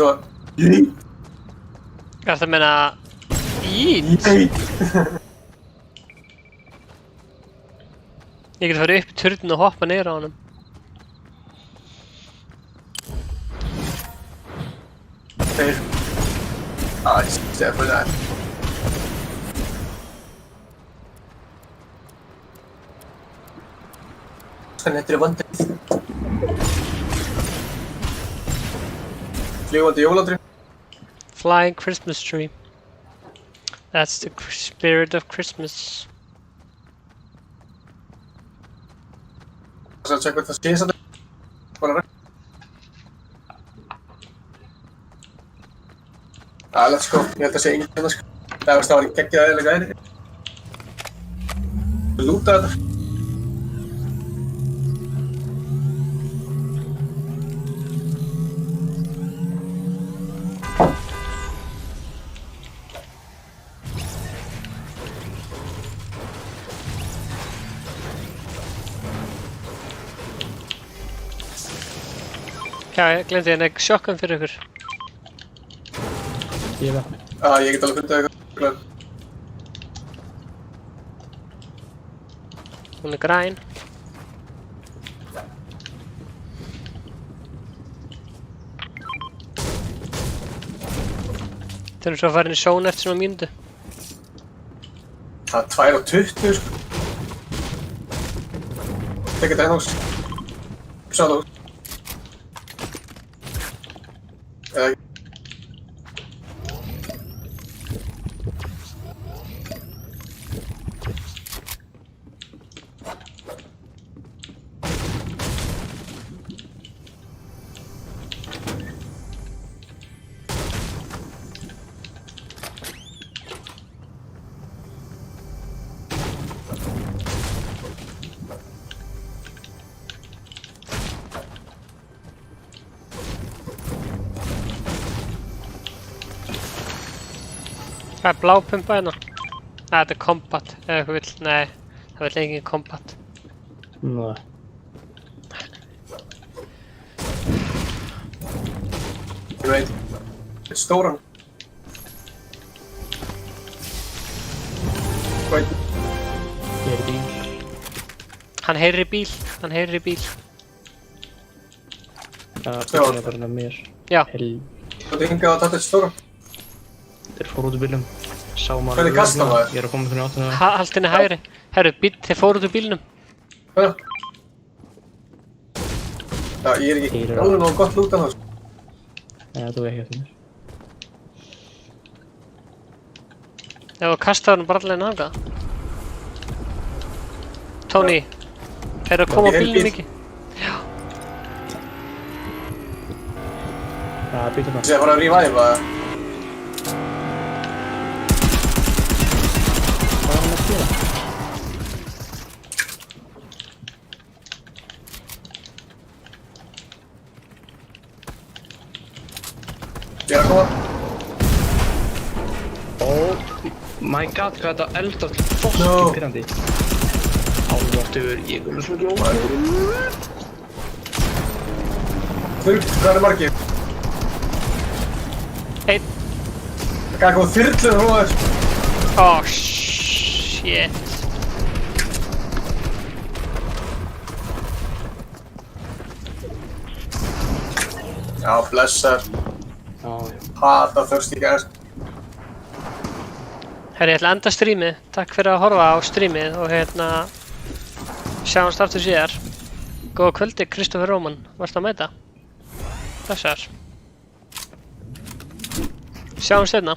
Svo, jít. Ertu að meina jít? Jít. Ég geti farið upp í turnin og hoppa niður á honum. Þeir. Stefán það. Þannig þetta er vandið. Fljúgandi jólatrí. Flying Christmas tree. That's the spirit of Christmas. Það er að tjekka hvort það skýðis að það. Bara rætt. Let's go. Ég held að sé enginn hérna sko. Það var geggjað eðilega gæri. Lúta þetta. Já, ég glemdi hérna sjokkan fyrir ykkur. Ég veit. Ég get alveg fundið eitthvað. Hún er græn. Það er svo að fara inn í sjón eftir svona mínútu. Það er 2:20 sko. Tekið þetta hérna ás. Sjá það ás. Eða ekki. Það er blápumpa hérna. Þetta er combat, eða eitthvað vill. Nei, það vill engin combat. Nei. Ég veit. Þetta er stóran. Veit. Ég er í bíl. Hann heyrir í bíl, hann heyrir í bíl. Það er bara mér. Já. Hel... Þú ert hingað að þetta er stóran. Þeir fór út úr bílum. Sá maður Hvernig kastar maður? Ég er að koma fyrir áttuna. Haltu henni hægri. Herru, þið fóruð út úr bílnum. Já, ég er ekki alveg nógu gott lút af það. Nei, það tók ekki eftir mér. Ef þú kastaði hann bara allir nága. Tony, eru að koma á bílnum ekki? Já, býtum það. Ég sé að fara að revive það. Hvað er hann að gera? Ég er að koma. Oh my god, hvað þetta eldast fokkin pyrrandi. Álvartur, ég er svo glóðar. Hvað er margir? Einn. Það gæti komið þyrlur frá þér. Oh, shit. Já, blessar. Já. Hata þörst í gæst. Herri, ég ætla að enda strímið. Takk fyrir að horfa á strímið og sjáumst aftur síðar. Góða kvöldi, Kristoffer Róman. Varstu að mæta? Þessar. Sjáumst seinna.